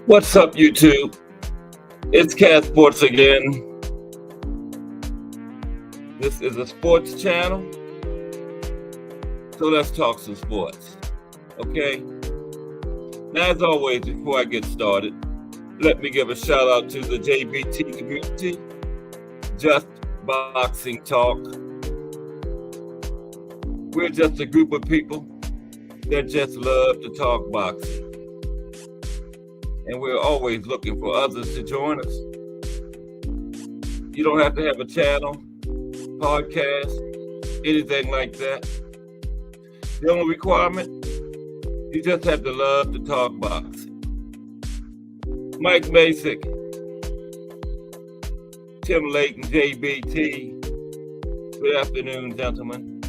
What's up, YouTube? It's Cat Sports again. This is a sports channel, so let's talk some sports, okay? Now, as always, before I get started, let me give a shout out to the JBT community, Just Boxing Talk. We're just a group of people that just love to talk boxing. And we're always looking for others to join us. You don't have to have a channel, podcast, anything like that. The only requirement, you just have to love to talk boxing. Mike Basic, Tim Layton, JBT. Good afternoon, gentlemen.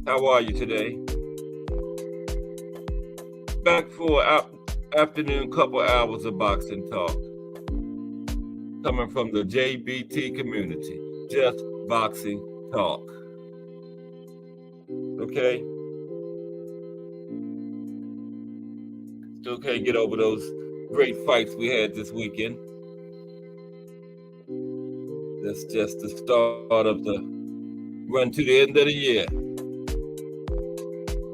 How are you today? Back for afternoon couple hours of boxing talk coming from the JBT community, Just Boxing Talk. Okay? Still can't get over those great fights we had this weekend. That's just the start of the run to the end of the year.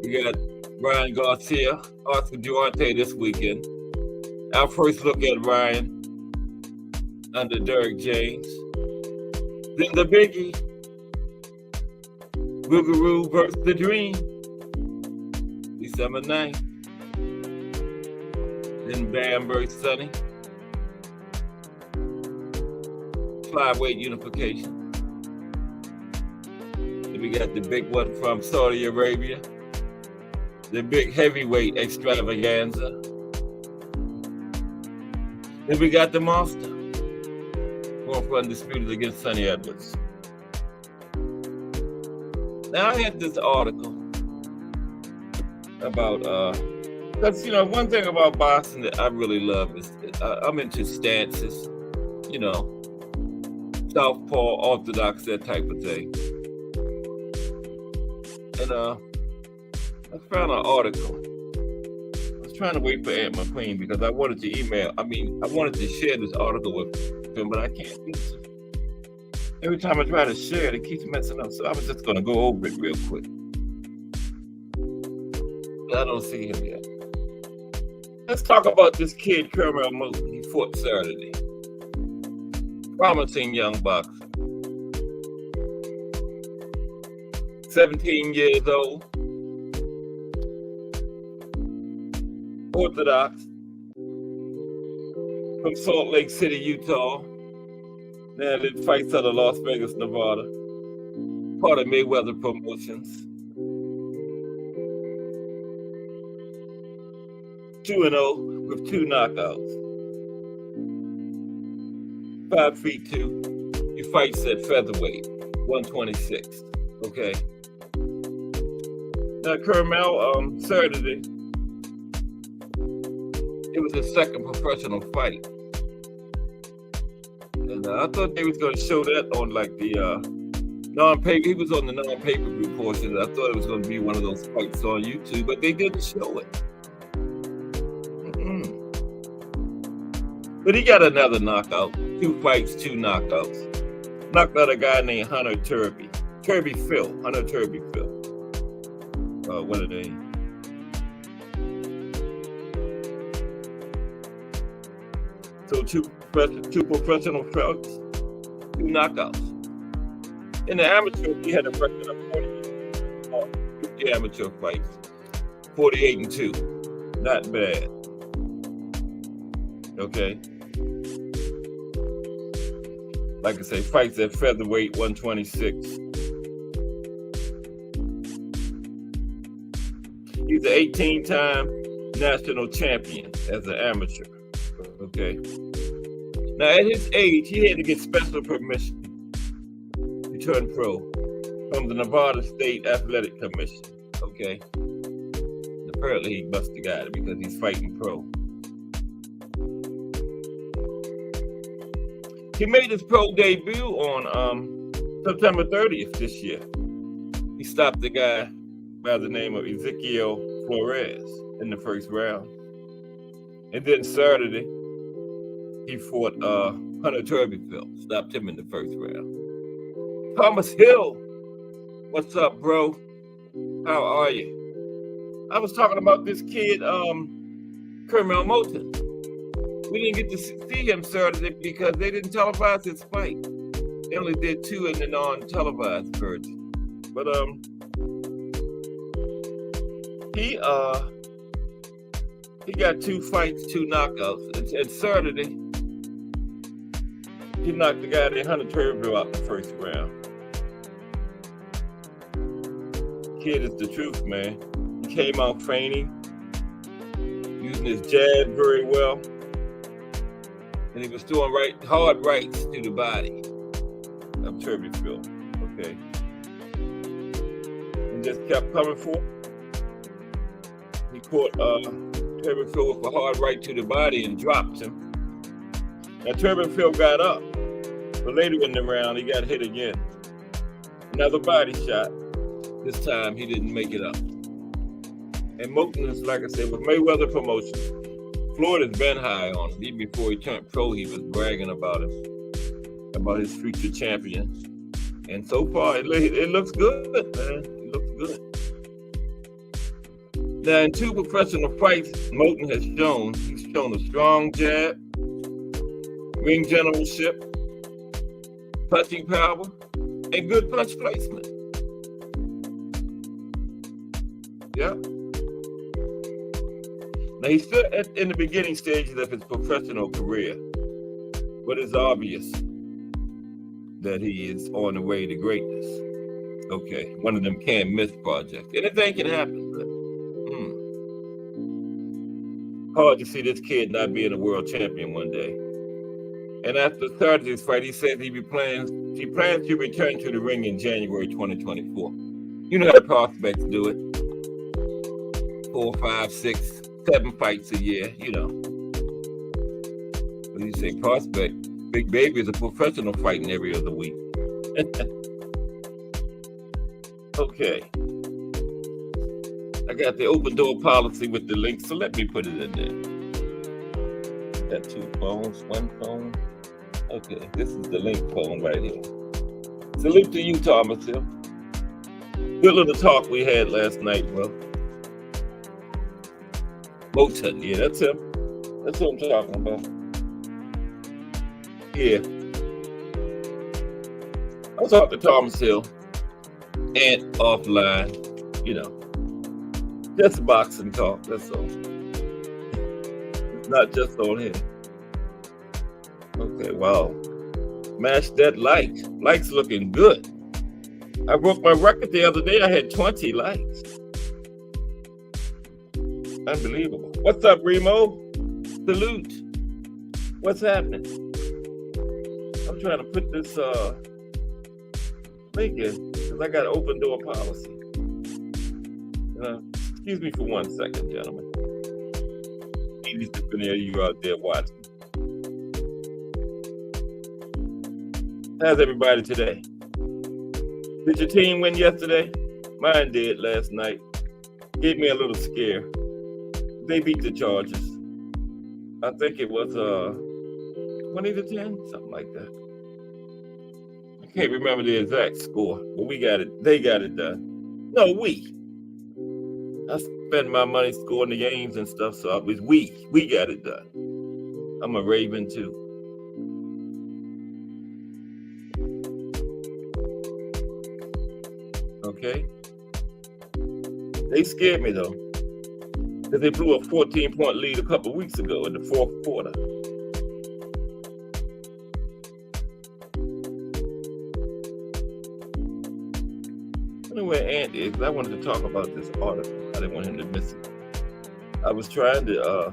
We got Ryan Garcia, Oscar Duarte this weekend. Our first look at Ryan under Derek James. Then the biggie, Boogaroo versus The Dream, December 9th. Then Bam versus Sonny. Flyweight unification. Then we got the big one from Saudi Arabia. The big heavyweight extravaganza. Then we got the monster going for undisputed against Sonny Edwards. Now I had this article about because one thing about boxing that I really love is I'm into stances, southpaw, orthodox, that type of thing. And I found an article. I was trying to wait for Aunt McQueen because I wanted to share this article with him, but I can't do so. Every time I try to share it keeps messing up. So I was just going to go over it real quick. But I don't see him yet. Let's talk about this kid, Kermel Moton. He fought Saturday. Promising young boxer. 17 years old. Orthodox, from Salt Lake City, Utah. Now that fights out of Las Vegas, Nevada. Part of Mayweather Promotions. 2-0 with 2 knockouts. 5'2". He fights at featherweight, 126. Okay. Now Kermel, Saturday, it was his second professional fight. And I thought they was going to show that on like the non-paper. He was on the non-pay-per-view portion. I thought it was going to be one of those fights on YouTube, but they didn't show it. But he got another knockout. 2 fights, 2 knockouts. Knocked out a guy named Hunter Turby. Hunter Turby Phil. What are they? So 2 professional fights, 2 knockouts. In the amateur, he had a record of 50 amateur fights, 48-2. Not bad. Okay. Like I say, fights at featherweight, 126. He's an 18-time national champion as an amateur. Okay. Now, at his age, he had to get special permission to turn pro from the Nevada State Athletic Commission. Okay. Apparently, he must have got it because he's fighting pro. He made his pro debut on September 30th this year. He stopped the guy by the name of Ezekiel Flores in the first round. And then Saturday, he fought Hunter Turbeville, stopped him in the first round. Thomas Hill, what's up, bro? How are you? I was talking about this kid, Kermel Moulton. We didn't get to see him Saturday because they didn't televise his fight. They only did 2 in the non-televised version. But he got 2 fights, 2 knockouts. And Saturday, he knocked the guy named Hunter Turbeville out in the first round. Kid is the truth, man. He came out feigning, using his jab very well. And he was throwing hard rights to the body of Turbeville. Okay. And just kept coming forward. He caught Turbeville with a hard right to the body and dropped him. Now Turbeville got up, but later in the round he got hit again. Another body shot. This time he didn't make it up. And Moulton is, like I said, with Mayweather Promotions. Florida's been high on him. Even before he turned pro, he was bragging about him, about his future champion. And so far, it looks good, man. It looks good. Now, in 2 professional fights, Moulton has shown, he's shown a strong jab, ring generalship, punching power, and good punch placement. Yeah. Now, he's still in the beginning stages of his professional career, but it's obvious that he is on the way to greatness. Okay, one of them can't miss projects. Anything can happen, but hard to see this kid not being a world champion one day. And after Saturday's fight, he says he plans to return to the ring in January 2024. You know how the prospects do it. 4, 5, 6, 7 fights a year, you know. When you say prospect, Big Baby is a professional fighting every other week. Okay. I got the open door policy with the link, so let me put it in there. Got 2 phones, 1 phone. Okay, this is the link phone right here. Salute to you, Thomas Hill. Good little talk we had last night, bro. Moulton, yeah, that's him. That's what I'm talking about. Yeah. I was talking to Thomas Hill and offline, you know. Just boxing talk, that's all. It's not just on here. Okay, wow. Smash that like. Likes looking good. I broke my record the other day. I had 20 likes. Unbelievable. What's up, Remo? Salute. What's happening? I'm trying to put this link in because I got open door policy. Excuse me for 1 second, gentlemen. Ladies and you out there watching. How's everybody today? Did your team win yesterday? Mine did last night. Gave me a little scare. They beat the Chargers. I think it was 20-10, something like that. I can't remember the exact score, but we got it. They got it done. No, we. I spent my money scoring the games and stuff, so it was we. We got it done. I'm a Raven too. Okay. They scared me though. Because they blew a 14-point lead a couple of weeks ago in the 4th quarter. I don't know where Ant is, because I wanted to talk about this article. I didn't want him to miss it. I was trying to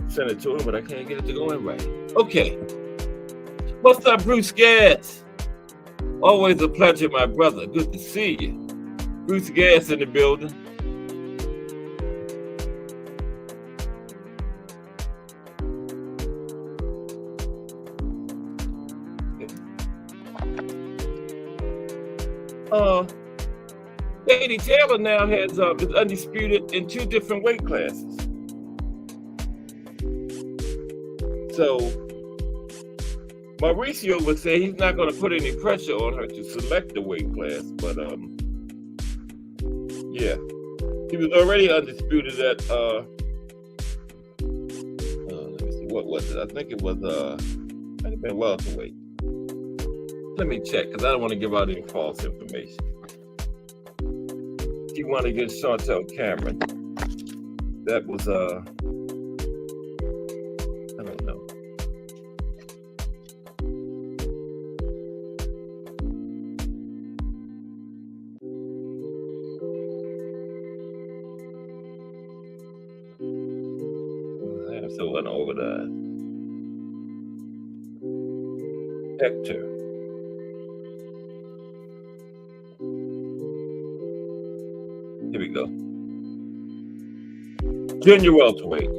send it to him, but I can't get it to go in right. Okay. What's up, Bruce Gas? Always a pleasure, my brother. Good to see you. Bruce Gas in the building. Katie Taylor now is undisputed in 2 different weight classes. So Mauricio would say he's not going to put any pressure on her to select the weight class, but yeah, he was already undisputed at let me see, what was it? I think it was might have been welterweight. Let me check because I don't want to give out any false information. He won against Chantel Cameron. That was I don't know. I'm so unorganized. Hector. Here we go. Junior welterweight.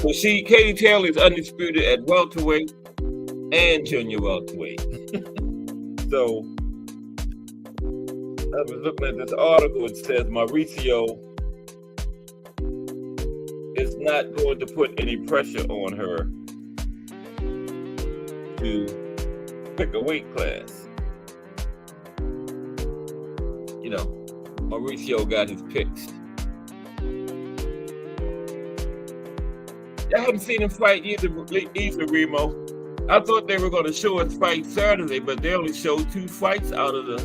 So Katie Taylor is undisputed at welterweight and junior welterweight. So I was looking at this article. It says Mauricio is not going to put any pressure on her to pick a weight class. You know, Mauricio got his picks. I haven't seen him fight either, Remo. I thought they were going to show us fight Saturday, but they only showed 2 fights out of the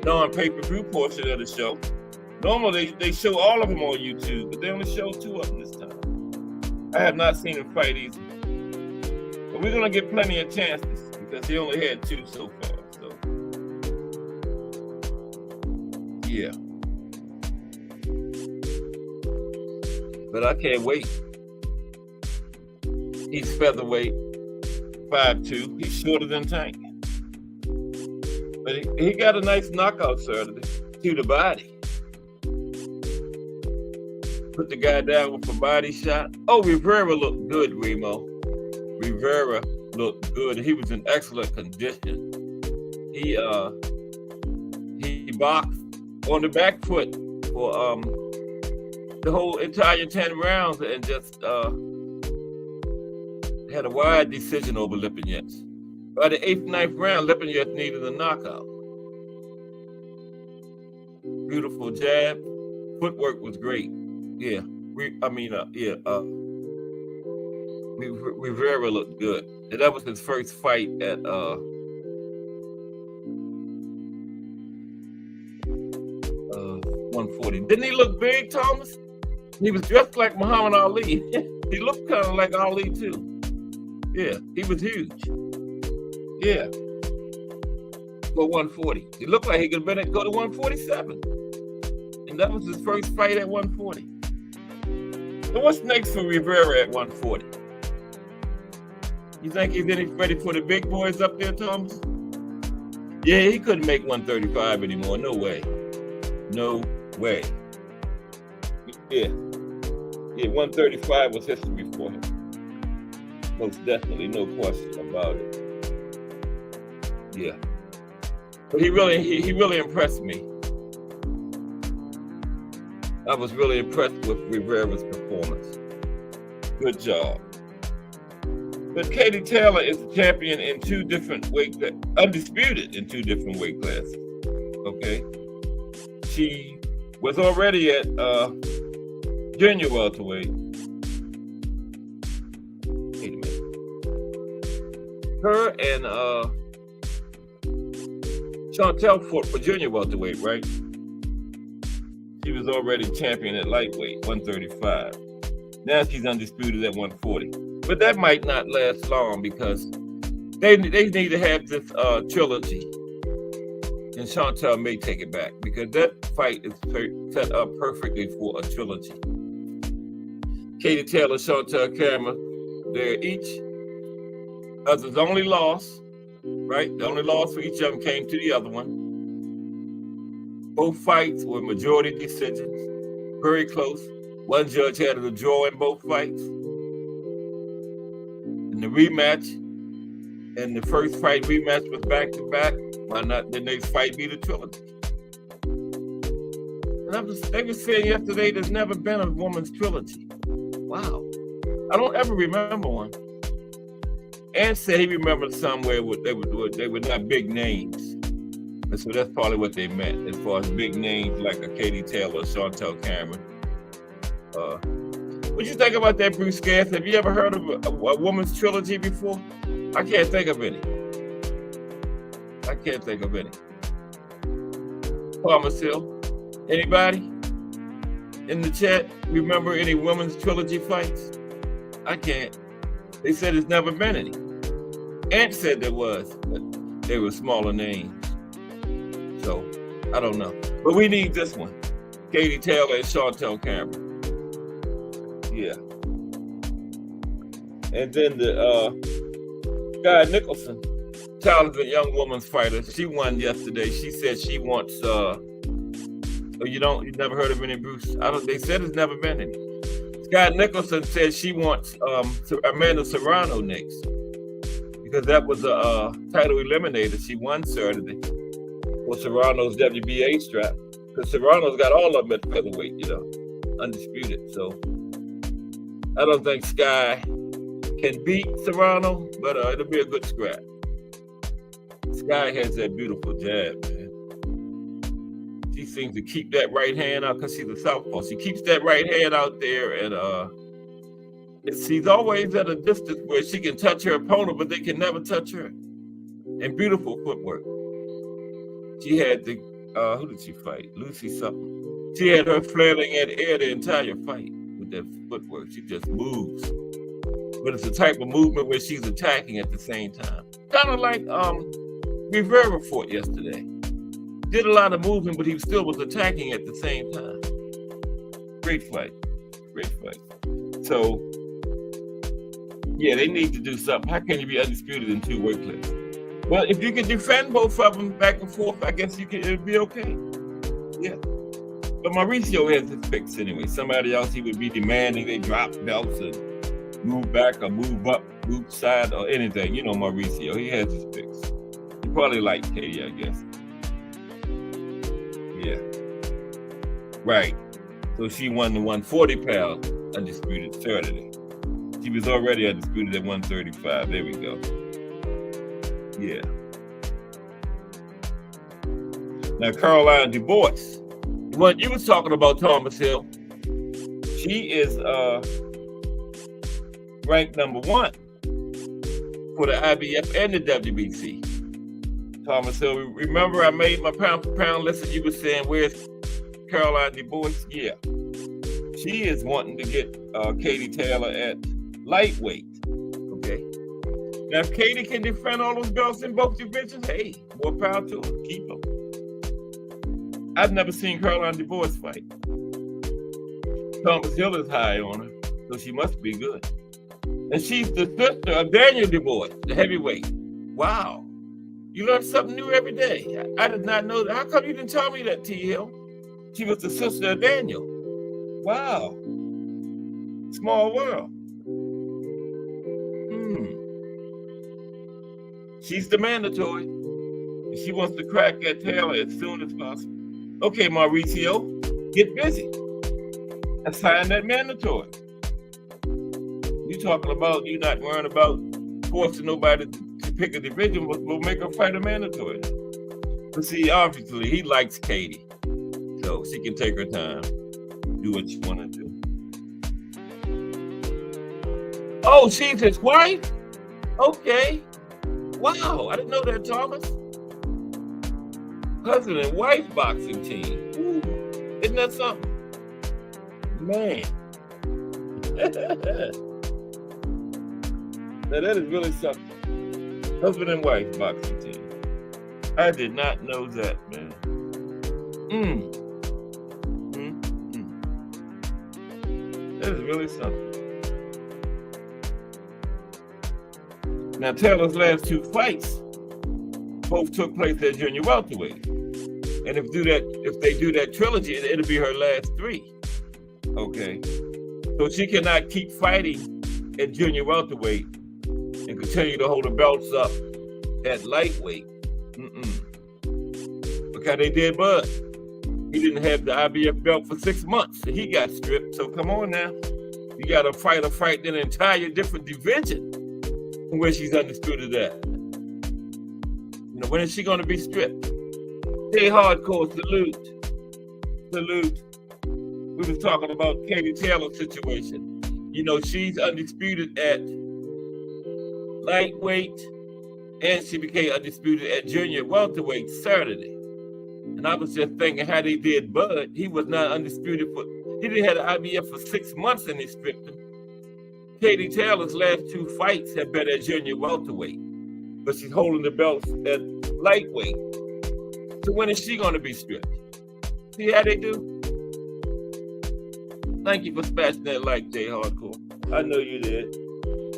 non-pay-per-view portion of the show. Normally, they show all of them on YouTube, but they only showed 2 of them this time. I have not seen him fight either. But we're going to get plenty of chances because he only had 2 so far. So, yeah. But I can't wait. He's featherweight, 5'2". He's shorter than Tank. But he got a nice knockout Saturday to the body. Put the guy down with a body shot. Oh, Rivera looked good, Remo. Rivera looked good. He was in excellent condition. He boxed on the back foot for the whole entire 10 rounds and just had a wide decision over Lipinets. By the 8th, 9th round, Lipinets needed a knockout. Beautiful jab. Footwork was great. Yeah. Rivera looked good. And that was his first fight at 140. Didn't he look big, Thomas? He was dressed like Muhammad Ali. He looked kind of like Ali too. Yeah, he was huge. Yeah. For 140. He looked like he could have been go to 147. And that was his first fight at 140. So what's next for Rivera at 140? You think he's ready for the big boys up there, Thomas? Yeah, he couldn't make 135 anymore. No way. No way. Yeah. Yeah, 135 was history for him. Most definitely, no question about it. Yeah. But he really impressed me. I was really impressed with Rivera's performance. Good job. But Katie Taylor is the champion in 2 different weight classes, undisputed in 2 different weight classes. Okay? She was already at junior welterweight. Wait a minute. Her and Chantel fought for junior welterweight, right? She was already champion at lightweight, 135. Now she's undisputed at 140. But that might not last long because they need to have this trilogy. And Chantel may take it back because that fight is set up perfectly for a trilogy. Katie Taylor, Chantel Cameron, they're each other's only loss, right? The only loss for each of them came to the other one. Both fights were majority decisions, very close. One judge had a draw in both fights. In the rematch, and the first fight rematch was back to back. Why not the next fight be the trilogy? They were saying yesterday there's never been a woman's trilogy. Wow. I don't ever remember one. And said he remembered somewhere they were not big names. And so that's probably what they meant as far as big names like a Katie Taylor or Chantel Cameron. What you think about that, Bruce Gass? Have you ever heard of a woman's trilogy before? I can't think of any. Thomas Hill, anybody in the chat remember any women's trilogy fights? I can't. They said there's never been any. Ant said there was, but they were smaller names. So, I don't know. But we need this one. Katie Taylor and Chantel Cameron. Yeah. And then the Guy Nicholson, talented young woman's fighter. She won yesterday. She said she wants you've never heard of any, Bruce? They said there's never been any. Scott Nicholson said she wants Amanda Serrano next. Because that was a title eliminator. She won Saturday for Serrano's WBA strap. Because Serrano's got all of them at featherweight, undisputed. So I don't think Sky can beat Serrano, but it'll be a good scrap. Sky has that beautiful jab, man. She seems to keep that right hand out because she's a southpaw. She keeps that right hand out there, and she's always at a distance where she can touch her opponent, but they can never touch her. And beautiful footwork. She had who did she fight? Lucy something. She had her flailing at air the entire fight with that footwork. She just moves. But it's a type of movement where she's attacking at the same time. Kind of like Rivera fought yesterday. Did a lot of movement, but he still was attacking at the same time. Great fight. So, yeah, they need to do something. How can you be undisputed in two weight classes? Well, if you can defend both of them back and forth, I guess it'll be okay. Yeah. But Mauricio has his fix anyway. Somebody else, he would be demanding they drop belts and move back or move up, move side or anything. Mauricio, he has his fix. He probably like Katie, I guess. Yeah. Right. So she won the 140-pound undisputed Saturday. She was already undisputed at 135. There we go. Yeah. Now, Caroline DuBois, what you was talking about, Thomas Hill, she is ranked number 1 for the IBF and the WBC. Thomas Hill, remember I made my pound for pound list and you were saying, where's Caroline DuBois? Yeah. She is wanting to get Katie Taylor at lightweight. Okay. Now, if Katie can defend all those belts in both divisions, hey, more power to her. Keep them. I've never seen Caroline DuBois fight. Thomas Hill is high on her, so she must be good. And she's the sister of Daniel DuBois, the heavyweight. Wow. You learn something new every day. I did not know that. How come you didn't tell me that, T. Hill? She was the sister of Daniel. Wow. Small world. She's the mandatory. She wants to crack at Taylor as soon as possible. Okay, Mauricio, get busy. Assign that mandatory. You talking about you not worrying about forcing nobody to pick a division, but we'll make her fight a mandatory. But see, obviously, he likes Katie. So she can take her time, do what she want to do. Oh, she's his wife? Okay. Wow, I didn't know that, Thomas. Husband and wife boxing team. Ooh, isn't that something? Man. Now that is really something. Husband and wife boxing team. I did not know that, man. That is really something. Now, Taylor's last 2 fights both took place at junior welterweight. And if they do that trilogy, it'll be her last 3. Okay. So she cannot keep fighting at junior welterweight and continue to hold the belts up at lightweight. Because they did Bud. He didn't have the IBF belt for 6 months, and he got stripped. So come on now. You got to fight in an entire different division from where she's undisputed at. You know, when is she going to be stripped? Stay hardcore, salute. We was talking about Katie Taylor's situation. You know, she's undisputed at lightweight, and she became undisputed at junior welterweight Saturday. And I was just thinking how they did Bud. He was not undisputed he didn't have the IBF for 6 months and they stripped him. Katie Taylor's last 2 fights have been at junior welterweight, but she's holding the belts at lightweight. So when is she going to be stripped? See how they do? Thank you for smashing that like, Jay Hardcore. I know you did.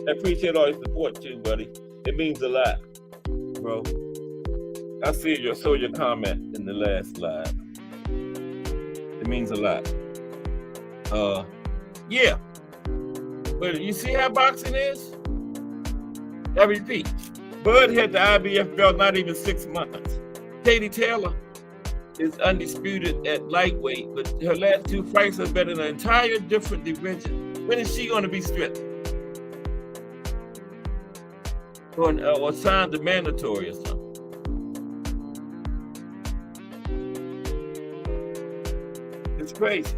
I appreciate all your support too, buddy. It means a lot, bro. I saw your comment in the last live. It means a lot. Yeah. But you see how boxing is? I repeat, Bud had the IBF belt not even 6 months. Katie Taylor is undisputed at lightweight, but her last 2 fights have been in an entire different division. When is she going to be stripped? Or signed the mandatory or something? It's crazy.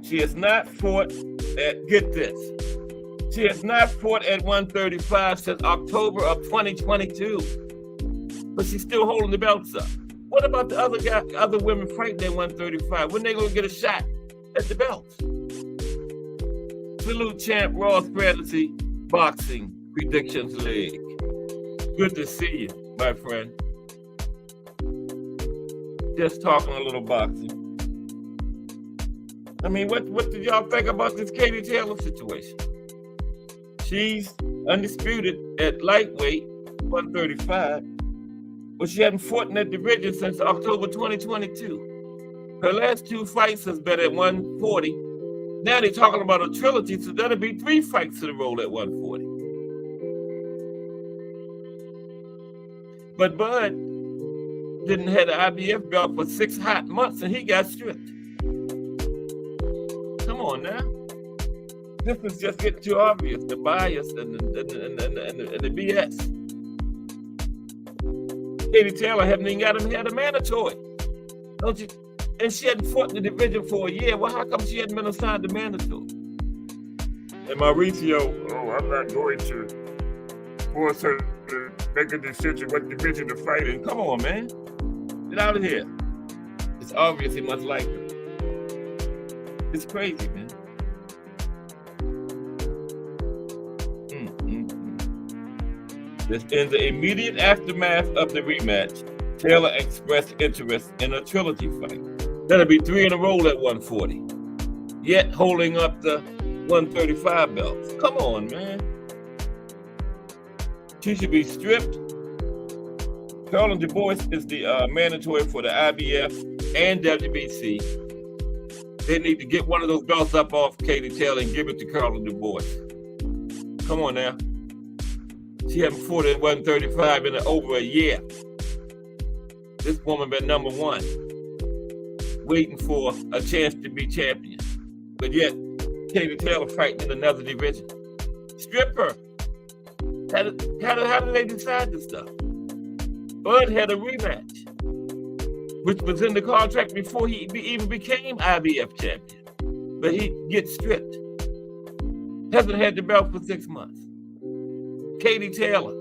She has not fought at, get this, she has not fought at 135 since October of 2022, but she's still holding the belts up. What about the other women fighting at 135? When they gonna get a shot at the belts? Salute champ, Raw Strategy Boxing Predictions League. Good to see you, my friend. Just talking a little boxing. I mean, what did y'all think about this Katie Taylor situation? She's undisputed at lightweight, 135, but she hadn't fought in that division since October 2022. Her last 2 fights has been at 140. Now they're talking about a trilogy, so that'll be 3 fights in a row at 140. But Bud didn't have the IBF belt for 6 hot months, and he got stripped. Come on now. This is just getting too obvious, the bias and the BS. Katie Taylor haven't even had a mandatory. Don't you? And she hadn't fought in the division for a year. Well, how come she hadn't been assigned the mandatory? And Mauricio, I'm not going to force her to make a decision what division to fight in. Come on, man. Get out of here. It's obvious he must like her. It's crazy, man. In the immediate aftermath of the rematch, Taylor expressed interest in a trilogy fight. That'll be 3 in a row at 140, yet holding up the 135 belts. Come on, man. She should be stripped. Carolyn Du Bois is the mandatory for the IBF and WBC. They need to get one of those belts up off Katie Taylor and give it to Carolyn Du Bois. Come on now. She hasn't fought at 135 in over a year. This woman been number 1, waiting for a chance to be champion. But yet, Katie Taylor fighting in another division. Strip her. How did they decide this stuff? Bud had a rematch, which was in the contract before he even became IBF champion. But he gets stripped. Hasn't had the belt for 6 months. Katie Taylor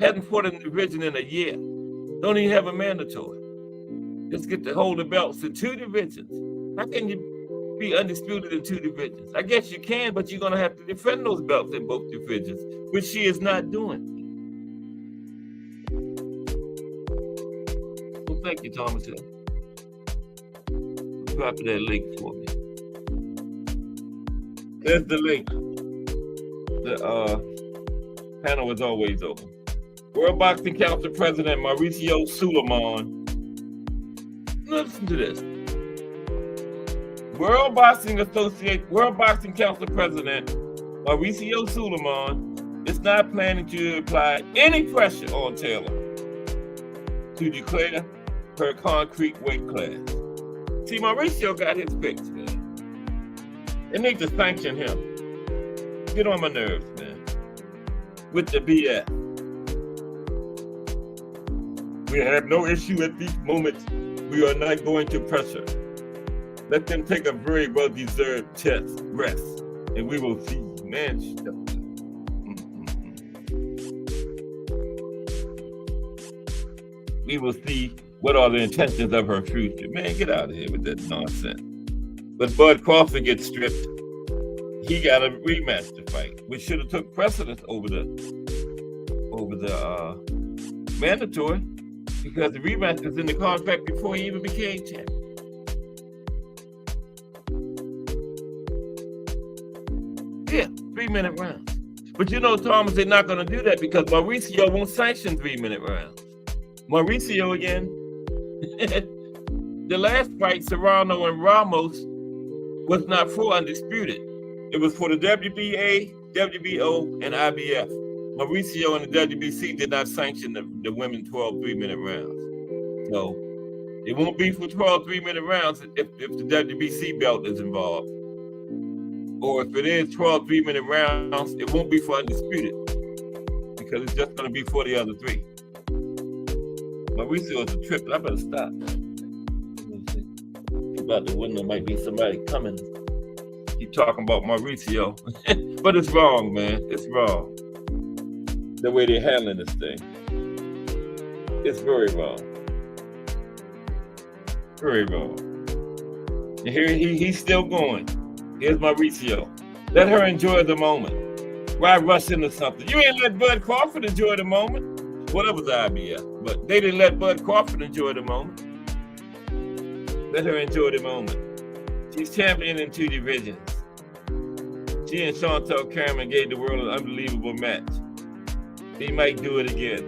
hasn't fought in the division in a year. Don't even have a mandatory. Just get to hold the belts in 2 divisions. How can you be undisputed in 2 divisions? I guess you can, but you're going to have to defend those belts in both divisions, which she is not doing. Well, thank you, Thomas. Drop that link for me. There's the link. The panel is always open. World Boxing Council President Mauricio Suleiman. Listen to this. World Boxing Council President Mauricio Suleiman is not planning to apply any pressure on Taylor to declare her concrete weight class. See, Mauricio got his picks, man. They need to sanction him. Get on my nerves, man. With the BS. We have no issue at this moment. We are not going to pressure. Let them take a very well-deserved rest, and we will see. Man, we will see what are the intentions of her future. Man, get out of here with that nonsense. But Bud Crawford gets stripped. He got a rematch to fight, which should have took precedence over the mandatory, because the rematch was in the contract before he even became champion. Yeah, 3-minute rounds. But you know, Thomas, they're not going to do that because Mauricio won't sanction 3-minute rounds. Mauricio again. The last fight, Serrano and Ramos, was not for Undisputed. It was for the WBA, WBO, and IBF. Mauricio and the WBC did not sanction the women 12 3-minute rounds. So it won't be for 12 3-minute rounds if the WBC belt is involved. Or if it is 12 3-minute rounds, it won't be for Undisputed because it's just going to be for the other three. Mauricio is a trip. I better stop. About the window might be somebody coming. Keep talking about Mauricio. But it's wrong, man. It's wrong. The way they're handling this thing. It's very wrong. Very wrong. And here he's still going. Here's Mauricio. Let her enjoy the moment. Why rush into something? You ain't let Bud Crawford enjoy the moment. Well, that was IBF, but they didn't let Bud Crawford enjoy the moment. Let her enjoy the moment. She's champion in 2 divisions. She and Chantel Cameron gave the world an unbelievable match. He might do it again.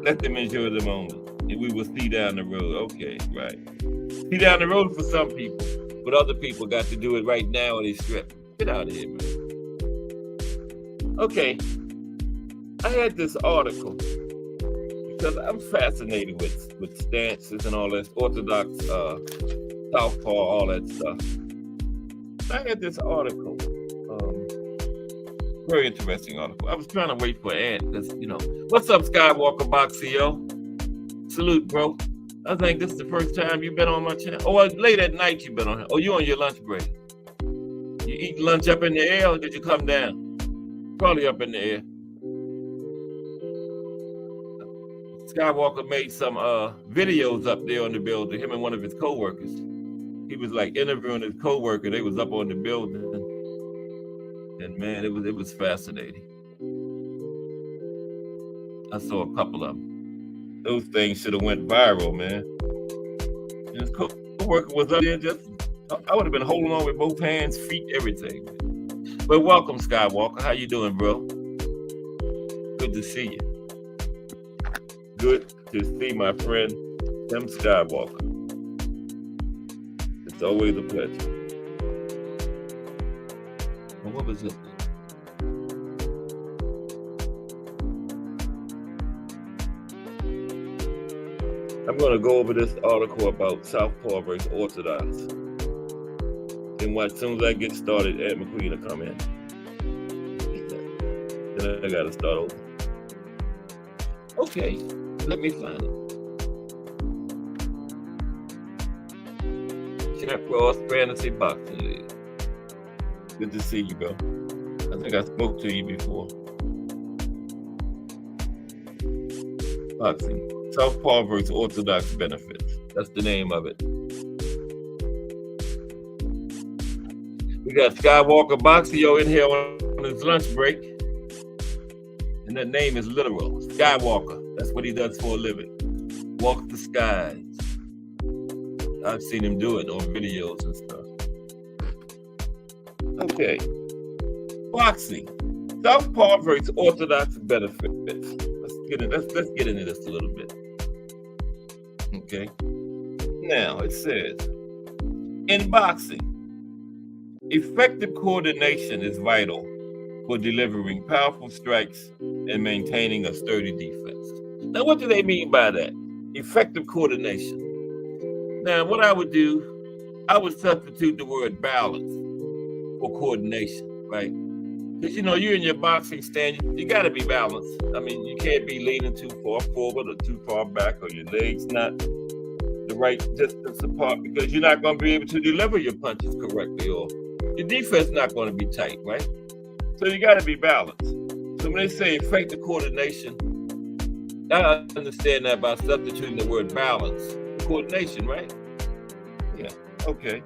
Let them enjoy the moment, and we will see down the road. Okay, right. See down the road for some people, but other people got to do it right now or they strip. Get out of here, man. Okay, I had this article because I'm fascinated with stances and all that, orthodox, southpaw, all that stuff. I had this article, very interesting article. I was trying to wait for Ant because, you know, what's up, Skywalker Boxio? Salute, bro. I think this is the first time you've been on my channel. Oh, late at night you've been on here. Oh, you on your lunch break. You eat lunch up in the air or did you come down? Probably up in the air. Skywalker made some videos up there on the building, him and one of his co-workers. He was like interviewing his co-worker. They was up on the building. And man, it was fascinating. I saw a couple of them. Those things should have went viral, man. And his co-worker was up there I would have been holding on with both hands, feet, everything. But welcome, Skywalker. How you doing, bro? Good to see you. Good to see my friend, Tim Skywalker. It's always a pleasure. Well, what was this? I'm going to go over this article about Southpaw versus Orthodox. And as soon as I get started, Ed McQueen will come in. Then I got to start over. Okay, let me find it. Champ Ross Fantasy Boxing League. Good to see you, bro. I think I spoke to you before. Boxing. Southpaw versus Orthodox Benefits. That's the name of it. We got Skywalker Boxio in here on his lunch break. And that name is literal. Skywalker. That's what he does for a living. Walks the skies. I've seen him do it on videos and stuff. Okay. Boxing. Southpaw versus Orthodox Benefits. Let's get into this a little bit. Okay. Now it says, in boxing, Effective coordination is vital for delivering powerful strikes and maintaining a sturdy defense. Now, what do they mean by that? Effective coordination. Now, what I would do, I would substitute the word balance for coordination, right? Because, you're in your boxing stand, you got to be balanced. I mean, you can't be leaning too far forward or too far back, or your legs not the right distance apart, because you're not going to be able to deliver your punches correctly, or your defense not going to be tight, right? So you got to be balanced. So when they say effective coordination, I understand that by substituting the word balance. Coordination, right? Yeah, okay.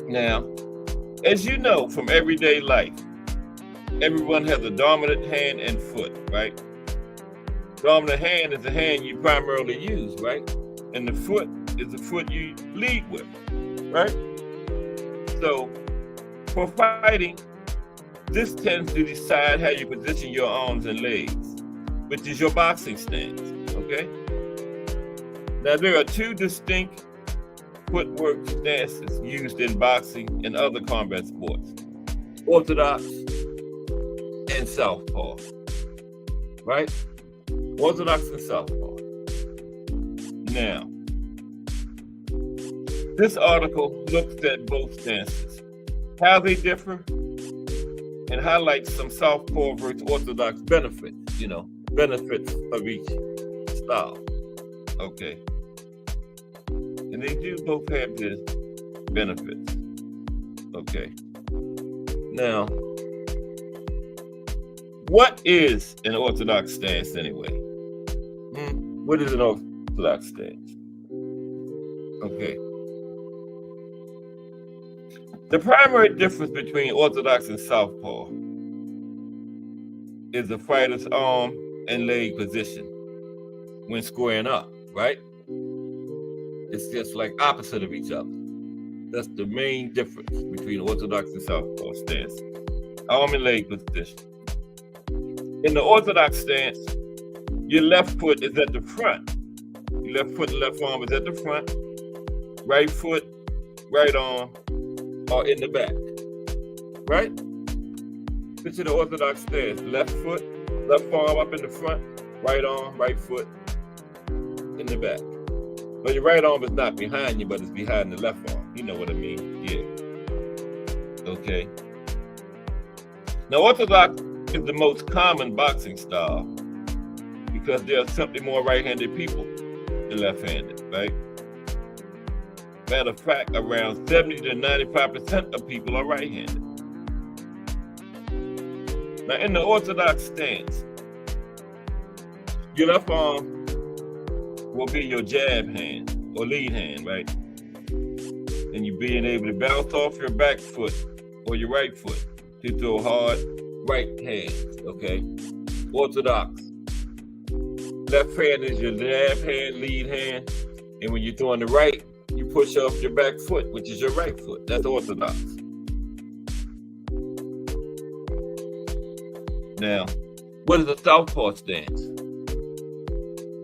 Now, as you know from everyday life, everyone has a dominant hand and foot, right? Dominant hand is the hand you primarily use, right? And the foot is the foot you lead with, right? So, for fighting, this tends to decide how you position your arms and legs, which is your boxing stance, okay? Now, there are two distinct footwork stances used in boxing and other combat sports: orthodox and southpaw, right? Orthodox and southpaw. Now, this article looks at both stances, how they differ, and highlights some southpaw versus orthodox benefits, benefits of each style. Okay. And they do both have their benefits. Okay. Now, what is an orthodox stance anyway? What is an orthodox stance? Okay. The primary difference between orthodox and southpaw is the fighter's arm and leg position when squaring up, right? It's just like opposite of each other. That's the main difference between orthodox and southpaw stance. Arm and leg position. In the orthodox stance, your left foot is at the front. Your left foot and left arm is at the front. Right foot, right arm are in the back. Right? Picture the orthodox stance. Left foot, left arm up in the front. Right arm, right foot in the back. But your right arm is not behind you, but it's behind the left arm. You know what I mean? Yeah. Okay. Now, orthodox is the most common boxing style because there are simply more right-handed people than left-handed, right? Matter of fact, around 70 to 95% of people are right-handed. Now, in the orthodox stance, your left arm will be your jab hand or lead hand, right? And you being able to bounce off your back foot or your right foot to throw hard right hands, okay? Orthodox. Left hand is your jab hand, lead hand. And when you're throwing the right, you push off your back foot, which is your right foot. That's orthodox. Now, what is a southpaw stance?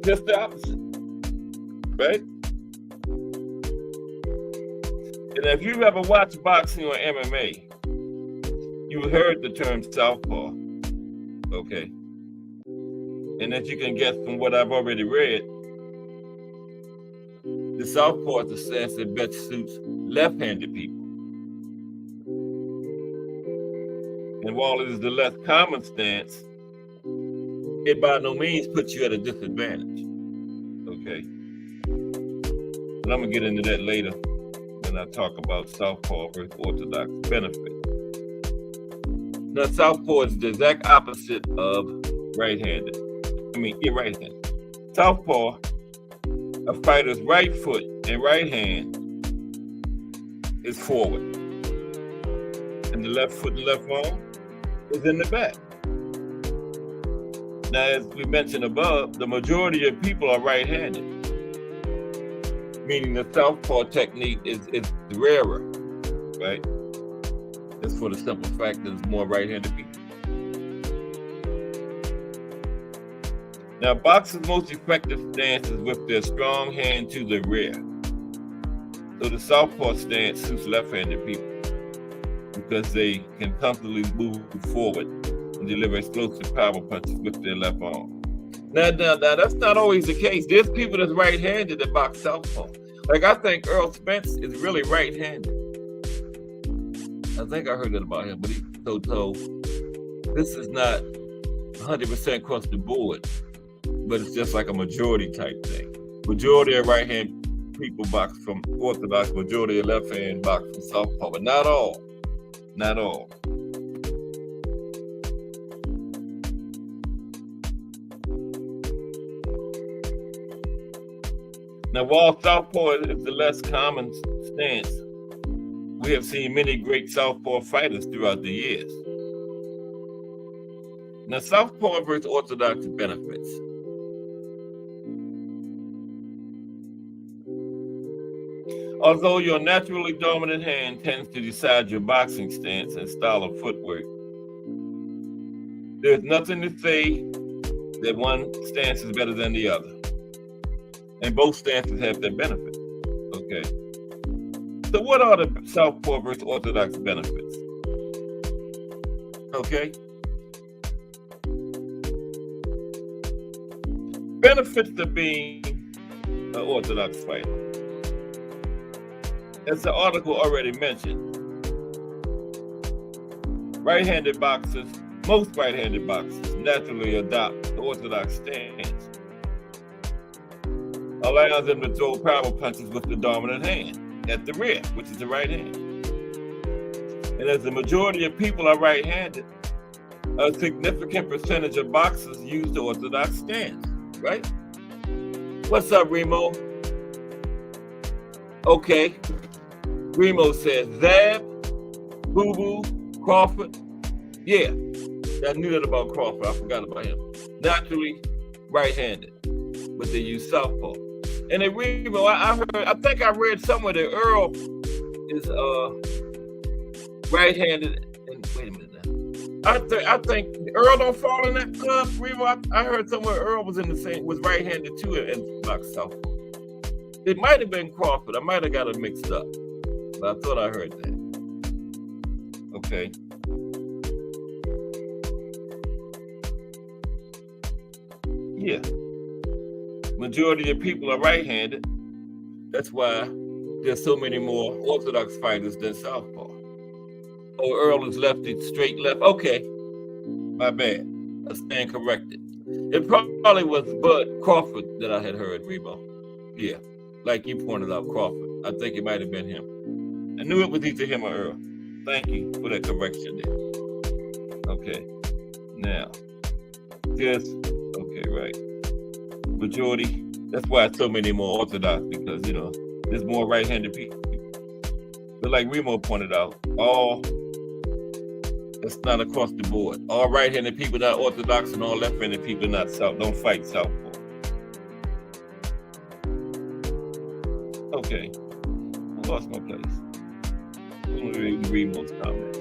Just the opposite, right? And if you've ever watched boxing or MMA, you heard the term southpaw, okay? And as you can guess from what I've already read, the southpaw is the stance that best suits left-handed people. And while it is the less common stance, it by no means puts you at a disadvantage, okay? And I'm gonna get into that later when I talk about southpaw versus orthodox benefit. Now, southpaw is the exact opposite of right-handed. Right-handed. Southpaw, a fighter's right foot and right hand is forward, and the left foot and left arm is in the back. Now, as we mentioned above, the majority of people are right-handed, meaning the southpaw technique is rarer, right? That's for the simple fact that there's more right-handed people. Now, boxers' most effective stance is with their strong hand to the rear. So the southpaw stance suits left-handed people. because they can comfortably move forward and deliver explosive power punches with their left arm. Now, that's not always the case. There's people that's right-handed that box southpaw. Like, I think Earl Spence is really right-handed. I think I heard that about him, but he's so told. This is not 100% across the board, but it's just like a majority type thing. Majority of right-hand people box from orthodox, majority of left-hand box from southpaw, but not all. Not all. Now, while southpaw is the less common stance, we have seen many great southpaw fighters throughout the years. Now, southpaw versus orthodox benefits. Although your naturally dominant hand tends to decide your boxing stance and style of footwork, there's nothing to say that one stance is better than the other. And both stances have their benefits. Okay. So what are the southpaw versus orthodox benefits? Okay. Benefits of being an orthodox fighter. As the article already mentioned, right-handed boxers, most right-handed boxers naturally adopt the orthodox stance. Allows them to throw power punches with the dominant hand at the rear, which is the right hand. And as the majority of people are right-handed, a significant percentage of boxers use the orthodox stance, right? What's up, Remo? Okay. Remo says Zab, Boo Boo, Crawford. Yeah, I knew that about Crawford. I forgot about him. Naturally right-handed, but they use southpaw. And then Remo, I think I read somewhere that Earl is right-handed. And wait a minute now. I think Earl don't fall in that club. Remo, I heard somewhere Earl was was right-handed too and box southpaw. It might have been Crawford. I might have got it mixed up. But I thought I heard that. Okay. Yeah. Majority of people are right-handed. That's why there's so many more orthodox fighters than southpaw. Oh, Earl is lefty, straight left. Okay. My bad. I stand corrected. It probably was Bud Crawford that I had heard, Rebo. Yeah. Like you pointed out, Crawford. I think it might have been him. I knew it was either him or Earl. Thank you for that correction there. Okay. Now, okay, right. Majority, that's why it's so many more orthodox, because, there's more right-handed people. But like Remo pointed out, it's not across the board. All right-handed people not orthodox and all left-handed people not don't fight southpaw. Okay. I lost my place. I'm going to read Remo's comment.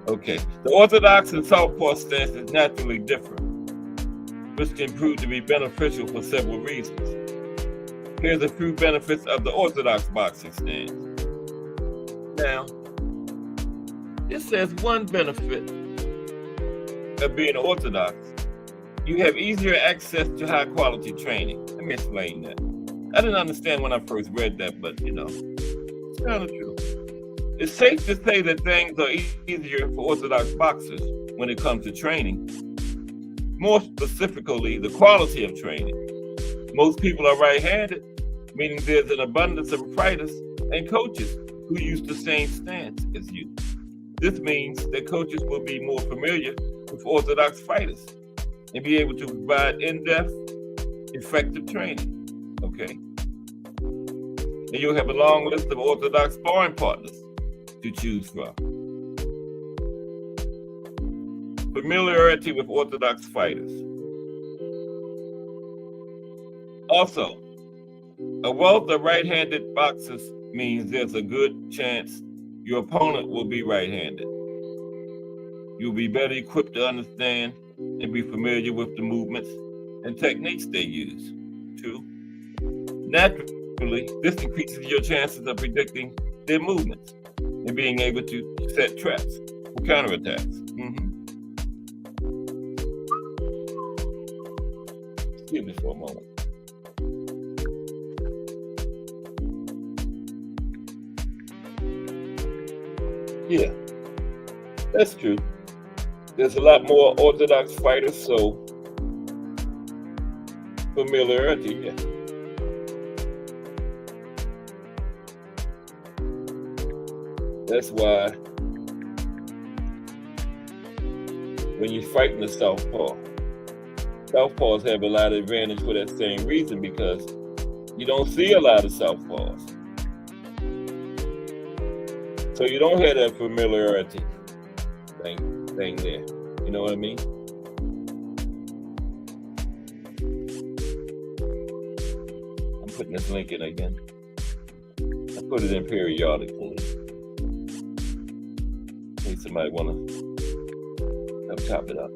Okay. The orthodox and southpaw stance is naturally different, which can prove to be beneficial for several reasons. Here's a few benefits of the orthodox boxing stance. Now, it says one benefit of being orthodox, you have easier access to high quality training. Let me explain that. I didn't understand when I first read that, but it's kind of true. It's safe to say that things are easier for orthodox boxers when it comes to training. More specifically, the quality of training. Most people are right-handed, meaning there's an abundance of fighters and coaches who use the same stance as you. This means that coaches will be more familiar with orthodox fighters and be able to provide in-depth, effective training. Okay. And you'll have a long list of orthodox sparring partners to choose from. Familiarity with orthodox fighters. Also, a wealth of right-handed boxers means there's a good chance your opponent will be right-handed. You'll be better equipped to understand and be familiar with the movements and techniques they use. 2. Naturally, this increases your chances of predicting their movements and being able to set traps for counterattacks. Excuse me for a moment. Yeah, that's true. There's a lot more orthodox fighters, so familiarity, yeah. That's why when you're fighting the southpaw, southpaws have a lot of advantage for that same reason, because you don't see a lot of southpaws. So you don't have that familiarity thing there. You know what I mean? I'm putting this link in again. I put it in periodically. In case somebody wanna chop it up.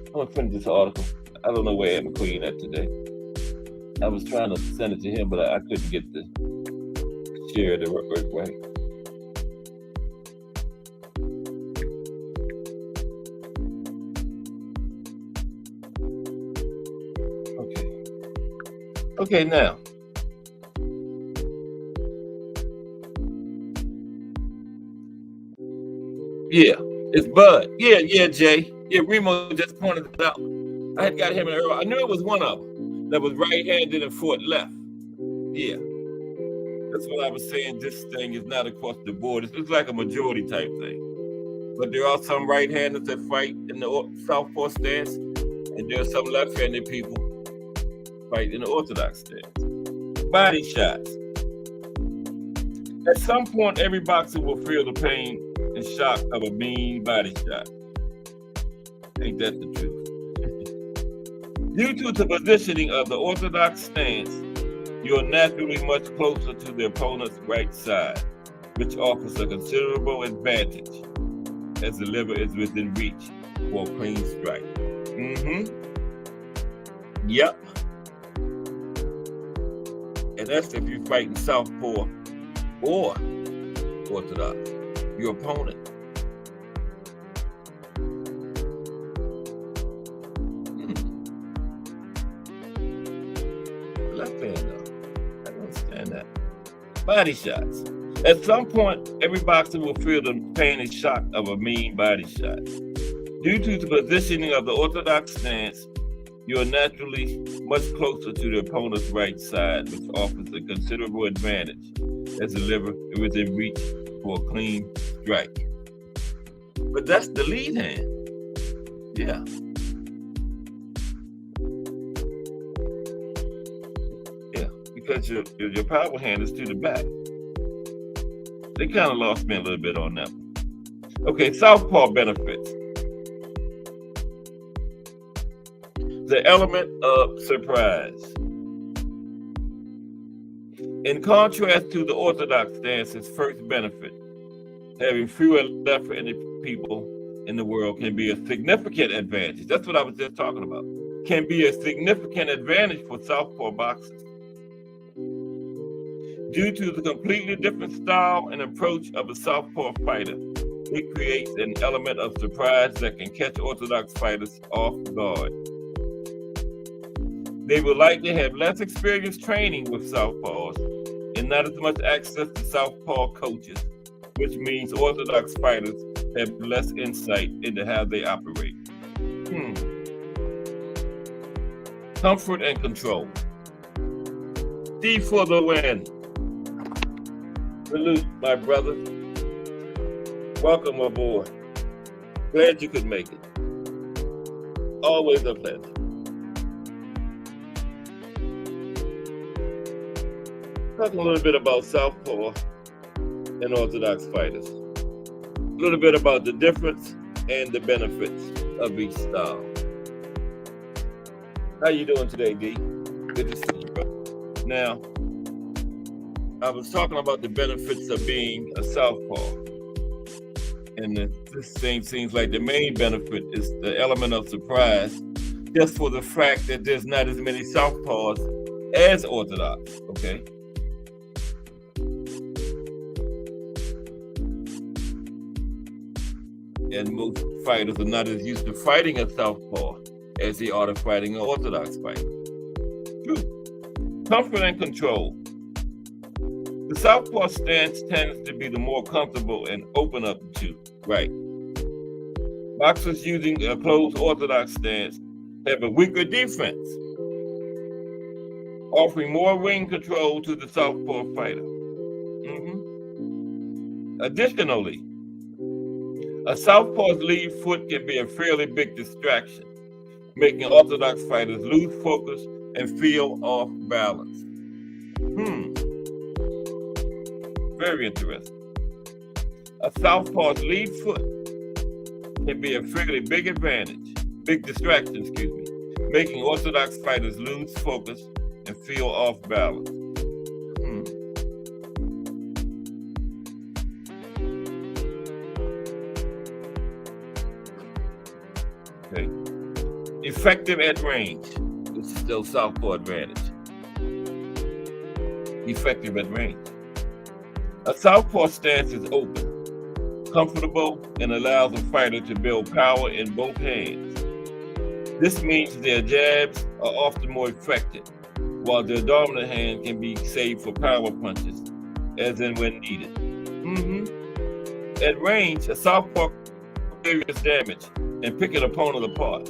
I'm gonna print this article. I don't know where Ed McQueen at today. I was trying to send it to him, but I couldn't get the share the right way. Okay, now. Yeah, it's Bud. Yeah, Jay. Yeah, Remo just pointed it out. I had got him in earlier. I knew it was one of them that was right-handed and foot left. Yeah, that's what I was saying. This thing is not across the board. It's like a majority type thing. But there are some right-handers that fight in the southpaw stance, and there are some left-handed people fight in the orthodox stance. Body shots. At some point, every boxer will feel the pain and shock of a mean body shot. Ain't that the truth? Due to the positioning of the orthodox stance, you are naturally much closer to the opponent's right side, which offers a considerable advantage as the liver is within reach for a clean strike. Yep. And that's if you're fighting southpaw or orthodox, your opponent. Left hand though, I don't understand that. Body shots. At some point, every boxer will feel the pain and shock of a mean body shot. Due to the positioning of the orthodox stance, you are naturally much closer to the opponent's right side, which offers a considerable advantage as the liver is within reach for a clean strike. But that's the lead hand. Yeah. Yeah, because your power hand is to the back. They kind of lost me a little bit on that one. Okay, southpaw benefits. The element of surprise. In contrast to the orthodox stance's first benefit, having fewer left-handed people in the world can be a significant advantage. That's what I was just talking about. Can be a significant advantage for southpaw boxers. Due to the completely different style and approach of a southpaw fighter, it creates an element of surprise that can catch orthodox fighters off guard. They will likely have less experience training with southpaws and not as much access to southpaw coaches, which means orthodox fighters have less insight into how they operate. Comfort and control. D for the win. Salute, my brother. Welcome aboard. Glad you could make it. Always a pleasure. Talking a little bit about southpaw and orthodox fighters. A little bit about the difference and the benefits of each style. How you doing today, D? Good to see you, bro. Now, I was talking about the benefits of being a southpaw. And this thing seems like the main benefit is the element of surprise, just for the fact that there's not as many southpaws as orthodox, okay? and most fighters are not as used to fighting a southpaw as they are to fighting an orthodox fighter. 2. Comfort and control. The southpaw stance tends to be the more comfortable and open up to right. Boxers using a closed orthodox stance have a weaker defense, offering more ring control to the southpaw fighter. Additionally, a southpaw's lead foot can be a fairly big distraction, making orthodox fighters lose focus and feel off balance. Very interesting. A southpaw's lead foot can be a fairly big distraction, making orthodox fighters lose focus and feel off balance. Okay. Effective at range. This is still southpaw advantage. Effective at range. A southpaw stance is open, comfortable, and allows a fighter to build power in both hands. This means their jabs are often more effective, while their dominant hand can be saved for power punches, as and when needed. At range, a southpaw can do serious damage and pick an opponent apart.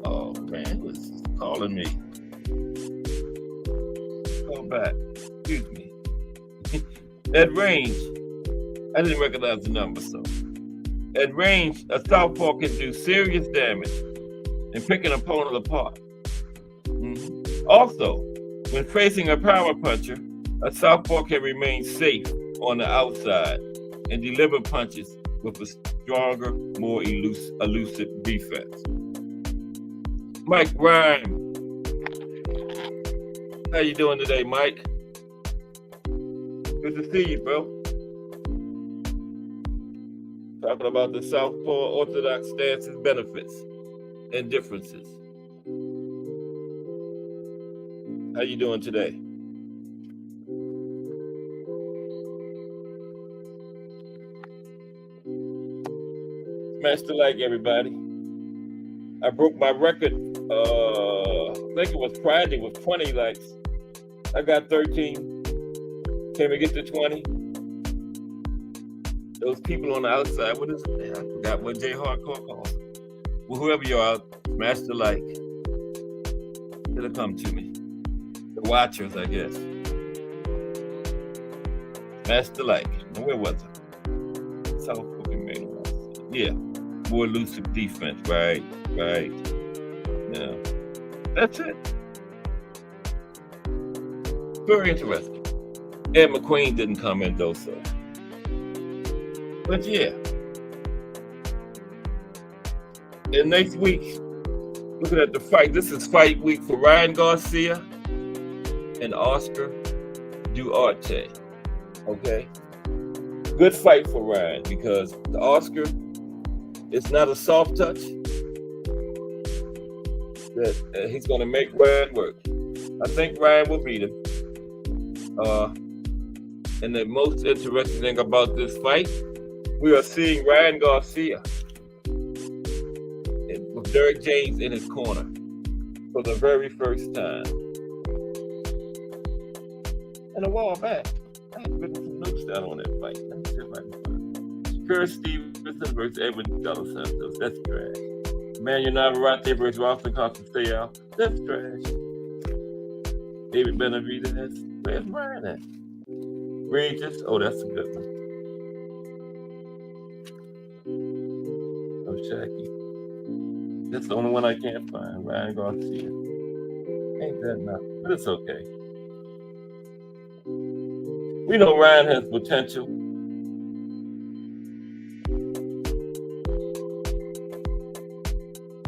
Oh man, who is calling me? Call back. Excuse me. At range, I didn't recognize the number, so. At range, a southpaw can do serious damage and pick an opponent apart. Also, when facing a power puncher, a southpaw can remain safe on the outside and deliver punches with a stronger, more elusive defense. Mike Rhyme. How you doing today, Mike? Good to see you, bro. Talking about the southpaw orthodox stance's benefits and differences. How you doing today? Smash the like, everybody. I broke my record. I think it was Friday with 20 likes. I got 13. Can we get to 20? Those people on the outside, what is it? I forgot what Jay Hardcore calls. Well, whoever you are, smash the like. It'll come to me. The watchers, I guess. Smash the like. And where was it? South fucking main. Yeah. More elusive defense. Right. Yeah. That's it. Very interesting. Ed McQueen didn't come in though, so. But yeah. And next week, looking at the fight, this is fight week for Ryan Garcia and Oscar Duarte. Okay? Good fight for Ryan because the Oscar is not a soft touch. That he's going to make Ryan work. I think Ryan will beat him. And the most interesting thing about this fight, we are seeing Ryan Garcia with Derek James in his corner for the very first time. And a while back, I had written some notes down on that fight. Let me see if I can find it. Kerr Stevenson versus Edwin Dos Santos. That's trash. Manuel Navarrete versus Ralston Constantino. That's trash. David Benavidez. Where's Ryan at? Regis. Oh, that's a good one. Oh, Shaggy. That's the only one I can't find. Ryan Garcia. Ain't that nothing? But it's okay. We know Ryan has potential.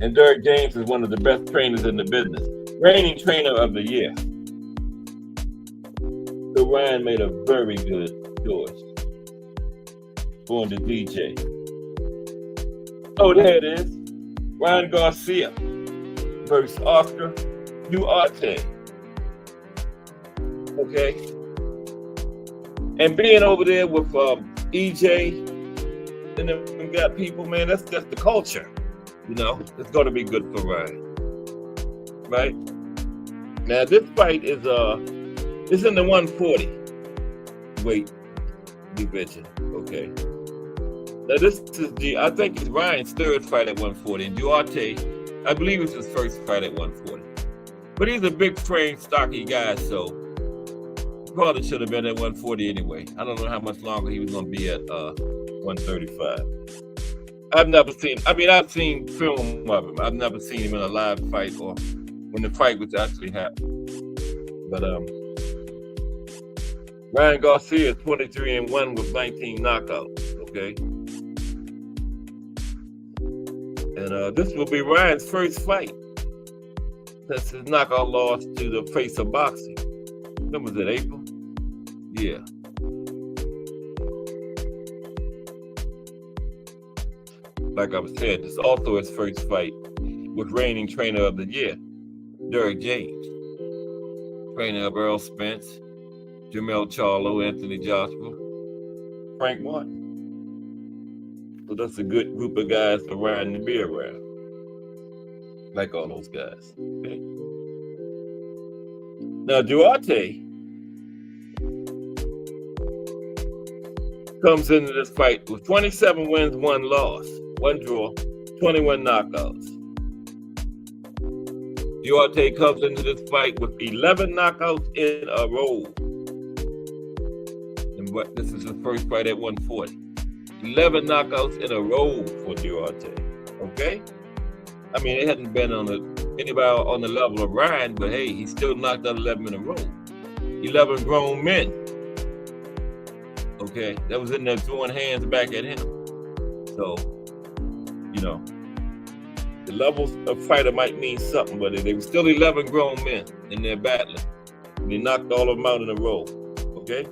And Derek James is one of the best trainers in the business. Reigning trainer of the year. So Ryan made a very good choice. Going to DJ. Oh, there it is. Ryan Garcia versus Oscar Duarte. Okay. And being over there with EJ and then we got people, man, that's just the culture. You know, it's going to be good for Ryan. Right? Now, this fight is it's in the 140 weight division. Okay. Now, this is I think it's Ryan's third fight at 140. And Duarte, I believe it's his first fight at 140. But he's a big frame, stocky guy, so he probably should have been at 140 anyway. I don't know how much longer he was going to be at 135. I've never seen, I've seen film of him. I've never seen him in a live fight or when the fight was actually happening. But Ryan Garcia is 23-1 with 19 knockouts, okay? And this will be Ryan's first fight since his knockout loss to the face of boxing. When was it, April? Yeah. Like I was saying, this is also his first fight with reigning trainer of the year, Derek James. Trainer of Earl Spence, Jamel Charlo, Anthony Joshua, Frank Martin. So that's a good group of guys for Ryan to be around. Like all those guys. Okay. Now Duarte comes into this fight with 27 wins, 1 loss, 1 draw, 21 knockouts. Duarte comes into this fight with 11 knockouts in a row. And this is his first fight at 140. 11 knockouts in a row for Duarte. Okay? I mean, it hadn't been anybody on the level of Ryan, but hey, he still knocked out 11 in a row. 11 grown men. Okay? That was in there throwing hands back at him. So, you know, the levels of fighter might mean something, but they were still 11 grown men in there battling. And they knocked all of them out in a row. Okay?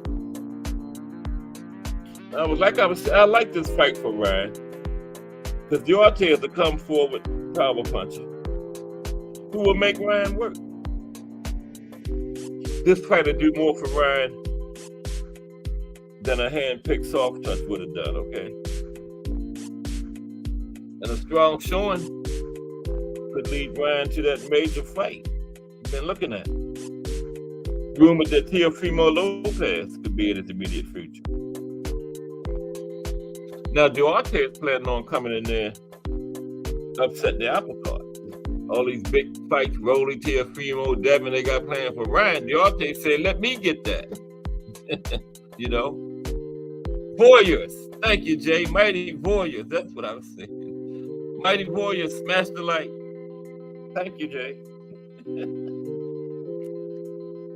I like this fight for Ryan. Because Duarte is a come forward power puncher who will make Ryan work. This fight will do more for Ryan than a hand-picked soft touch would have done, okay? And a strong showing could lead Ryan to that major fight you've been looking at. Rumored that Teofimo Lopez could be in his immediate future. Now, Duarte is planning on coming in there, upset the apple cart. All these big fights, Rolly, Teofimo, Devin, they got planned for Ryan. Duarte said, let me get that. You know? Warriors. Thank you, Jay. Mighty Warriors. That's what I was saying. Mighty Warriors, smash the like. Thank you, Jay.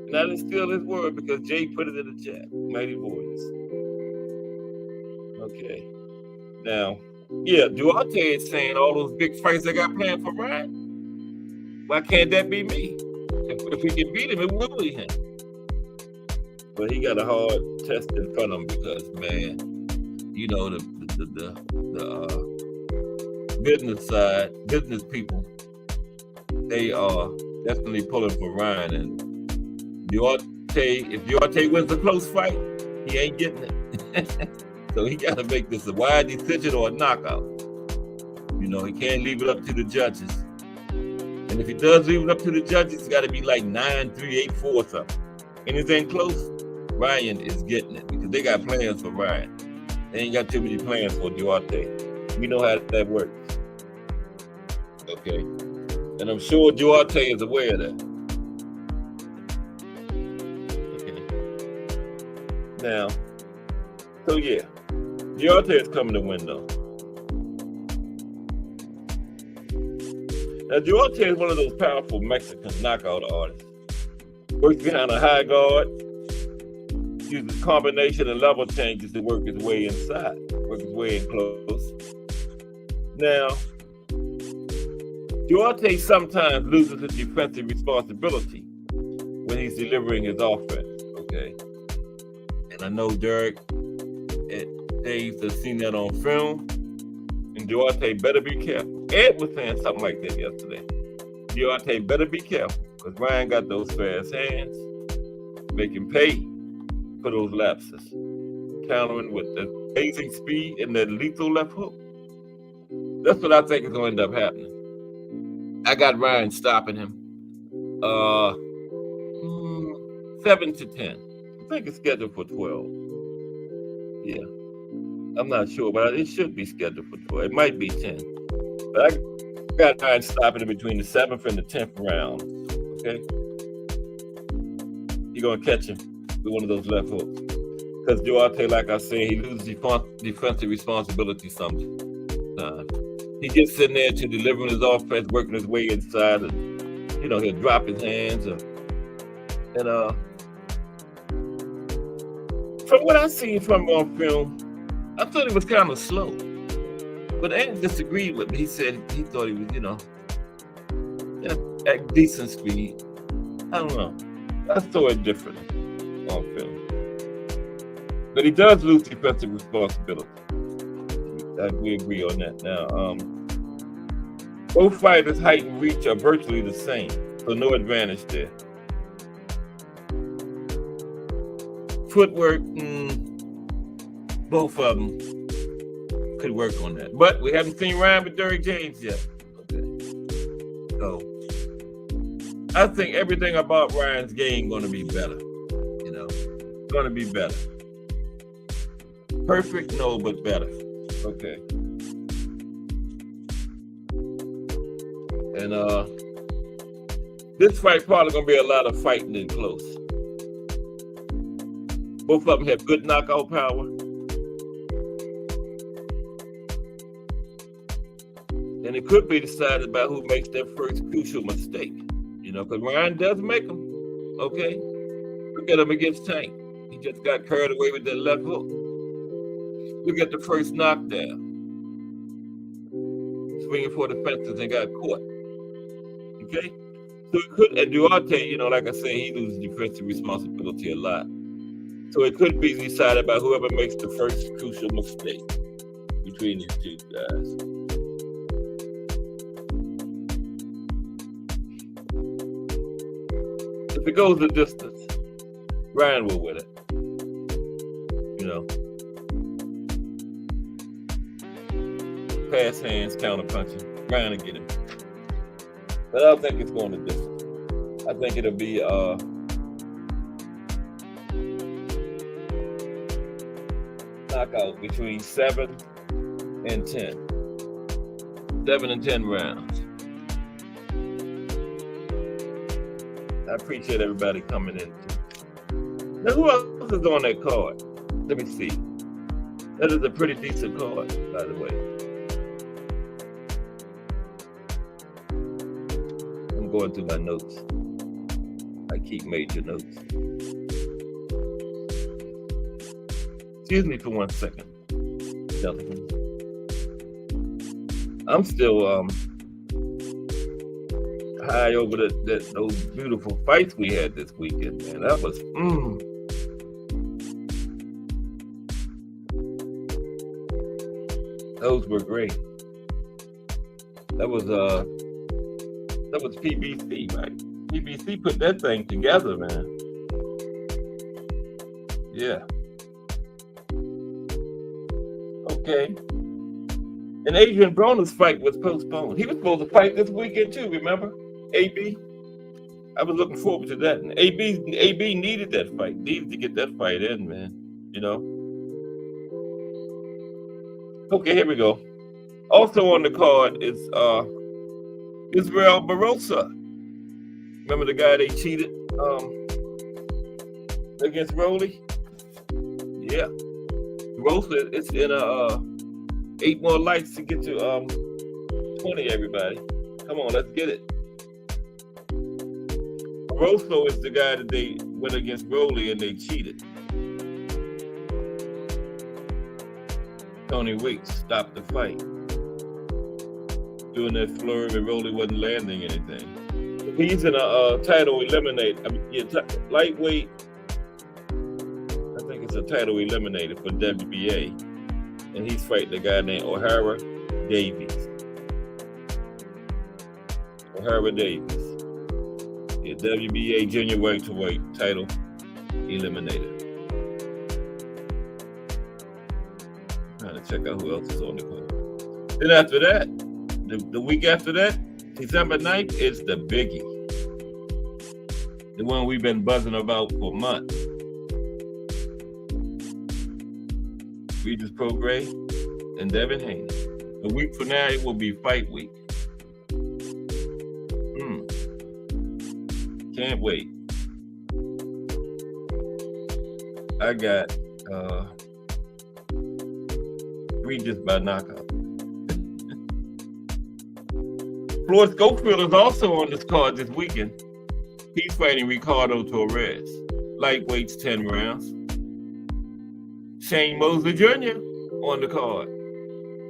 And I didn't steal his word because Jay put it in the chat. Mighty Warriors. Okay. Now, yeah, Duarte is saying all those big fights I got planned for Ryan. Why can't that be me? If we can beat him, it will be him. But he got a hard test in front of him because, man, you know, the business side, business people, they are definitely pulling for Ryan. And if Duarte wins a close fight, he ain't getting it. So he got to make this a wide decision or a knockout. You know, he can't leave it up to the judges. And if he does leave it up to the judges, it's got to be like 9-3, 8-4 or something. Anything close, Ryan is getting it because they got plans for Ryan. They ain't got too many plans for Duarte. We know how that works. Okay. And I'm sure Duarte is aware of that. Okay. Now, so yeah, Duarte is coming to win though. Now Duarte is one of those powerful Mexican knockout artists. Works behind a high guard, uses combination and level changes to work his way inside, work his way in close. Now, Duarte sometimes loses his defensive responsibility when he's delivering his offense, okay? And I know Derek and Dave have seen that on film, and Duarte better be careful. Ed was saying something like that yesterday. Duarte better be careful, because Ryan got those fast hands, make him pay for those lapses. Countering with the amazing speed and that lethal left hook. That's what I think is going to end up happening. I got Ryan stopping him. 7 to 10. I think it's scheduled for 12. Yeah. I'm not sure, but it should be scheduled for 12. It might be 10. But I got Ryan stopping in between the 7th and the 10th round. Okay? You're going to catch him with one of those left hooks. Because Duarte, like I said, he loses defensive responsibility sometimes. He gets in there to delivering his offense, working his way inside, and he'll drop his hands. And from what I seen from him on film, I thought he was kind of slow. But Ant disagreed with me. He said he thought he was, at decent speed. I don't know. I saw it differently on film. But he does lose defensive responsibility. We agree on that. Now, both fighters' height and reach are virtually the same, so no advantage there. Footwork, both of them could work on that. But we haven't seen Ryan with Derrick James yet. Okay. So I think everything about Ryan's game going to be better. Going to be better. Perfect, no, but better. Okay. And this fight probably gonna be a lot of fighting and close. Both of them have good knockout power. And it could be decided by who makes their first crucial mistake. Because Ryan does make them. Okay? Look at him against Tank. He just got carried away with that left hook. Look at the first knockdown. Swinging for the fences and got caught. Okay? So it could, and Duarte, like I said, he loses defensive responsibility a lot. So it could be decided by whoever makes the first crucial mistake between these two guys. If it goes the distance, Ryan will win it. Pass hands, counter punching. Ryan will get him. But I don't think it's going the distance. I think it'll be knockout between 7 and 10. 7 and 10 rounds. I appreciate everybody coming in. Now, who else is on that card? Let me see. That is a pretty decent card, by the way. I'm going through my notes. I keep major notes. Excuse me for 1 second, gentlemen. I'm still high over those beautiful fights we had this weekend, man. That was those were great. That was PBC, right? PBC put that thing together, man. Yeah. Okay. And Adrian Broner's fight was postponed. He was supposed to fight this weekend too, remember? AB. I was looking forward to that. And AB needed that fight. Needed to get that fight in, man. Okay, here we go. Also on the card is Israel Barossa. Remember the guy they cheated against Rolly? Yeah. Barossa, it's in 8 more likes to get to 20, everybody. Come on, let's get it. Barossa is the guy that they went against Rolly and they cheated. Tony Weeks stopped the fight. Doing that flurry and Rolly wasn't landing anything. He's in a title eliminator. Lightweight. I think it's a title eliminator for WBA. And he's fighting a guy named O'Hara Davies. O'Hara Davies. Yeah, WBA junior welterweight title eliminator. to check out who else is on the card. Then after that, the week after that, December 9th, is the biggie. The one we've been buzzing about for months. Regis Prograis and Devin Haney. The week from now, it will be fight week. Can't wait. I got Regis by knockout. Floyd Schofield is also on this card this weekend. He's fighting Ricardo Torres. Lightweights, 10 rounds. Shane Mosley Jr. on the card.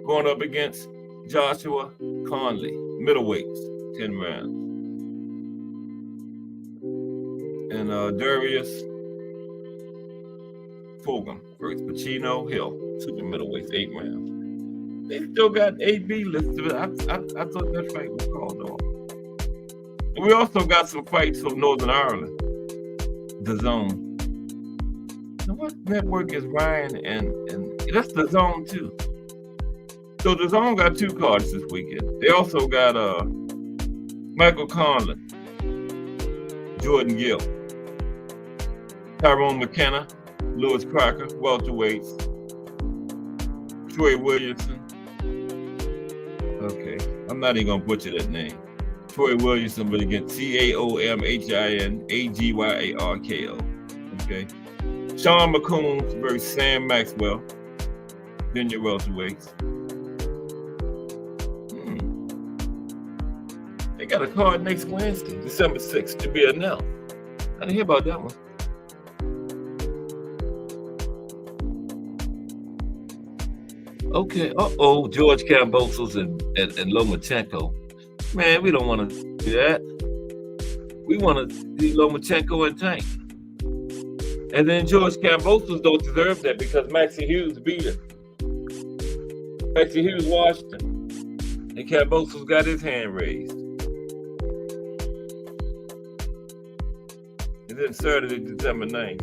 Going up against Joshua Conley. Middleweights, 10 rounds. And Darius Fulgham versus Pacino Hill. Super middleweights, 8 rounds. They still got AB listed. I thought that fight was called off. And we also got some fights from Northern Ireland. The Zone. Now what network is Ryan and that's The Zone too. So The Zone got 2 cards this weekend. They also got Michael Conlon, Jordan Gill, Tyrone McKenna, Lewis Crocker, welterweights, Troy Williamson. Okay, I'm not even gonna butcher that name. Troy Williamson, but against CaomHinAgyarko. Okay. Sean McCombs versus Sam Maxwell, junior welterweights. They got a card next Wednesday, December 6th, to be announced. I didn't hear about that one. Okay. George Kambosos and Lomachenko. Man, we don't want to do that. We want to see Lomachenko and Tank. And then George Kambosos don't deserve that because Maxie Hughes beat him. Maxie Hughes watched him. And Kambosos got his hand raised. And then Saturday, December 9th.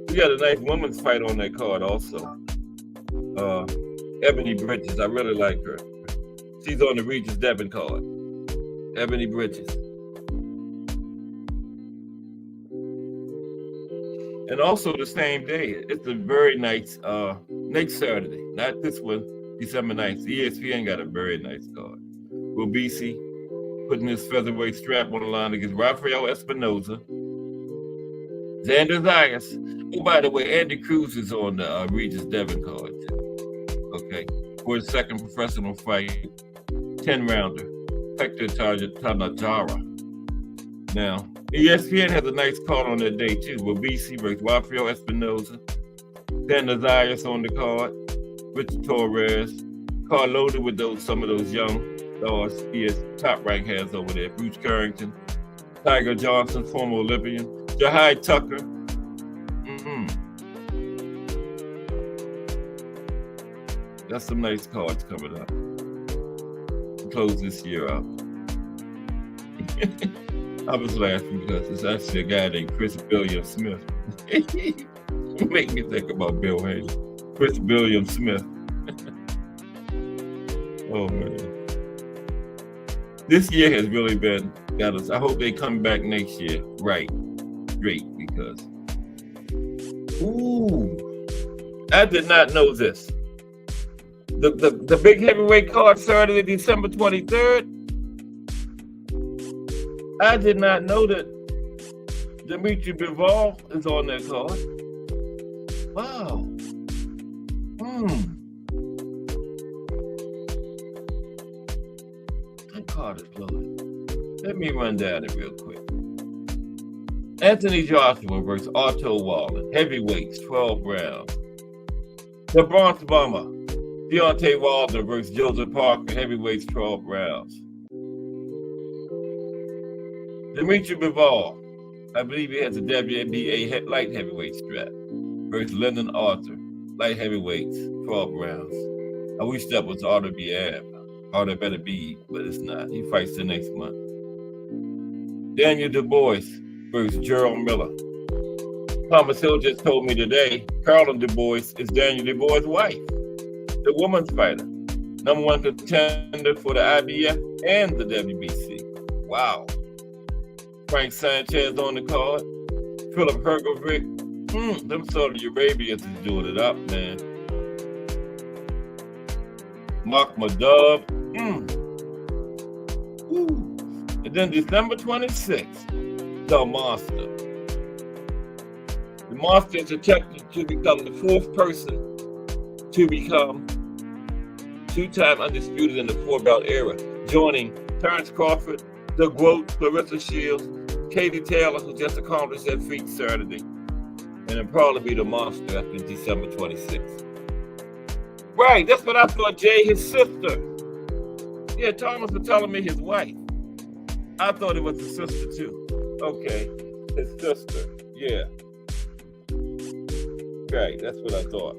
We got a nice women's fight on that card also. Ebony Bridges, I really like her. She's on the Regis Devin card. Ebony Bridges. And also the same day, it's a very nice, next Saturday, not this one, December 9th. ESPN got a very nice card. Robisi putting his featherweight strap on the line against Rafael Espinoza. Xander Zayas. Oh, by the way, Andy Cruz is on the Regis Devin card too. Okay, for his second professional fight, 10-rounder, Hector Tanajara. Now, ESPN has a nice card on that day too. Robisi versus Rafael Espinoza. Xander Zayas on the card. Richard Torres. Card loaded with some of those young stars he has top rank has over there. Bruce Carrington, Tiger Johnson, former Olympian, Jahai Tucker. Got some nice cards coming up. Close this year out. I was laughing because it's actually a guy named Chris Billiam Smith. Make me think about Bill Haley. Chris Billiam Smith. Oh man. This year has really got us. I hope they come back next year. Right. Great, because I did not know this. The big heavyweight card Saturday, December 23rd. I did not know that Dimitri Bivol is on that card. Wow. That card is loaded. Let me run down it real quick. Anthony Joshua versus Otto Wallen. Heavyweights, 12 rounds. The Bronx Bomber. Deontay Wilder versus Joseph Parker, heavyweights, 12 rounds. Dimitri Bivol, I believe he has a WNBA light heavyweight strap, versus Lyndon Arthur, light heavyweights, 12 rounds. I wish that was Arthur Biab. Arthur better be, but it's not. He fights the next month. Daniel Du Bois versus Gerald Miller. Thomas Hill just told me today, Carolyn Du Bois is Daniel Du Bois' wife. the women's fighter. #1 contender for the IBF and the WBC. Wow. Frank Sanchez on the card. Philip Hergovic. Them Saudi Arabians is doing it up, man. Mark Madub. And then December 26th, the Monster. The Monster is expected to become the 4th person to become 2-time undisputed in the 4-belt era, joining Terrence Crawford, The Growth, Clarissa Shields, Katie Taylor, who just accomplished that feat Saturday, and it'll probably be the Monster after December 26th. Right, that's what I thought, Jay, his sister. Yeah, Thomas was telling me his wife. I thought it was his sister too. Okay, his sister, yeah. Right, that's what I thought.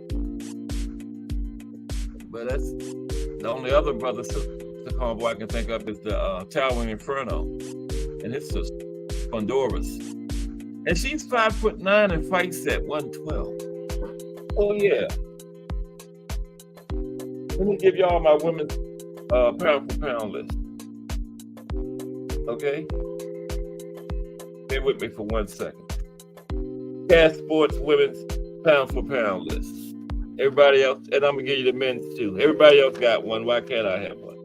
But that's the only other brother, sister combo I can think of is the Towering Inferno and his sister, Honduras. And she's 5'9" and fights at 112. Oh yeah. Let me give y'all my women's pound for pound list. Okay? Stay with me for 1 second. Cash Sports women's pound for pound list. Everybody else, and I'm gonna give you the men's too. Everybody else got one. Why can't I have one?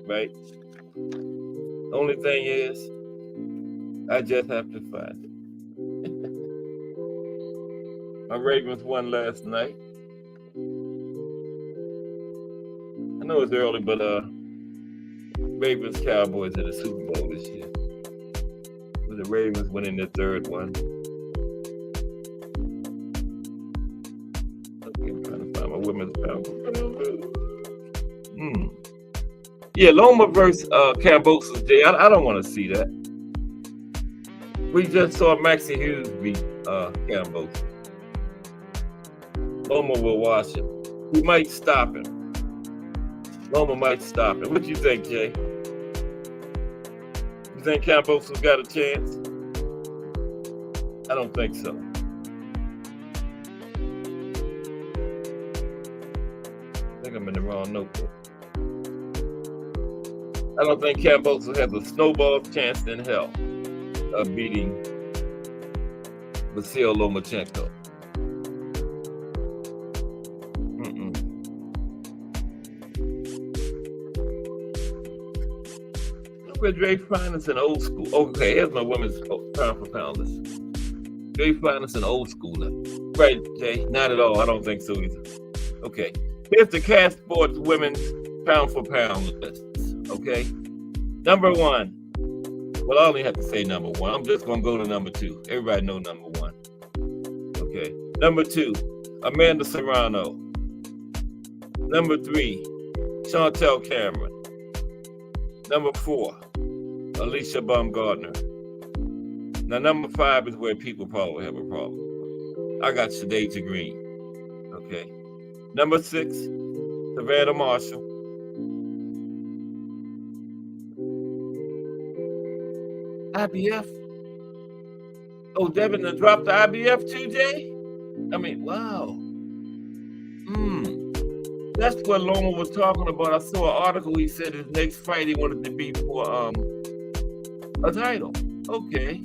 Right? Only thing is, I just have to find it. My Ravens won last night. I know it's early, but Ravens Cowboys in the Super Bowl this year. With the Ravens winning their 3rd one. Okay, I'm trying to find my women's pound. Yeah, Loma versus Kambosos Day. I don't want to see that. We just saw Maxie Hughes beat Kambosos. Loma will watch him. We might stop him. Loma might stop him. What do you think, Jay? You think Kambosos got a chance? I don't think so. I think I'm in the wrong notebook. I don't think Kambosos has a snowball's chance in hell of beating Vasyl Lomachenko. Look at Dre Finance in old school. Okay, here's my women's pound for pound list. Dre Finance in old school. Right, Jay? Not at all. I don't think so either. Okay. Here's the Cash Sports women's pound for pound list. Okay. #1. Well, I only have to say #1. I'm just gonna go to #2. Everybody know #1. Okay. #2, Amanda Serrano. #3, Chantel Cameron. #4, Alicia Baumgartner. Now, #5 is where people probably have a problem. I got Shadeja Green. Okay. #6, Savannah Marshall. IBF? Oh, Devin done dropped the IBF too, Jay? I mean, wow. That's what Loma was talking about. I saw an article. He said his next fight he wanted to be for a title. Okay.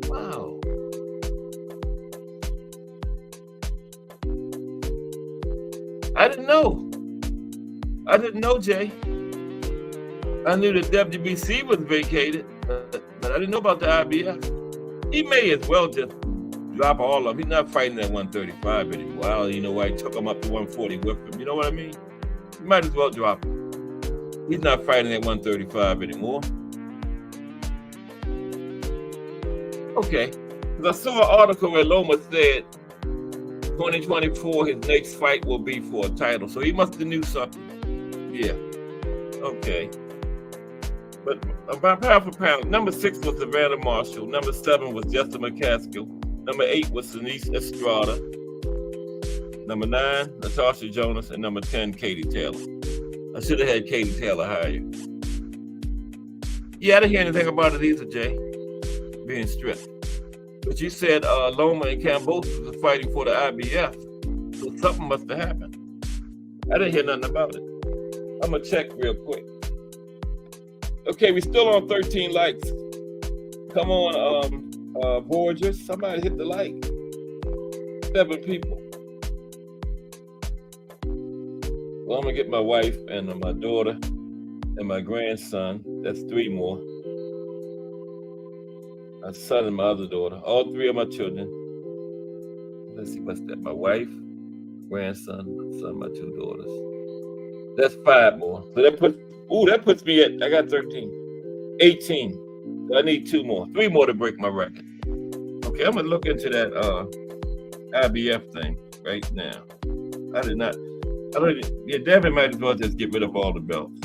Wow. I didn't know, Jay. I knew the WBC was vacated, but I didn't know about the IBF. He may as well just drop all of them. He's not fighting at 135 anymore. I don't even know why he took him up to 140 with him. You know what I mean? He might as well drop him. He's not fighting at 135 anymore. Okay. Because I saw an article where Loma said 2024, his next fight will be for a title. So he must have knew something. Yeah. Okay. But about pound for pound, #6 was Savannah Marshall. #7 was Jessica McCaskill. #8 was Denise Estrada. #9, Natasha Jonas. And #10, Katie Taylor. I should have had Katie Taylor higher. Yeah, I didn't hear anything about it either, Jay, being stripped. But you said Loma and Kambosos was fighting for the IBF. So something must have happened. I didn't hear nothing about it. I'm gonna check real quick. Okay, we still on 13 likes. Come on, Borges. Somebody hit the like. 7 people. Well, I'm gonna get my wife and my daughter and my grandson. That's 3 more. My son and my other daughter. All 3 of my children. Let's see, what's that? My wife, grandson, my son, my 2 daughters. That's 5 more. So that puts me at, I got 13. 18. So I need 2 more. 3 more to break my record. Okay, I'm gonna look into that IBF thing right now. Devin might as well just get rid of all the belts.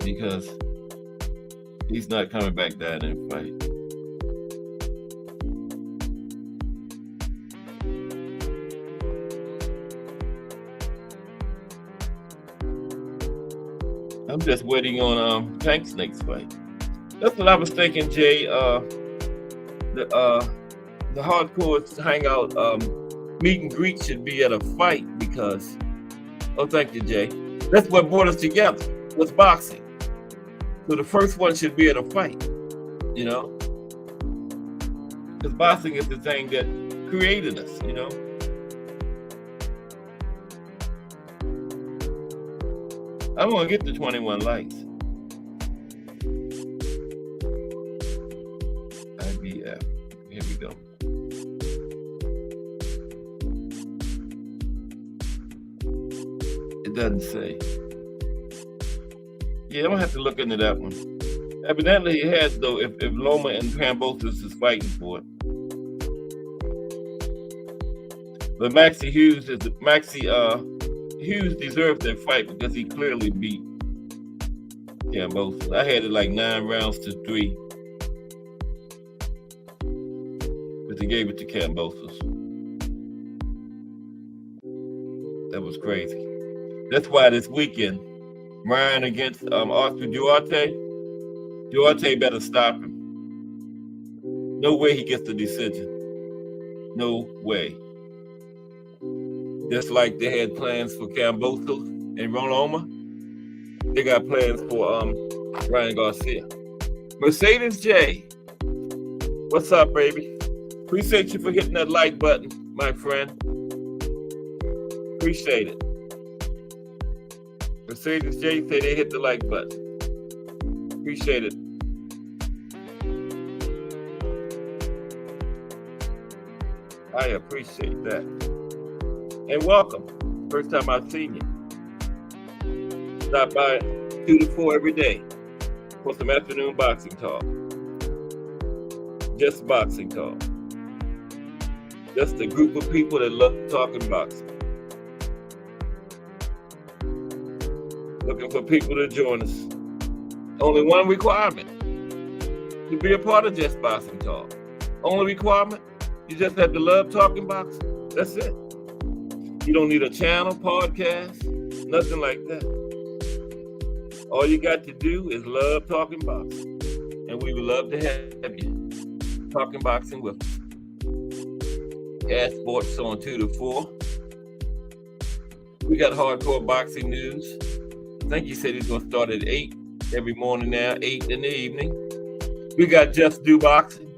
Because he's not coming back down and fight. I'm just waiting on Tank Snake's fight. That's what I was thinking, Jay. The hardcore hangout meet and greet should be at a fight because, oh, thank you, Jay. That's what brought us together, was boxing. So the first one should be at a fight, you know? Because boxing is the thing that created us, you know? I'm gonna get the 21 likes. IBF, here we go. It doesn't say. Yeah, I'm gonna have to look into that one. Evidently, it has though. If Loma and Kambosos is fighting for it, but Maxie Hughes deserves that fight because he clearly beat Kambosos. I had it like 9 rounds to 3, but they gave it to Kambosos. That was crazy. That's why this weekend, Ryan against Arthur Duarte better stop him. No way he gets the decision. No way. Just like they had plans for Kambosos and Loma, they got plans for Ryan Garcia. Mercedes J, what's up, baby? Appreciate you for hitting that like button, my friend. Appreciate it. Mercedes J say they hit the like button. Appreciate it. I appreciate that. And welcome. First time I've seen you. Stop by 2 to 4 every day for some afternoon boxing talk. Just boxing talk. Just a group of people that love talking boxing. Looking for people to join us. Only one requirement: to be a part of Just Boxing Talk. Only requirement: you just have to love talking boxing. That's it. You don't need a channel, podcast, nothing like that. All you got to do is love talking boxing, and we would love to have you talking boxing with us. Ask Sports on 2 to 4. We got hardcore boxing news. I think he said he's going to start at 8 every morning now, 8 in the evening. We got Just Do Boxing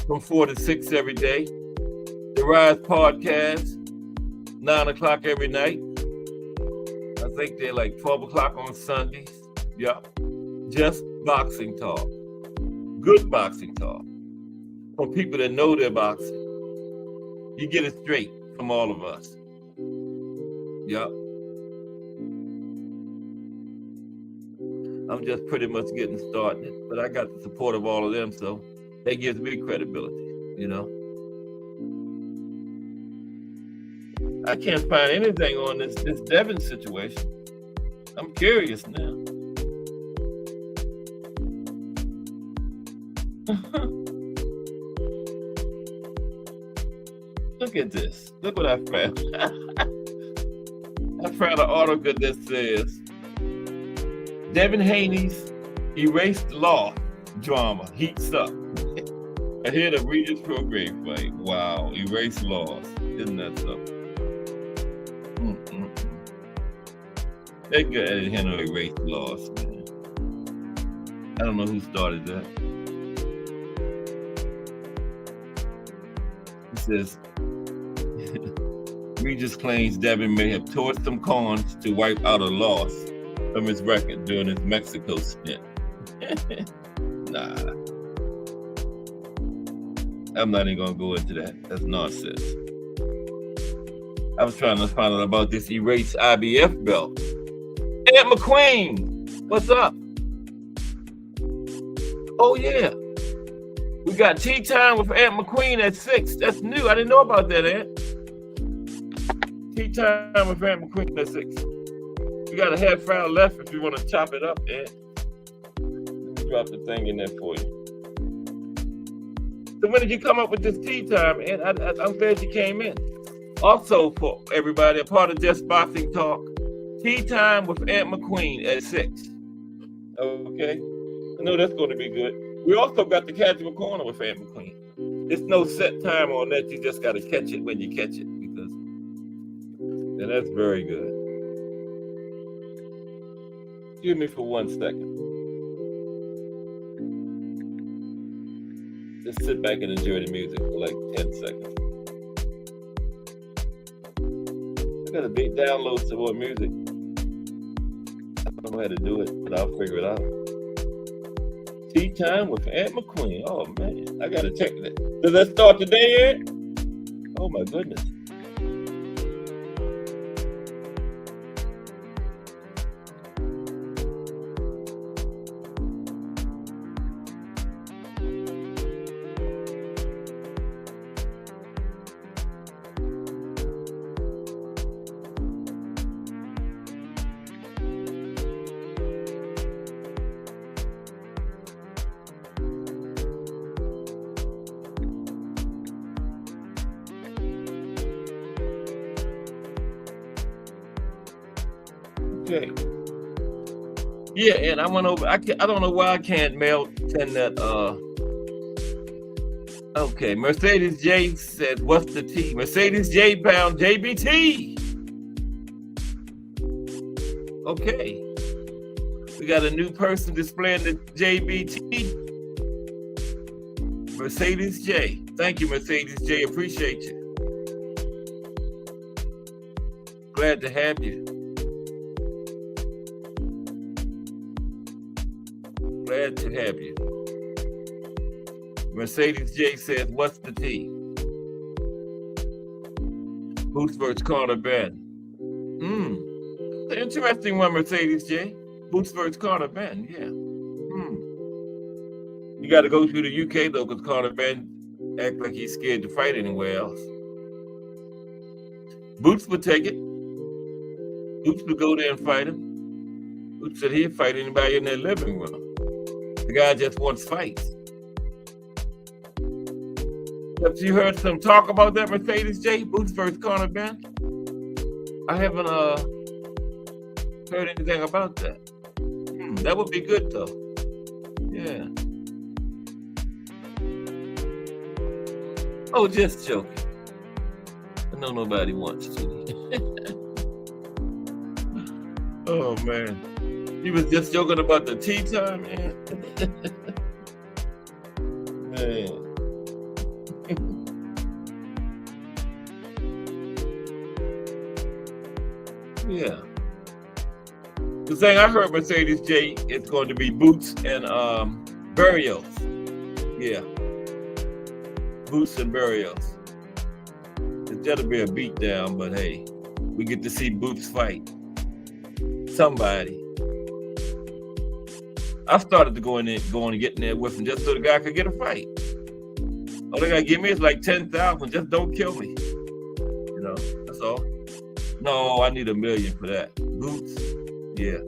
from 4 to 6 every day. The Rise Podcast, 9 o'clock every night. I think they're like 12 o'clock on Sundays. Yeah. Just boxing talk. Good boxing talk. From people that know their boxing. You get it straight from all of us. Yeah. I'm just pretty much getting started, but I got the support of all of them, so that gives me credibility, you know. I can't find anything on this Devin situation. I'm curious now. Look at this. Look what I found. I found an article that says, Devin Haney's erased law drama heats up ahead of Regis Prograis fight. Wow, erased laws. Isn't that something? They got to handle race laws, man. I don't know who started that. He says, Regis claims Devin may have tore some corns to wipe out a loss from his record during his Mexico stint. Nah. I'm not even going to go into that. That's nonsense. I was trying to find out about this erased IBF belt. Ant McQueen, what's up? Oh, yeah. We got tea time with Ant McQueen at 6. That's new. I didn't know about that, Ant. Tea time with Ant McQueen at 6. We got a half hour left if you want to chop it up, Ant. Let me drop the thing in there for you. So when did you come up with this tea time, Ant? I'm glad you came in. Also, for everybody, a part of Just Boxing Talk, tea time with Ant McQueen at 6. Okay? I know that's going to be good. We also got the Casual Corner with Ant McQueen. There's no set time on that. You just got to catch it when you catch it. Because, and that's very good. Excuse me for 1 second. Just sit back and enjoy the music for like 10 seconds. I got to download some more music. I don't know how to do it, but I'll figure it out. Tea time with Ant McQueen. Oh man, I gotta check that. Does that start today, Ant? Oh my goodness. Okay. Yeah, and I went over. I don't know why I can't send that. Okay, Mercedes J said, "What's the T?" Mercedes J pound JBT. Okay, we got a new person displaying the JBT. Mercedes J. Thank you, Mercedes J. Appreciate you. Glad to have you. Glad to have you. Mercedes J says, "What's the T?" Boots versus Conor Ben. It's an interesting one, Mercedes J. Boots versus Conor Ben, yeah. You got to go through the UK though, because Conor Ben act like he's scared to fight anywhere else. Boots would take it. Boots would go there and fight him. Boots said he'd fight anybody in their living room. The guy just wants fights. Have you heard some talk about that, Mercedes J? Boots versus Conor Ben? I haven't heard anything about that. That would be good though. Yeah. Oh, just joking. I know nobody wants to. Oh man. He was just joking about the tea time, man. Man. Yeah. The thing I heard Mercedes J is going to be Boots and Barrios. Yeah. Boots and Barrios. That'll be a beatdown, but hey, we get to see Boots fight somebody. I started to going and getting there with him just so the guy could get a fight. All they gotta give me is like 10,000. Just don't kill me. You know, that's all. No, I need $1 million for that. Boots, yeah.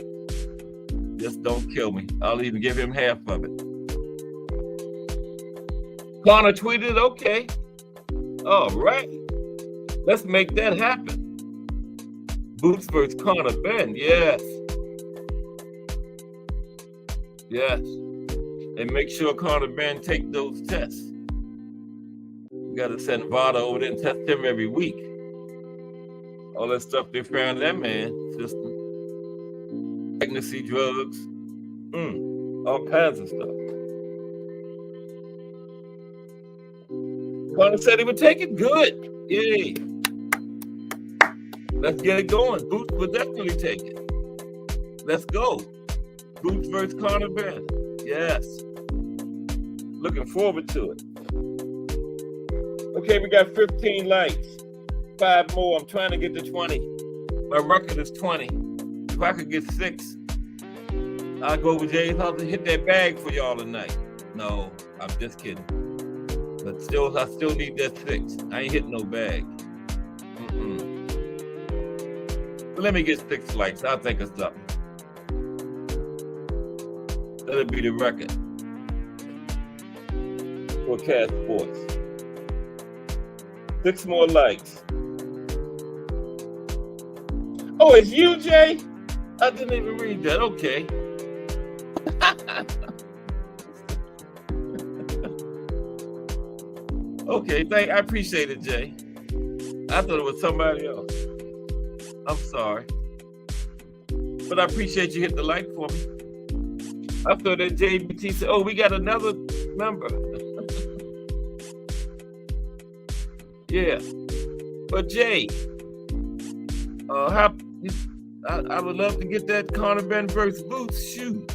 Just don't kill me. I'll even give him half of it. Conor tweeted, okay. All right. Let's make that happen. Boots versus Conor Ben, yes. Yes. And make sure Conor Ben take those tests. We got to send Vada over there and test him every week. All that stuff they found in that man's system. pregnancy drugs, all kinds of stuff. Conor said he would take it. Good. Yay. Let's get it going. Boots will definitely take it. Let's go. Boots versus Conor Ben. Yes. Looking forward to it. Okay, we got 15 likes. 5 more. I'm trying to get to 20. My record is 20. If I could get 6, I'll go with Jay's house and hit that bag for y'all tonight. No, I'm just kidding. But still, I still need that 6. I ain't hitting no bag. But let me get 6 likes. I'll think of something. That'll be the record for Cat Sports. 6 more likes. Oh, it's you, Jay? I didn't even read that. Okay. Okay, I appreciate it, Jay. I thought it was somebody else. I'm sorry. But I appreciate you hitting the like for me. I thought that JBT said, oh, we got another member. Yeah. But Jay, I would love to get that Conor Ben versus Boots shoe.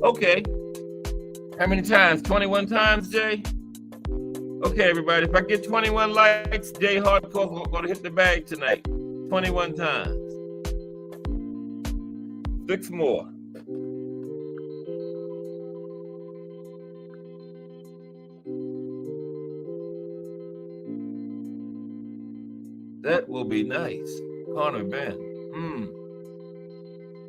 Okay. How many times? 21 times, Jay? Okay, everybody. If I get 21 likes, Jay Hardcore going to hit the bag tonight. 21 times. 6 more. That will be nice. Conor Ben.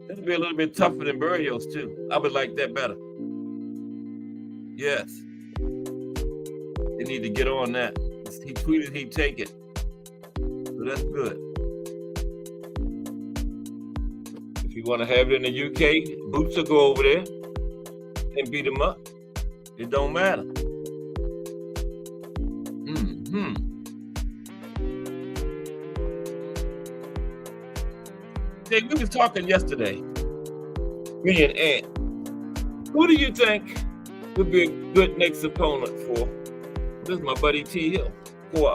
That'll be a little bit tougher than Barrios too. I would like that better. Yes. They need to get on that. He tweeted he'd take it. So that's good. If you want to have it in the UK, Boots will go over there and beat him up. It don't matter. Jay, we was talking yesterday, me and Ant. Who do you think would be a good next opponent for? This is my buddy T Hill for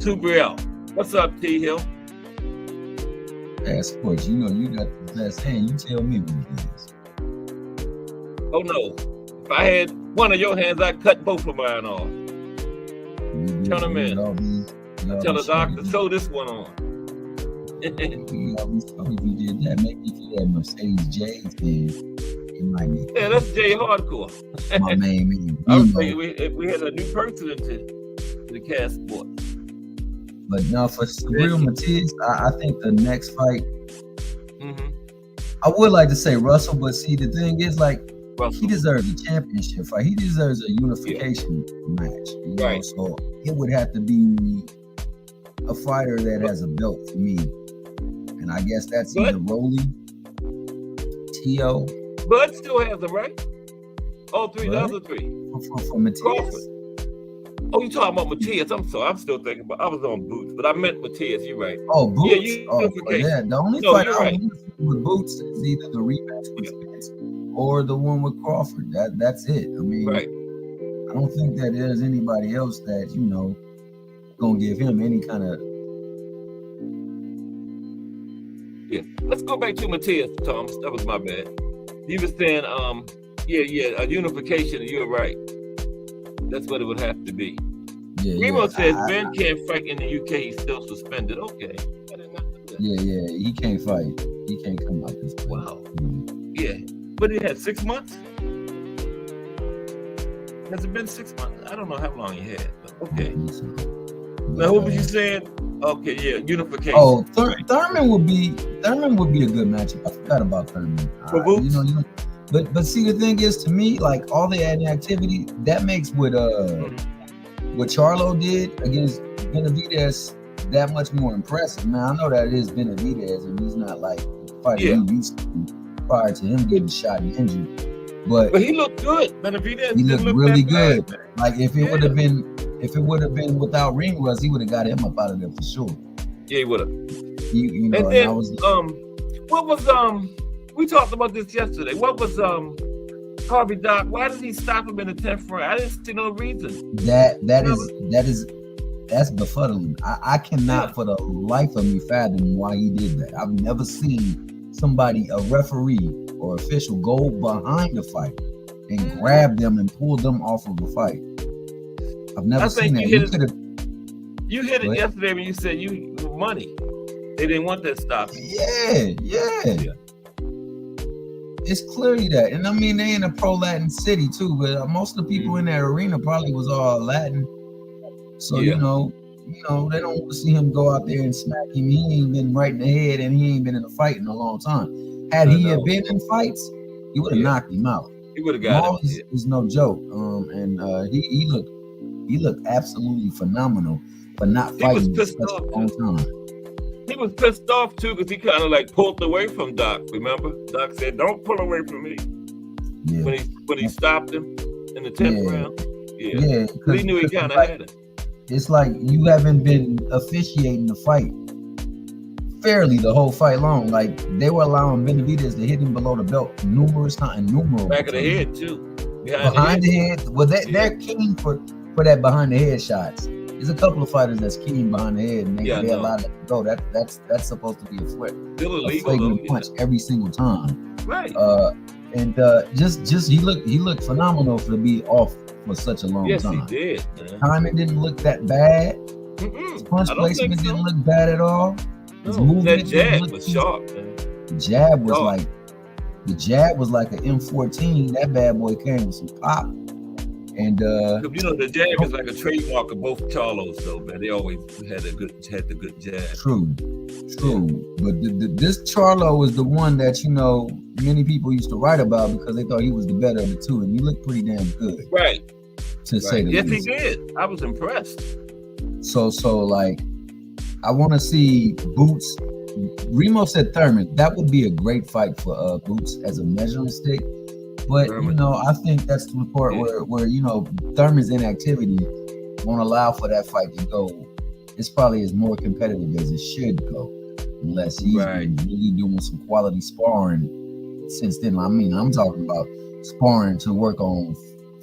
Tubriel. What's up, T Hill? Sports, you know you got the best hand. You tell me what it is. Oh no! If I had one of your hands, I'd cut both of mine off. Turn them in. Tell the doctor, sew this one on. You did that. Maybe if you had Mercedes J's, then it might be. Yeah, that's Jay Hardcore. My main man. I was thinking we had a new person into the Cat Sport. But no, for real, Matias, I think the next fight, I would like to say Russell, but see, the thing is, like, Russell, he deserves a championship fight. He deserves a unification match. You know? So it would have to be a fighter that has a belt for me. And I guess that's either Rolly, T.O. Bud still has them, right? All three, the other 3. For Matias. Crawford. Oh, you talking about Matias? I'm sorry. I'm still thinking about. I was on Boots, but I meant Matias. You're right. Oh, Boots. Yeah, the only fight I want with Boots is either the rematch with Spence or the one with Crawford. That's it. I mean, I don't think that there's anybody else that gonna give him any kind of. Yeah, let's go back to Matias, Tom. That was my bad. You were saying, a unification. You're right. That's what it would have to be. Remo says Ben can't fight in the UK. He's still suspended. Okay. I did not know that. Yeah. He can't fight. He can't come out this way. Wow. Yeah. But he had 6 months? Has it been 6 months? I don't know how long he had. But okay. Now, what was you saying? Okay, unification. Oh, Thurman would be a good matchup. I forgot about Thurman. For Boots? But see, the thing is, to me, like all the activity that makes what Charlo did against Benavidez that much more impressive. Now I know that it is Benavidez, and he's not like fighting he used to prior to him getting shot and injured. But he looked good. Benavidez. He looked really good. Like if it would have been without ring rust, he would have got him up out of there for sure. Yeah, he would have. you know, And and then I was what was we talked about this yesterday. What was Harvey Doc? Why did he stop him in the 10th round? I didn't see no reason. that's befuddling. I cannot for the life of me fathom why he did that. I've never seen somebody, a referee or official, go behind the fight and grab them and pull them off of a fight. I've never seen that. You hit it yesterday when you said money. They didn't want that stop. Yeah. It's clearly that. And I mean, they in a pro-Latin city too, but most of the people in that arena probably was all Latin. So, you know, they don't want to see him go out there and smack him. He ain't been right in the head, and he ain't been in a fight in a long time. Had he had been in fights, he would have knocked him out. He would have got him. Is no joke. And he looked absolutely phenomenal for not fighting for such a long time. He was pissed off too because he kind of like pulled away from Doc. Remember, Doc said, "Don't pull away from me." Yeah. When he stopped him in the 10th round. Yeah. He knew he kind of had it. It's like you haven't been officiating the fight fairly the whole fight long. Like they were allowing Benavidez to hit him below the belt numerous times, back of the head too. Behind the head. Well, they're keen for that behind the head shots. There's a couple of fighters that's keen behind the head, and they allow that to go. That's supposed to be a flagrant punch every single time. Right. Just he looked phenomenal to be off for such a long time. Yes, he did. Man. Timing didn't look that bad. His punch placement didn't look bad at all. His movement, that jab was sharp. Man. The jab was like an M14. That bad boy came with some pop. And the jab is like a trademark of both Charlos, though, man. They always had the good jab. True. But this Charlo was the one that many people used to write about because they thought he was the better of the two, and he looked pretty damn good. Right. To say the Yes, least. he did. I was impressed. So like, I want to see Boots. Remo said Thurman. That would be a great fight for Boots as a measuring stick. But I think that's the part where Thurman's inactivity won't allow for that fight to go. It's probably as more competitive as it should go, unless he's been really doing some quality sparring since then. I mean, I'm talking about sparring to work on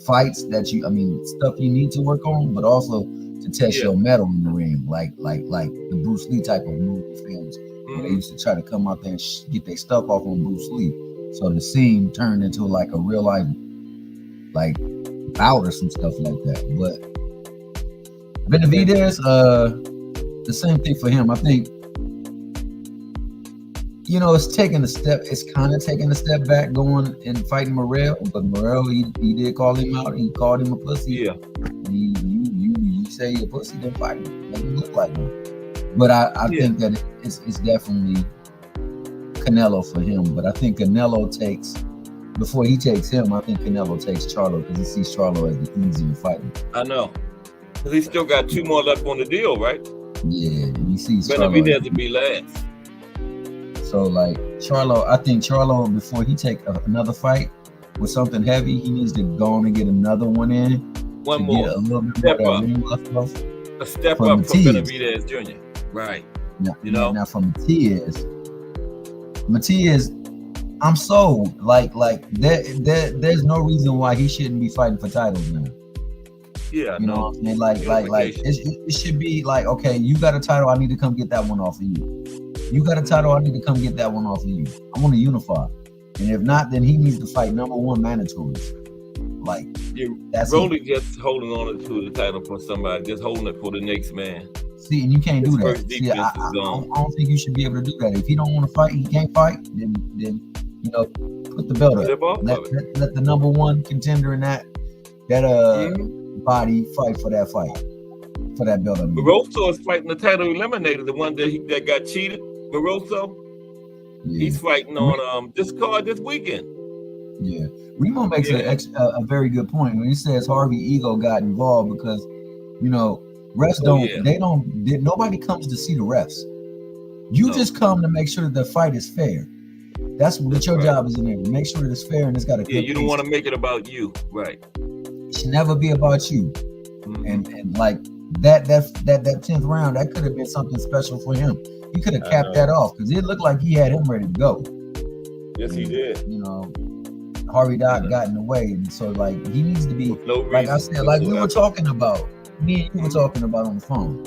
fights stuff you need to work on, but also to test your mettle in the ring, like the Bruce Lee type of movie films where they used to try to come out there and get their stuff off on Bruce Lee. So the scene turned into like a real life, like bout or some stuff like that. But Benavidez, the same thing for him. I think, it's taking a step. It's kind of taking a step back going and fighting Morrell. But Morrell, he did call him out. He called him a pussy. Yeah. You say you're a pussy, then fight him. Make him look like him. But I think that it's definitely Canelo for him, but I think Canelo before he takes him, I think Canelo takes Charlo because he sees Charlo as the easier fighter. I know, because he still got 2 more left on the deal, right? Yeah, and he sees Benavidez to be last. So like I think Charlo, before he take another fight with something heavy, he needs to go on and get another one in. One more. Get a little bit step more up. A step up from Benavidez Jr. Right. Now for Matias, I'm sold. Like there's no reason why he shouldn't be fighting for titles now. Yeah, you know what I'm saying? Like it should be like, okay, you got a title, I need to come get that one off of you. You got a title, I need to come get that one off of you. I want to unify. And if not, then he needs to fight number 1 mandatories. Like that's Rolly just holding on to the title for somebody, just holding it for the next man. See, and you can't do that. See, I don't think you should be able to do that. If he don't want to fight, he can't fight. Then put the belt up. Let the number 1 contender in that body fight for that belt. Barroso is fighting the title eliminator, the one that got cheated. Barroso, he's fighting on this card this weekend. Yeah, Remo makes a very good point when he says Harvey ego got involved because refs nobody comes to see the refs. You just come to make sure that the fight is fair. That's what your job is in there, to make sure that it's fair and it's got a good you don't want to make it about you, right? It should never be about you. And like that 10th round, that could have been something special for him. He could have capped that off because it looked like he had him ready to go. Yes, he did. You know, Harvey Doc got in the way, and so like he needs to be. No like I said, like we were talking about, me and you were talking about on the phone.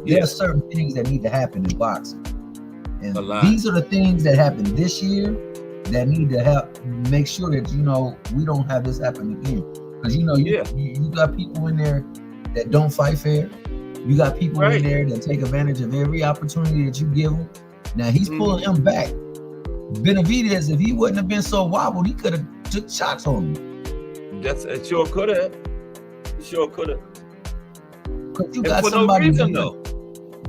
There are certain things that need to happen in boxing, and these are the things that happened this year that need to help make sure that we don't have this happen again. Because you got people in there that don't fight fair. You got people in there that take advantage of every opportunity that you give them. Now he's pulling him back. Benavidez, if he wouldn't have been so wobbled, he could have took shots on him. It sure could have. Sure could have. Because you got for somebody. No reason, though.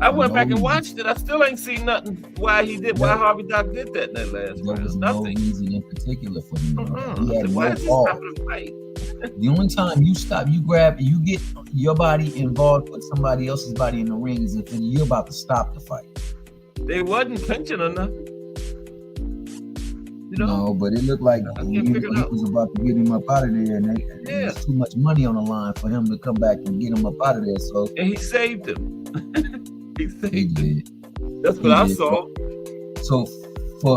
I went back and watched it. I still ain't seen nothing. Why Harvey Doc did that in that last round? There was no reason in particular for him. He had why no is he fault. stopping the fight? The only time you stop, you grab, you get your body involved with somebody else's body in the ring is if you're about to stop the fight. They wasn't clinching or nothing. No, but it looked like he was about to get him up out of there, and there's too much money on the line for him to come back and get him up out of there. So and he saved him. He did. That's what I saw. So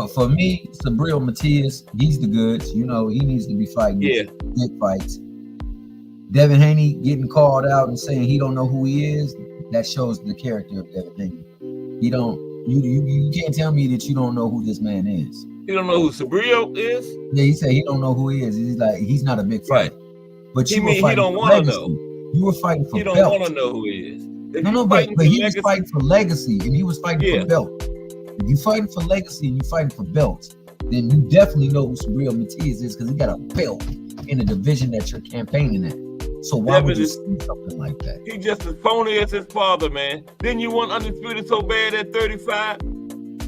for me, Sabril Matias, he's the goods. He needs to be fighting big fights. Devin Haney getting called out and saying he don't know who he is. That shows the character of Devin Haney. You can't tell me that you don't know who this man is. You don't know who Sabril is? Yeah, he said he don't know who he is. He's not a big fighter. But he don't want to know. You were fighting for belts. He don't want to know who he is. But he was fighting for legacy, and he was fighting for belt. If you're fighting for legacy and you're fighting for belts, then you definitely know who Sabril Matias is because he got a belt in a division that you're campaigning at. So why would you see something like that? He just as phony as his father, man. Then you want Undisputed so bad at 35.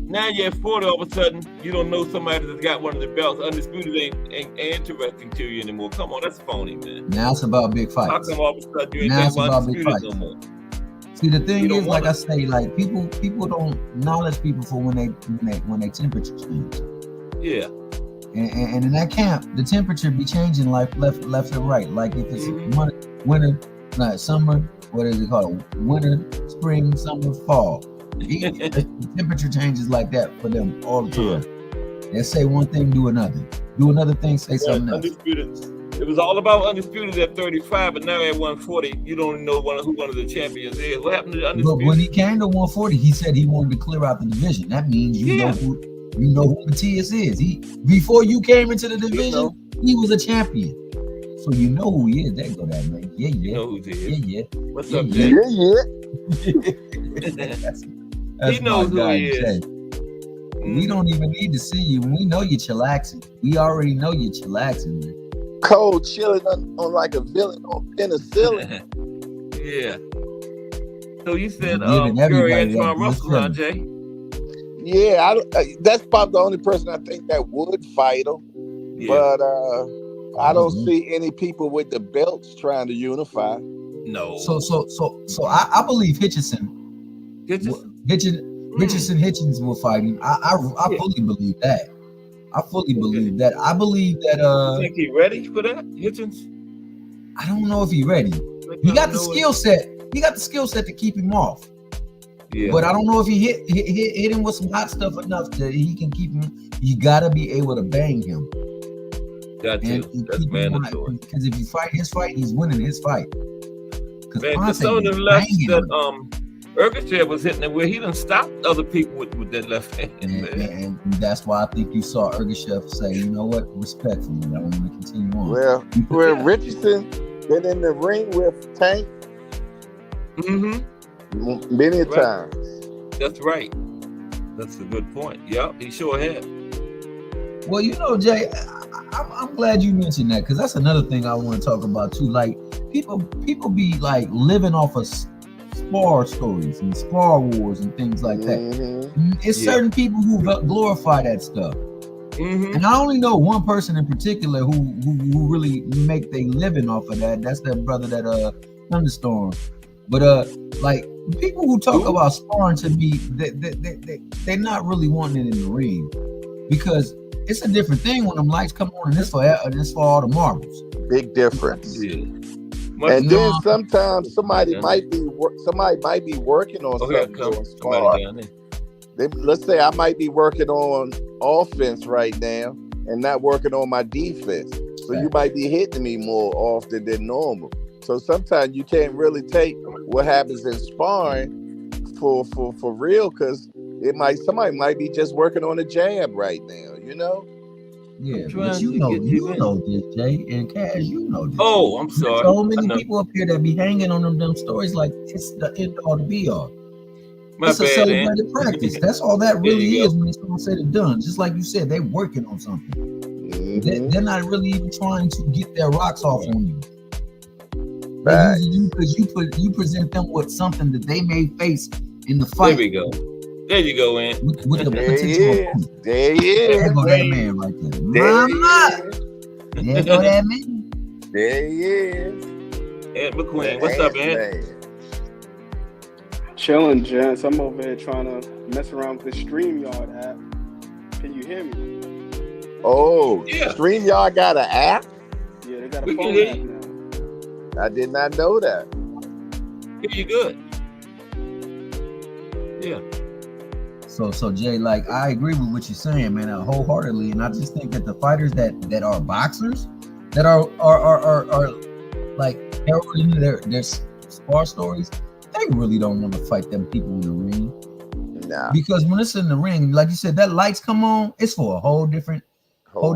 Now you're at 40 all of a sudden. You don't know somebody that's got one of the belts. Undisputed ain't interesting to you anymore. Come on, that's phony, man. Now it's about big fights. How come all of a sudden you ain't got Undisputed no more? See, the thing is, like I say, like people don't acknowledge people for when they temperature change. Yeah. And in that camp, the temperature be changing like left and right. Like if it's winter, not summer, what is it called? Winter, spring, summer, fall. The temperature changes like that for them all the time. They say one thing, do another. Do another thing, say something else. Undisputed. It was all about Undisputed at 35, but now at 140, you don't know who one of the champions is. What happened to Undisputed? But when he came to 140, he said he wanted to clear out the division. That means you know who Matias is. Before you came into the division, he was a champion. So you know who he is. There go that man. Yeah. You know who he is. Yeah. What's up, Jay? That's he knows who he is. We don't even need to see you. We know you're chillaxing. We already know you're chillaxing, man. Cold chilling on like a villain on penicillin. Yeah. So you said Gary Antoine Russell, huh, Jay? Yeah, that's about the only person I think that would fight him. Yeah. But I don't see any people with the belts trying to unify. No. So I believe Hitchison Hitchens will fight him. I fully believe that. I fully believe that. I believe that. You think he ready for that, Hitchens? I don't know if he's ready. He got the skill set. He got the skill set to keep him off. Yeah. But I don't know if he hit him with some hot stuff enough that he can keep him. You gotta be able to bang him. Got to. That's mandatory. Because if you fight his fight, he's winning his fight. Because some of the left that Urgachev was hitting it where he done stopped other people with that left hand. And that's why I think you saw Urgachev say, you know what, respectfully, I want to continue on. Well, Richardson been in the ring with Tank many times. That's right. That's a good point. Yep, he sure had. Well, Jay, I'm glad you mentioned that because that's another thing I want to talk about too. Like people be like living off of spar stories and spar wars and things like that. It's certain people who glorify that stuff. And I only know one person in particular who really make their living off of that. That's that brother that Thunderstorm. But like people who talk about sparring, to me, they're not really wanting it in the ring because it's a different thing when them lights come on and it's for all the marbles. Big difference. Yeah. And then sometimes somebody might be working on something. let's say I might be working on offense right now and not working on my defense. So you might be hitting me more often than normal. So sometimes you can't really take what happens in sparring for real, because somebody might be just working on a jab right now, you know? Yeah, but you know this, Jay, and Cash, you know this. Oh, I'm sorry. So many people up here that be hanging on them stories like it's the end all to be all. It's a celebrated practice. That's all that really is when it's all said and done. Just like you said, they're working on something. They're not really even trying to get their rocks off on you. They're using you because you present them with something that they may face in the fight. There we go. There you go, man. With the potential. There go that man right there. Mama. There go that man. There he is. Ed McQueen. What's up, Ed? Chilling, gents. I'm over here trying to mess around with the StreamYard app. Can you hear me? Oh, yeah. StreamYard got an app? Yeah, they got a phone app now. I did not know that. Yeah, you good. Yeah. So Jay, like, I agree with what you're saying, man, wholeheartedly, and I just think that the fighters that are boxers, that are like heralding their spar stories, they really don't want to fight them people in the ring. Nah. Because when it's in the ring, like you said, that lights come on, it's for a whole different ball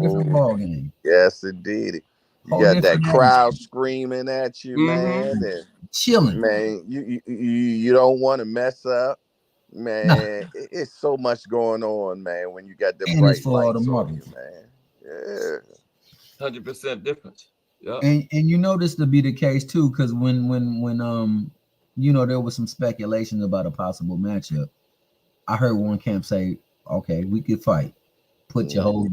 game. Yes, indeed. You got that crowd screaming at you, man, and chilling. Man, you don't want to mess up. Man, it's so much going on, man, when you got the bright lights on you, man. Yeah. 100% difference. Yeah. And you know this to be the case too, because when you know, there was some speculation about a possible matchup. I heard one camp say, okay, we could fight. Put your whole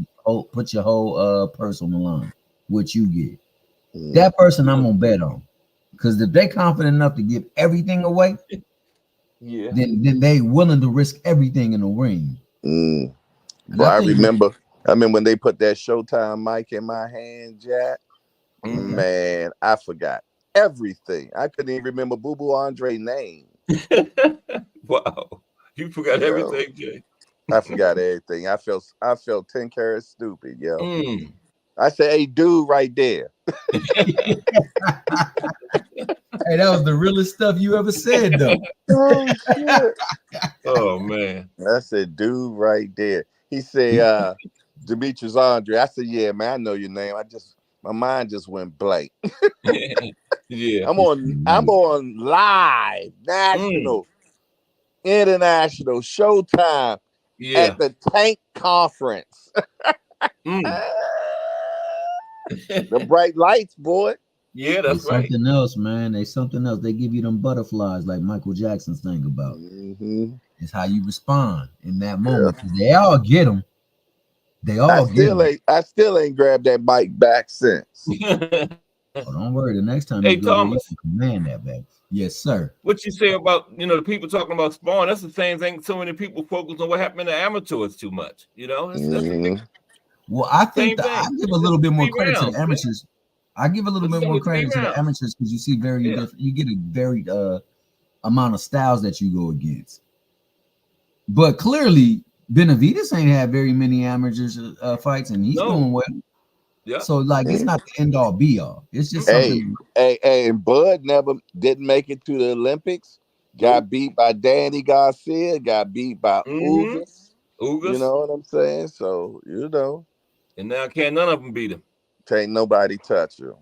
purse on the line. What you get. That person I'm gonna bet on. Because if they confident enough to give everything away, then they willing to risk everything in the ring. But I remember when they put that Showtime mic in my hand, Jack. Man, I forgot everything. I couldn't even remember Boo Boo Andre's name. Wow, you forgot everything, Jay. I forgot everything. I felt 10 carats stupid, yo. I said, "Hey, dude, right there." Hey, that was the realest stuff you ever said, though. Oh shit! Oh man, I said, "Dude, right there." He said, "Demetrius Andre." I said, "Yeah, man, I know your name. My mind just went blank." Yeah, I'm on live, national, international, Showtime at the Tank Conference. The bright lights, boy. Yeah, that's right. Something else, man. They something else. They give you them butterflies like Michael Jackson's thing about. It's how you respond in that moment. They all get them. I still ain't grabbed that mic back since. Oh, don't worry. The next time you go, Thomas, you can command that back. Yes, sir. What you say about the people talking about sparring? That's the same thing. So many people focus on what happened in the amateurs too much. That's well, I think I give a little bit more credit to the amateurs. I give a little bit more credit to the amateurs because you see different. You get a varied amount of styles that you go against. But clearly, Benavidez ain't had very many amateurs fights, and he's doing well. Yeah. So like, it's not the end all be all. It's just something. And Bud never didn't make it to the Olympics. Got beat by Danny Garcia. Got beat by Ugas. You know what I'm saying? So and now can't none of them beat him. Can't nobody touch him.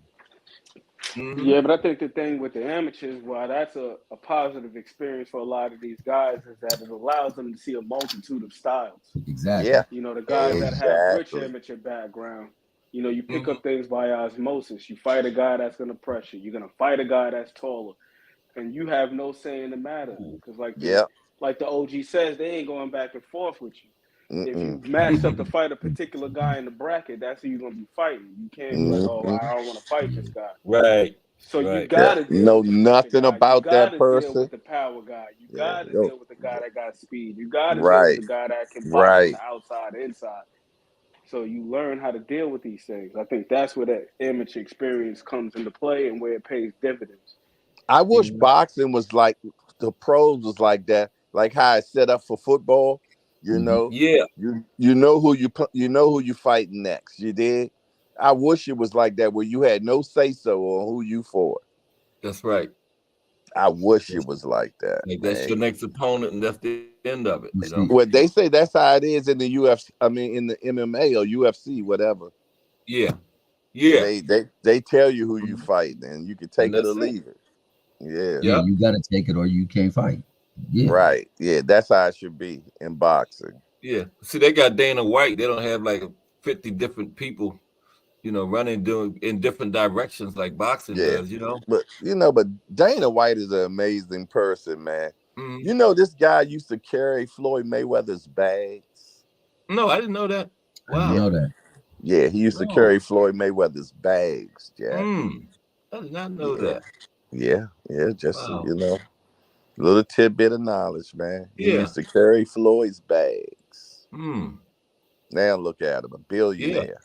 Yeah, but I think the thing with the amateurs, why that's a positive experience for a lot of these guys, is that it allows them to see a multitude of styles. Exactly. Yeah. The guys that have rich amateur background, you pick up things by osmosis. You fight a guy that's going to pressure. You're going to fight a guy that's taller. And you have no say in the matter. Because like the OG says, they ain't going back and forth with you. If you matched up to fight a particular guy in the bracket, that's who you're going to be fighting. You can't be like, oh, I don't want to fight this guy. Right. So you got to know nothing about that person. You got to deal with the power guy. You got to deal with the guy that got speed. You got to deal with the guy that can box on the outside, inside. So you learn how to deal with these things. I think that's where that amateur experience comes into play and where it pays dividends. I wish boxing was like the pros was like that, like how it's set up for football. You know, Yeah, you know who you fighting next. You did. I wish it was like that where you had no say so on who you fought. that's right. I wish it was like that, Like that's your man. next opponent, and that's the end of it. You You know. see, Well, they say that's how it is in the UFC. I mean, in the MMA or UFC, whatever. Yeah, yeah, They tell you who you fighting, and you can and take it or that's it. leave it. Yeah. yeah, Yep. you got to take it or you can't fight. Yeah, Right. Yeah, that's how it should be in boxing. Yeah. See, they got Dana White. They don't have like 50 different people, running doing in different directions like boxing Yeah. does. You know. But Dana White is an amazing person, man. Mhm. You know, this guy used to carry Floyd Mayweather's bags. No, I didn't know that. I didn't Yeah. Wow. know that. Yeah, he used to No. carry Floyd Mayweather's bags, Jack. I did not know Yeah. that. Yeah, just Wow. little tidbit of knowledge, man. He Yeah. used to carry Floyd's bags. Hmm. Now look at him, a Yeah. billionaire.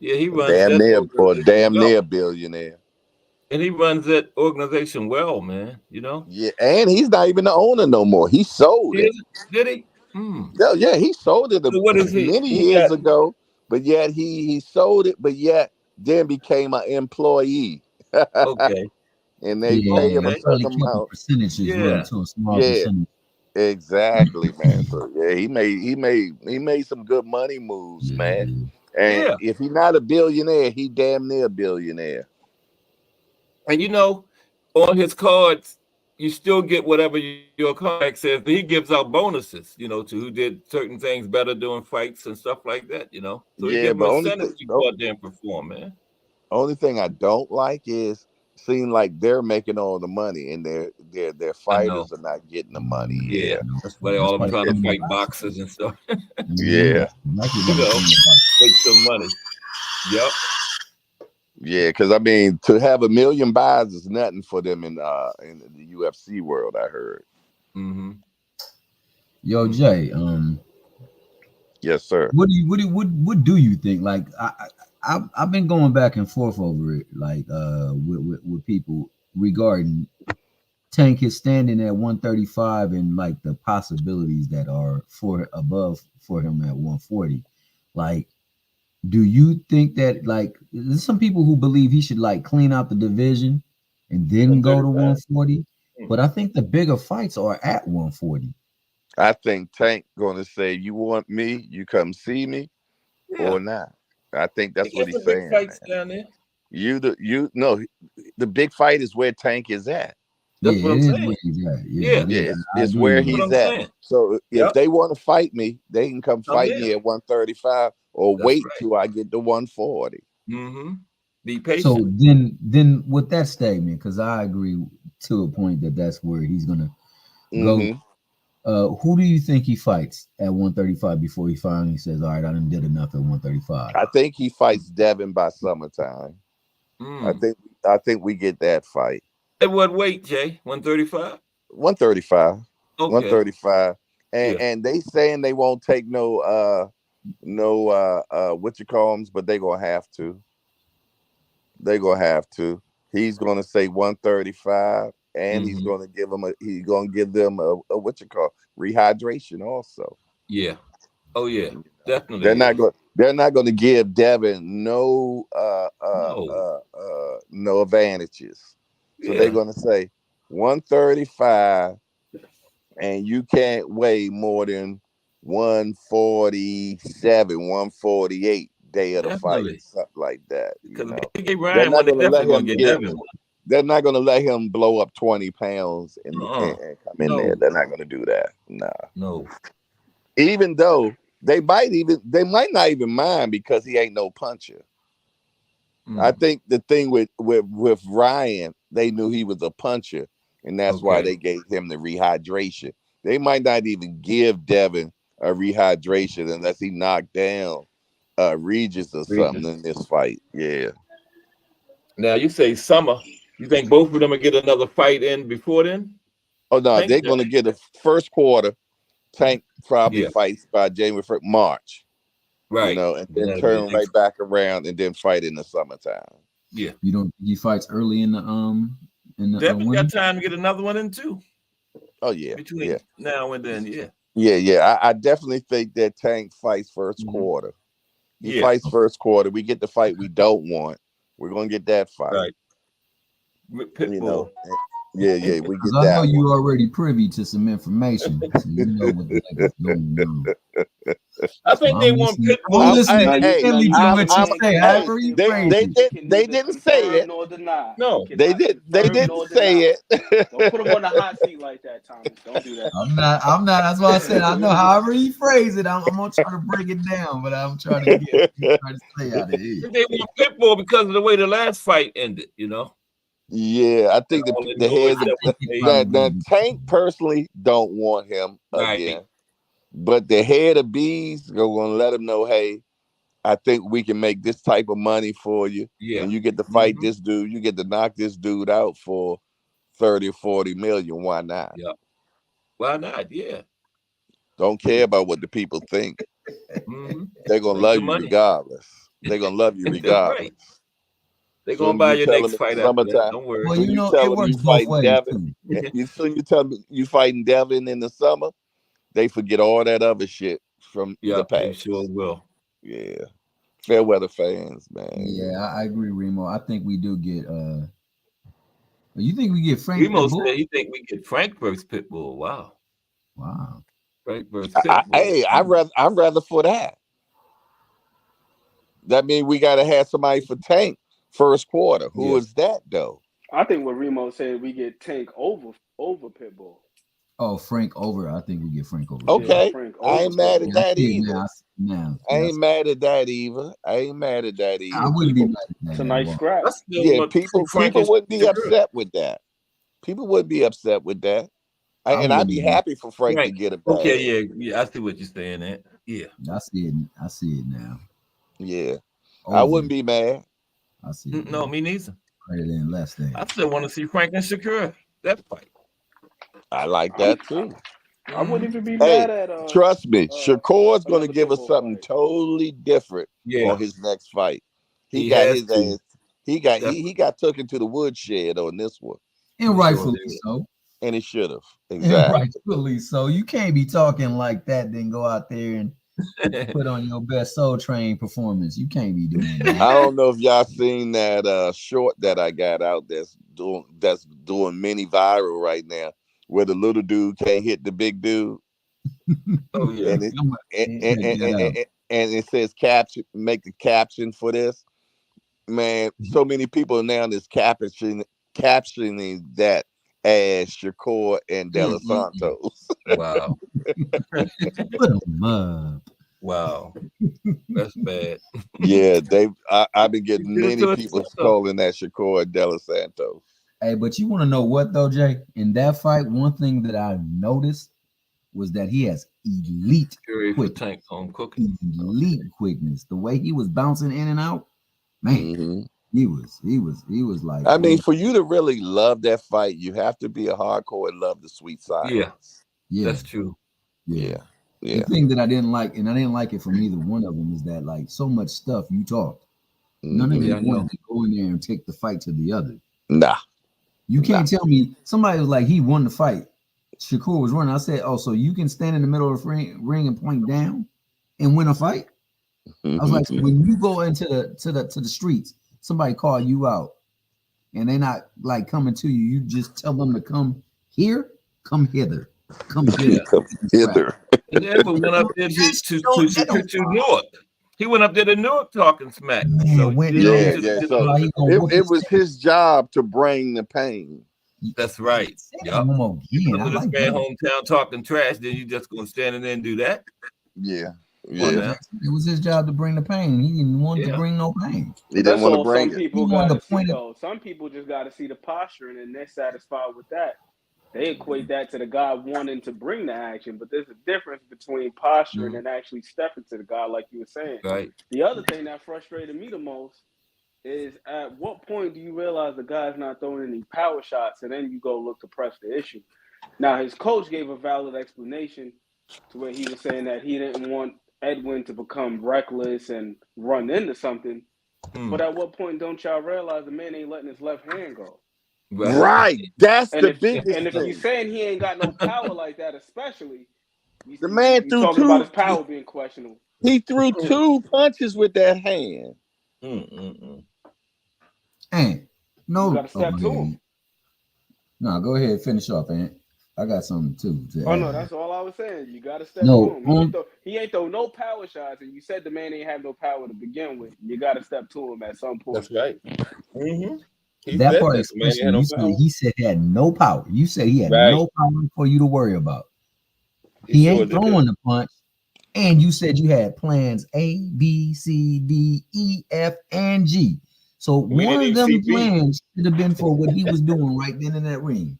Yeah. He Or runs that organization damn well, near billionaire. and he runs that organization well, man. You know. Yeah, and he's not even the owner no more. He sold He it. is. Did he? Hmm. Yeah, he sold it So what is he? many He years got ago, but yet he sold it, but yet then became an employee. okay. And they Yeah, pay him a Okay. he probably certain kept a amount. percentage as well, Yeah. to a small Yeah, percentage. exactly, man. So yeah, he made some good money moves, man. Yeah. And Yeah. if he's not a billionaire, he damn near a billionaire. And on his cards, you still get whatever your contract says. He gives out bonuses, to who did certain things better doing fights and stuff like that. So he Yeah, give them but incentives to go out there and perform, man. only thing I don't like is seem like they're making all the money and their I know. fighters are not getting the money. Yeah, Yeah. that's why all That's of them why trying they're to in the fight boxing. boxers and stuff. Yeah. Exactly you why know, they're in the boxing. make some money. Yep. Yeah, because I mean, to have 1 million buys is nothing for them in the UFC world. I heard. Mm-hmm. Yo, Jay, Yes, sir. what do you think? Like, I've been going back and forth over it, like, with people regarding Tank is standing at 135 and like the possibilities that are above for him at 140. Like, do you think that, like, there's some people who believe he should like clean out the division and then go to 135. 140? But I think the bigger fights are at 140. I think Tank gonna say, "You want me? You come see me, Yeah. or not." I think He that's what got some he's big saying, fights man. down there. The big fight is where Tank is at. Yeah, That's what it I'm is saying. where he's at. Yeah, Yeah. it Yeah, is. I it's agree where with That's what he's I'm that. at. saying. So if Yep. they want to fight me, they can come I'm fight there. me at 135, or That's wait right. till I get to 140. Mm-hmm. Be So patient. then with that statement, because I agree to a point that that's where he's gonna go. Mm-hmm. Who do you think he fights at 135 before he finally says, "All right, I done did enough at 135"? I think he fights Devin by summertime. I Mm. think we get that fight. At what weight, Jay? 135? 135. Okay. 135. And Yeah. and they saying they won't take no what you call them, but they gonna have to. They gonna have to. He's gonna say 135, and he's Mm-hmm. gonna give them a what you call rehydration also. Yeah. Oh yeah. They're Definitely not is. going. They're not going to give Devin No. no advantages. So they're Yeah. going to say 135, and you can't weigh more than 147, 148 day of the fight, Definitely. something like that. Because if they get They're Ryan not one, they going to let definitely gonna him get get. Devin one. They're not going to let him blow up 20 pounds Uh-uh. and come in there. No. They're not going to do that. Nah. No. Even though they might not even mind because he ain't no puncher. I think the thing with Ryan, they knew he was a puncher, and that's why Okay. they gave him the rehydration. They might not even give Devin a rehydration unless he knocked down Regis or something Regis. in this fight. Yeah. Now you say summer. You think both of them will get another fight in before then? Oh no, Think they're so. gonna get a first quarter. Tank probably Yeah. fights by January 1st, March. Right. And then That'll be the turn next. right back around and then fight in the summertime. Yeah. You don't think he fights early in the Devin's winter? got time to get another one in too. Oh yeah, Between yeah. now and then, yeah. Yeah. I definitely think that Tank fights first quarter. He fights first quarter. We get the fight we don't want. We're gonna get that fight. Right. Pitbull. Yeah, we get I know that. you already privy to some information, so you know what the heck is going on. I think they want Pitbull. I'm listening intently to what you say. However you phrase it. They didn't say it. Nor deny. No, they didn't say it. Don't put them on the hot seat like that, Thomas. Don't do that. I'm not. That's why I said I know however you phrase it. I'm gonna try to break it down, but I'm trying to stay out of here. They want Pitbull because of the way the last fight ended, Yeah, I think the head the Tank personally don't want him again. But the head of bees are gonna let him know, hey, I think we can make this type of money for you. Yeah. And you get to fight this dude, you get to knock this dude out for 30 or 40 million. Why not? Yeah. Why not? Yeah. Don't care about what the people think. They're gonna love you regardless. They're gonna love you regardless. Right. They're gonna buy your next fight after that. Don't worry. Well, it works both ways. Devin, you tell me you fighting Devin in the summer, they forget all that other shit from the past. They sure will. Yeah. Fair weather fans, man. Yeah, I agree, Remo. I think we do get you think we get Frank? Remo said he think we get Frank versus Pitbull. Wow. Frank versus Pitbull. I'm rather for that. That means we gotta have somebody for Tank first quarter. Who is that though? I think what Remo said, we get Tank over Pitbull. Oh, Frank over. I think we get Frank over. Okay. Yeah, Frank over. I ain't mad at that either. I ain't mad at that either. I wouldn't be mad at that. It's a nice scrap. Yeah, people wouldn't be upset with that. People wouldn't be upset with that. I'd be happy for Frank to get it back. Okay, yeah. I see what you're saying there. Yeah. I see it now. Yeah. I wouldn't be mad. I see it. No, me neither. Better than less than. I still want to see Frank and Shakur. That fight. I like that too. I wouldn't even be mad at. Trust me, Shakur's going to give us something totally different on his next fight. He got his ass. He got taken to the woodshed on this one, and rightfully so. And he should have. Exactly. And rightfully so. You can't be talking like that, then go out there and put on your best Soul Train performance. You can't be doing that. I don't know if y'all seen that short that I got out that's doing mini viral right now, where the little dude can't hit the big dude. Oh yeah. And it says caption, make the caption for this. Man, so many people now is captioning that as Shakur and De Los Santos. Wow. Wow. That's bad. Yeah, I've been getting many people calling that Shakur and De Los Santos. Hey, but you want to know what though, Jay? In that fight, one thing that I noticed was that he has elite quickness. Elite quickness. The way he was bouncing in and out, man. He was like. I mean, for you to really love that fight, you have to be a hardcore and love the sweet silence. Yeah, that's true. Yeah. The thing that I didn't like, and I didn't like it from either one of them, is that like so much stuff you talked. None of them wanted to go in there and take the fight to the other. Nah. You can't tell me somebody was like he won the fight. Shakur was running. I said, "Oh, so you can stand in the middle of the ring and point down and win a fight?" I was like, so "When you go into the streets, somebody call you out, and they're not like coming to you. You just tell them to come here, come hither, come hither, come hither." He never went up there to Newark. He went up there to Newark talking smack. So it was his job to bring the pain. That's right. Yep. You come to this man's hometown talking trash, then you just gonna stand in there and do that? Yeah. It was his job to bring the pain. He didn't want to bring no pain. He didn't want to bring it. Some people just got to see the posture, and then they're satisfied with that. They equate that to the guy wanting to bring the action, but there's a difference between posturing and actually stepping to the guy, like you were saying. Right. The other thing that frustrated me the most is at what point do you realize the guy's not throwing any power shots, and then you go look to press the issue? Now, his coach gave a valid explanation to where he was saying that he didn't want Edwin to become reckless and run into something. But at what point don't y'all realize the man ain't letting his left hand go? Right. That's the biggest thing. And if you're saying he ain't got no power like that, especially, The man You threw talking two. about his power being questionable. He threw 2 punches with that hand. Ant, no. You got to step to him. No, go ahead, finish off, Ant. I got something too to Oh add. no, that's all I was saying. You got to step to No, him. He ain't throw no power shots, and you said the man ain't have no power to begin with. You got to step to him at some point. That's right. He that said part that the man especially. had no You said power. he said he had no power. You said he had Right. no power for you to worry about. He He sure ain't did. throwing the punch. And you said you had plans A, B, C, D, E, F, and G. So We one didn't of even them see B. plans should have been for what he was doing right then in that ring.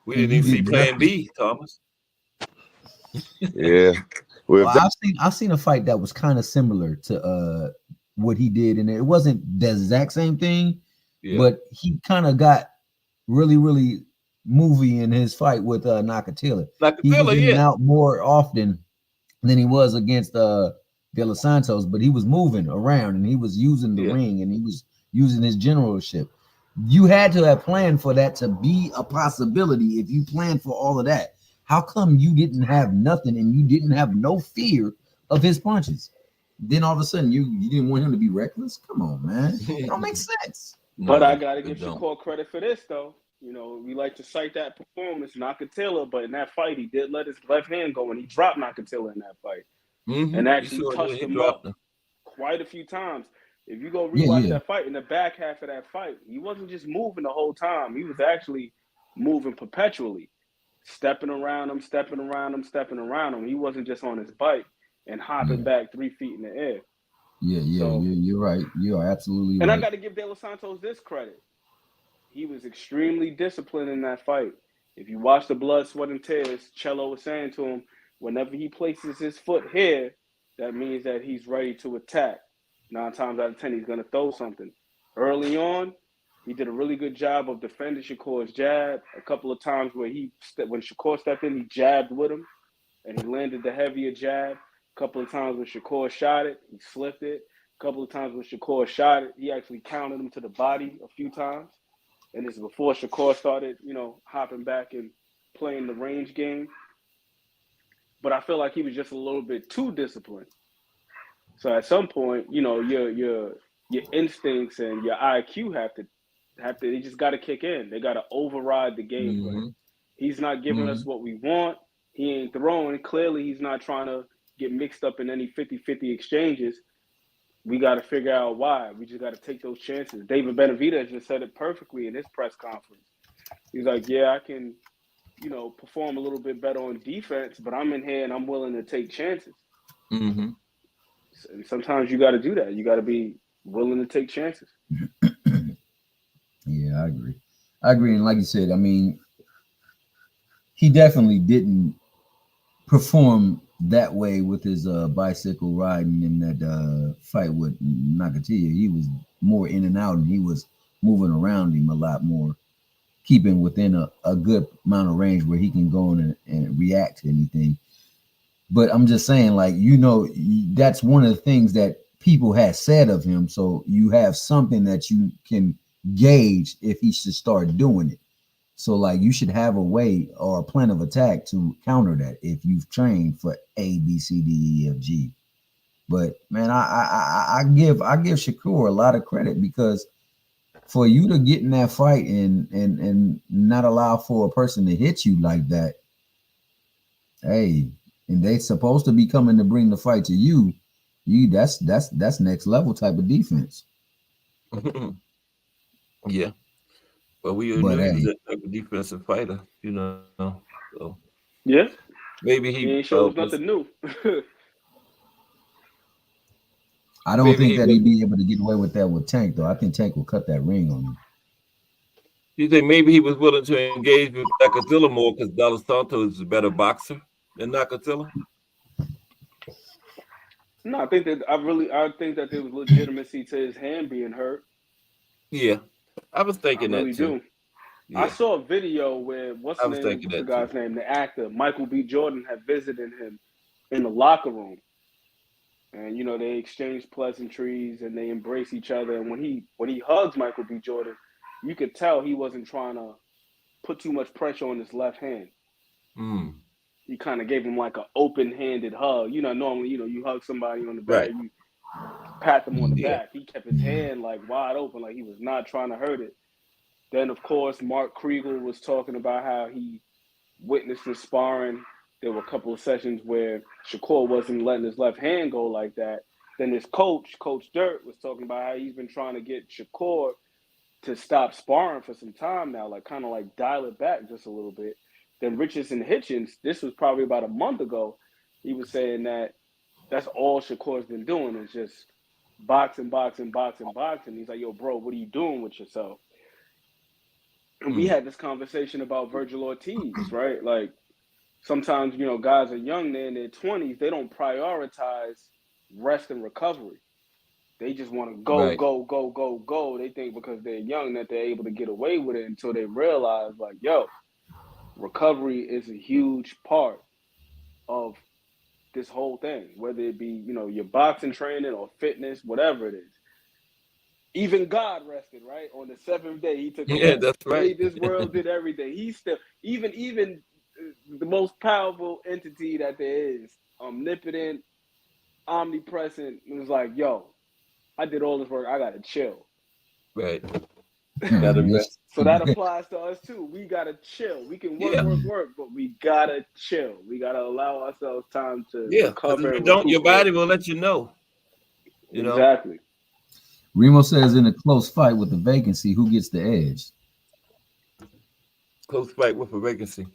We And didn't you even see did Plan nothing. B, Thomas. Yeah. Well, I've seen a fight that was kind of similar to what he did, and it wasn't the exact same thing, but he kind of got really movie in his fight with Nakatila. He was in and out more often than he was against De Los Santos, but he was moving around and he was using the ring and he was using his generalship. You had to have planned for that to be a possibility. If you planned for all of that, how come you didn't have nothing and you didn't have no fear of his punches? Then all of a sudden you didn't want him to be reckless? Come on, man. It don't make sense. But I got to give Shakur credit for this, though. You know, we like to cite that performance, Nakatila, but in that fight, he did let his left hand go and he dropped Nakatila in that fight. And actually touched him up quite a few times. If you go rewatch that fight, in the back half of that fight, he wasn't just moving the whole time. He was actually moving perpetually, stepping around him, stepping around him, stepping around him. He wasn't just on his bike and hopping back 3 feet in the air. So, you're right. You are absolutely right. And I got to give De Los Santos this credit. He was extremely disciplined in that fight. If you watch the blood, sweat, and tears, Cello was saying to him, whenever he places his foot here, that means that he's ready to attack. 9 times out of 10, he's going to throw something. Early on, he did a really good job of defending Shakur's jab. A couple of times where when Shakur stepped in, he jabbed with him, and he landed the heavier jab. A couple of times when Shakur shot it, he slipped it. A couple of times when Shakur shot it, he actually counted him to the body a few times. And this is before Shakur started, hopping back and playing the range game. But I feel like he was just a little bit too disciplined. So at some point, your instincts and your IQ have to they just got to kick in. They got to override the game plan. He's not giving us what we want. He ain't throwing. Clearly, he's not trying to get mixed up in any 50-50 exchanges. We got to figure out why. We just got to take those chances. David Benavidez just said it perfectly in his press conference. He's like, yeah, I can, perform a little bit better on defense, but I'm in here and I'm willing to take chances. And sometimes you got to do that. You got to be willing to take chances. Yeah, I agree. And like you said, I mean, he definitely didn't perform that way with his bicycle riding in that fight with Nakatila. He was more in and out, and he was moving around him a lot more, keeping within a good amount of range where he can go in and react to anything. But I'm just saying, like, that's one of the things that people had said of him. So you have something that you can gauge if he should start doing it. So, like, you should have a way or a plan of attack to counter that if you've trained for A, B, C, D, E, F, G. But man, I give Shakur a lot of credit, because for you to get in that fight and not allow for a person to hit you like that, hey, and they supposed to be coming to bring the fight to you. That's next level type of defense. Yeah. But we knew he was that type of defensive fighter, So yeah, maybe he ain't showed us nothing new. I don't think that he'd be able to get away with that with Tank, though. I think Tank will cut that ring on him. You think maybe he was willing to engage with Nakatila more because De Los Santos is a better boxer than Nakatila? No, I think that there was legitimacy to his hand being hurt. Yeah, I was thinking I really that too. do. Yeah. I saw a video where what's the guy's name? The actor Michael B. Jordan had visited him in the locker room, and they exchange pleasantries and they embrace each other. And when he hugs Michael B. Jordan, you could tell he wasn't trying to put too much pressure on his left hand. he kind of gave him like an open-handed hug. You know, normally, you hug somebody on the back, Right. you pat them on the Yeah. back. He kept his hand like wide open, like he was not trying to hurt it. Then, of course, Mark Kriegel was talking about how he witnessed the sparring. There were a couple of sessions where Shakur wasn't letting his left hand go like that. Then his coach, Coach Dirt, was talking about how he's been trying to get Shakur to stop sparring for some time now, like kind of like dial it back just a little bit. Then Richardson Hitchens, this was probably about a month ago, he was saying that that's all Shakur's been doing is just boxing. He's like, yo, bro, what are you doing with yourself? And we had this conversation about Virgil Ortiz, right? Like, sometimes, guys are young, they're in their 20s, they don't prioritize rest and recovery. They just want to go, Right. go. They think because they're young that they're able to get away with it until they realize, like, yo, recovery is a huge part of this whole thing, whether it be, your boxing training or fitness, whatever it is. Even God rested, right? On the 7th day, he took a rest. That's right. Made this world, did everything. He still, even the most powerful entity that there is, omnipotent, omnipresent, was like, yo, I did all this work. I got to chill. Right. Gotta rest. So that applies to us too. We got to chill. We can work, but we got to chill. We got to allow ourselves time to recover. If you don't, your body will let you know. Exactly. Remo says in a close fight with the vacancy, who gets the edge? Close fight with a vacancy.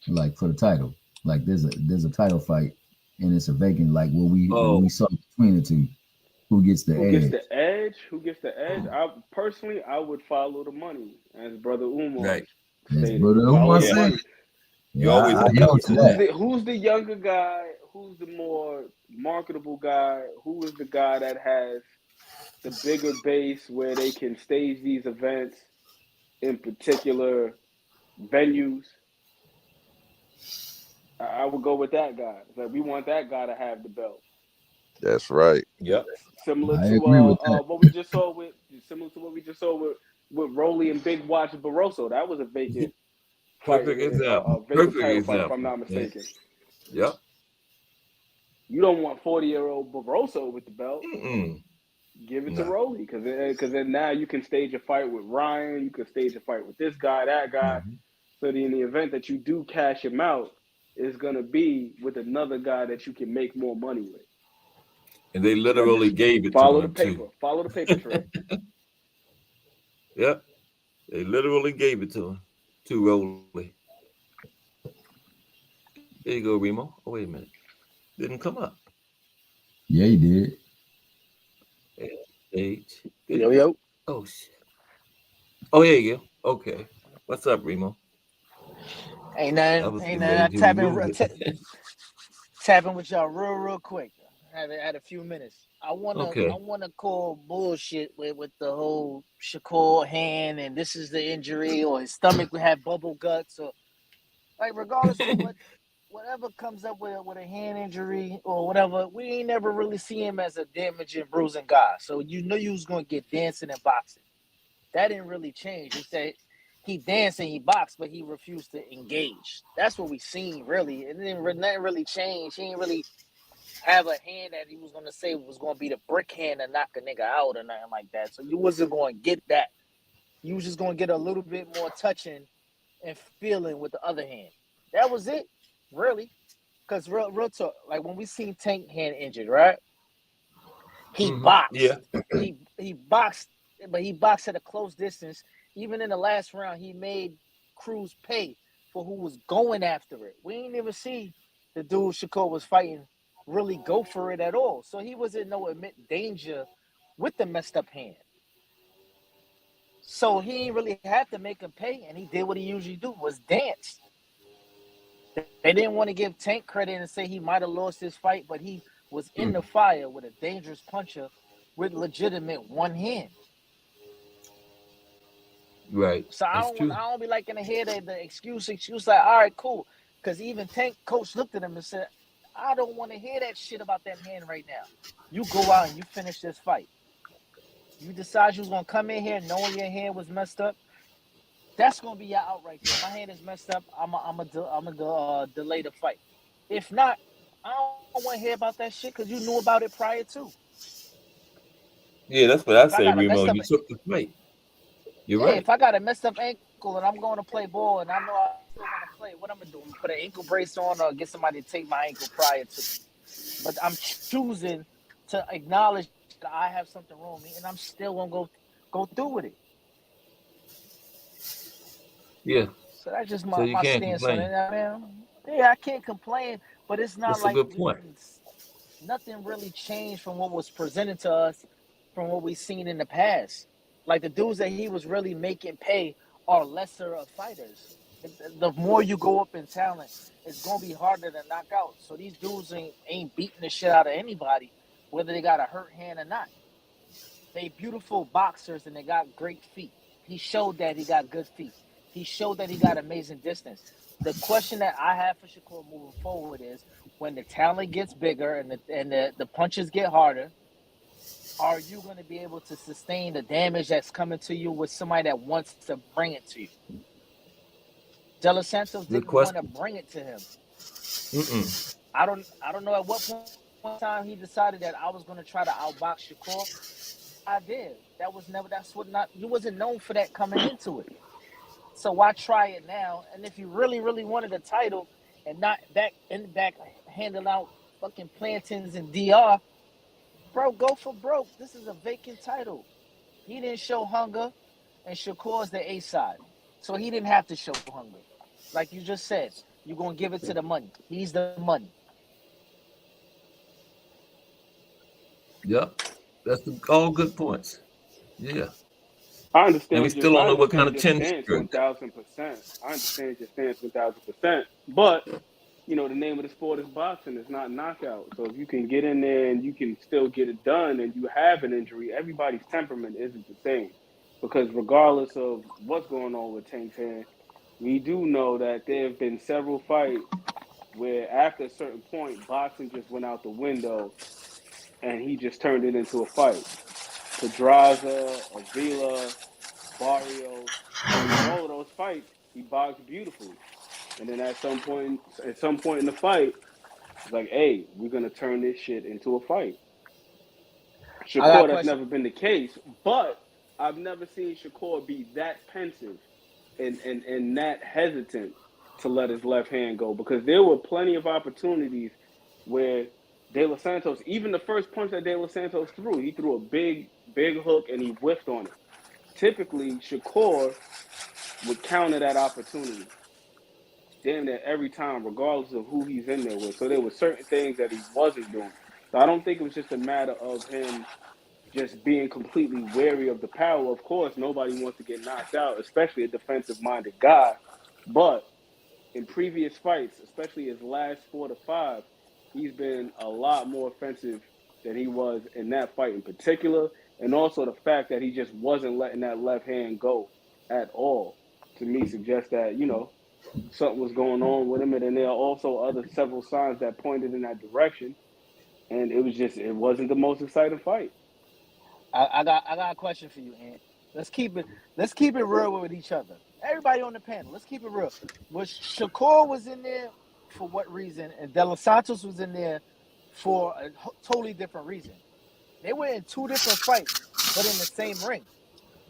Like for the title. Like there's a title fight and it's a vacant, like what we saw between the two. Who gets the edge? Who gets the edge? I would follow the money, as Brother Umar Right. stated. Brother Umar said. Who's the younger guy? Who's the more marketable guy? Who is the guy that has the bigger base where they can stage these events in particular venues? I would go with that guy. Like, we want that guy to have the belt. That's right. Yep. Similar to what we just saw with Rolly and Big Watch Barroso. That was a vacant fight. Perfect example. Fight, if I'm not mistaken. Yep. You don't want 40-year-old Barroso with the belt. Give it to Rolly, because then now you can stage a fight with Ryan. You can stage a fight with this guy, that guy. So in the event that you do cash him out, it's gonna be with another guy that you can make more money with. And they literally gave it to him too. Follow the paper trail. Yep. They literally gave it to him. To Rolly. There you go, Remo. Oh, wait a minute. Didn't come up. Yeah, he did. Yo. Oh, shit. Oh, here you go. Okay. What's up, Remo? Ain't nothing. Tapping with y'all real quick. I had a few minutes. I wanna call bullshit with the whole Shakur hand and this is the injury or his stomach would have bubble guts or like regardless of whatever comes up with a hand injury or whatever, we ain't never really see him as a damaging, bruising guy. So you was gonna get dancing and boxing. That didn't really change. It's that he danced and he boxed, but he refused to engage. That's what we seen really. It nothing really changed. He didn't really have a hand that he was gonna say was gonna be the brick hand and knock a nigga out or nothing like that. So you wasn't gonna get that. You was just gonna get a little bit more touching and feeling with the other hand. That was it, really. Because real talk, like when we seen Tank hand injured, right? He boxed. Yeah. He boxed, but he boxed at a close distance. Even in the last round, he made Cruz pay for who was going after it. We ain't even see the dude Shakur was fighting really go for it at all. So he was in no imminent danger with the messed up hand. So he ain't really had to make him pay, and he did what he usually do, was dance. They didn't want to give Tank credit and say he might have lost his fight, but he was in the fire with a dangerous puncher with legitimate one hand. Right. So I don't be liking to hear the excuse like, all right, cool. Because even Tank coach looked at him and said, I don't want to hear that shit about that hand right now. You go out and you finish this fight. You decide you was going to come in here knowing your hand was messed up. That's gonna be your out right there. My hand is messed up. I'm a delay the fight. If not, I don't want to hear about that shit because you knew about it prior to. Yeah, that's what I If I say, got a Remo. messed up, You took the fight. You're yeah, right. if I got a messed up ankle and I'm going to play ball and I know I still want to play, what I'm gonna do? I'm gonna put an ankle brace on or get somebody to take my ankle prior to. But I'm choosing to acknowledge that I have something wrong with me, and I'm still gonna go through with it. Yeah. So that's just So you my can't stance on complain. it. I mean, yeah, I can't complain, but it's not That's a like good point. nothing really changed from what was presented to us from what we've seen in the past. Like the dudes that he was really making pay are lesser of fighters. The more you go up in talent, it's gonna be harder to knock out. So these dudes ain't beating the shit out of anybody, whether they got a hurt hand or not. They beautiful boxers and they got great feet. He showed that he got good feet. He showed that he got amazing distance. The question that I have for Shakur moving forward is when the talent gets bigger and the punches get harder, are you going to be able to sustain the damage that's coming to you with somebody that wants to bring it to you? De Los Santos Good didn't want to question. bring it to him. Mm-mm. I don't know at what point in time he decided that I was going to try to outbox Shakur. I did. That's what not, you wasn't known for that coming into it. So why try it now? And if you really, really wanted a title and not back handing out fucking plantains and DR, bro, go for broke. This is a vacant title. He didn't show hunger, and Shakur's the A side. So he didn't have to show hunger. Like you just said, you're gonna give it to the money. He's the money. Yep. That's all good points. Yeah. I And we understand your still don't I know what kind understand of your tennis stance you're. 1,000%. I understand your stance 1,000%. But you know, the name of the sport is boxing. It's not knockout. So if you can get in there and you can still get it done and you have an injury, everybody's temperament isn't the same. Because regardless of what's going on with Tank Fan, we do know that there have been several fights where after a certain point, boxing just went out the window and he just turned it into a fight. Pedraza, Avila, Barrios, in all of those fights, he boxed beautifully. And then at some point in the fight, it's like, hey, we're gonna turn this shit into a fight. I got a Shakur, that's question. never been the case, but I've never seen Shakur be that pensive and that hesitant to let his left hand go because there were plenty of opportunities where De Los Santos, even the first punch that De Los Santos threw, he threw a big hook and he whiffed on it. Typically, Shakur would counter that opportunity damn near every time, regardless of who he's in there with. So there were certain things that he wasn't doing. So I don't think it was just a matter of him just being completely wary of the power. Of course, nobody wants to get knocked out, especially a defensive-minded guy. But in previous fights, especially his last 4 to 5, he's been a lot more offensive than he was in that fight in particular. And also the fact that he just wasn't letting that left hand go at all, to me, suggests that, you know, something was going on with him. And then there are also other several signs that pointed in that direction. And it wasn't the most exciting fight. I got a question for you, Ant. Let's keep it real with each other. Everybody on the panel, let's keep it real. Shakur was in there for what reason, and De Los Santos was in there for a totally different reason. They were in two different fights, but in the same ring.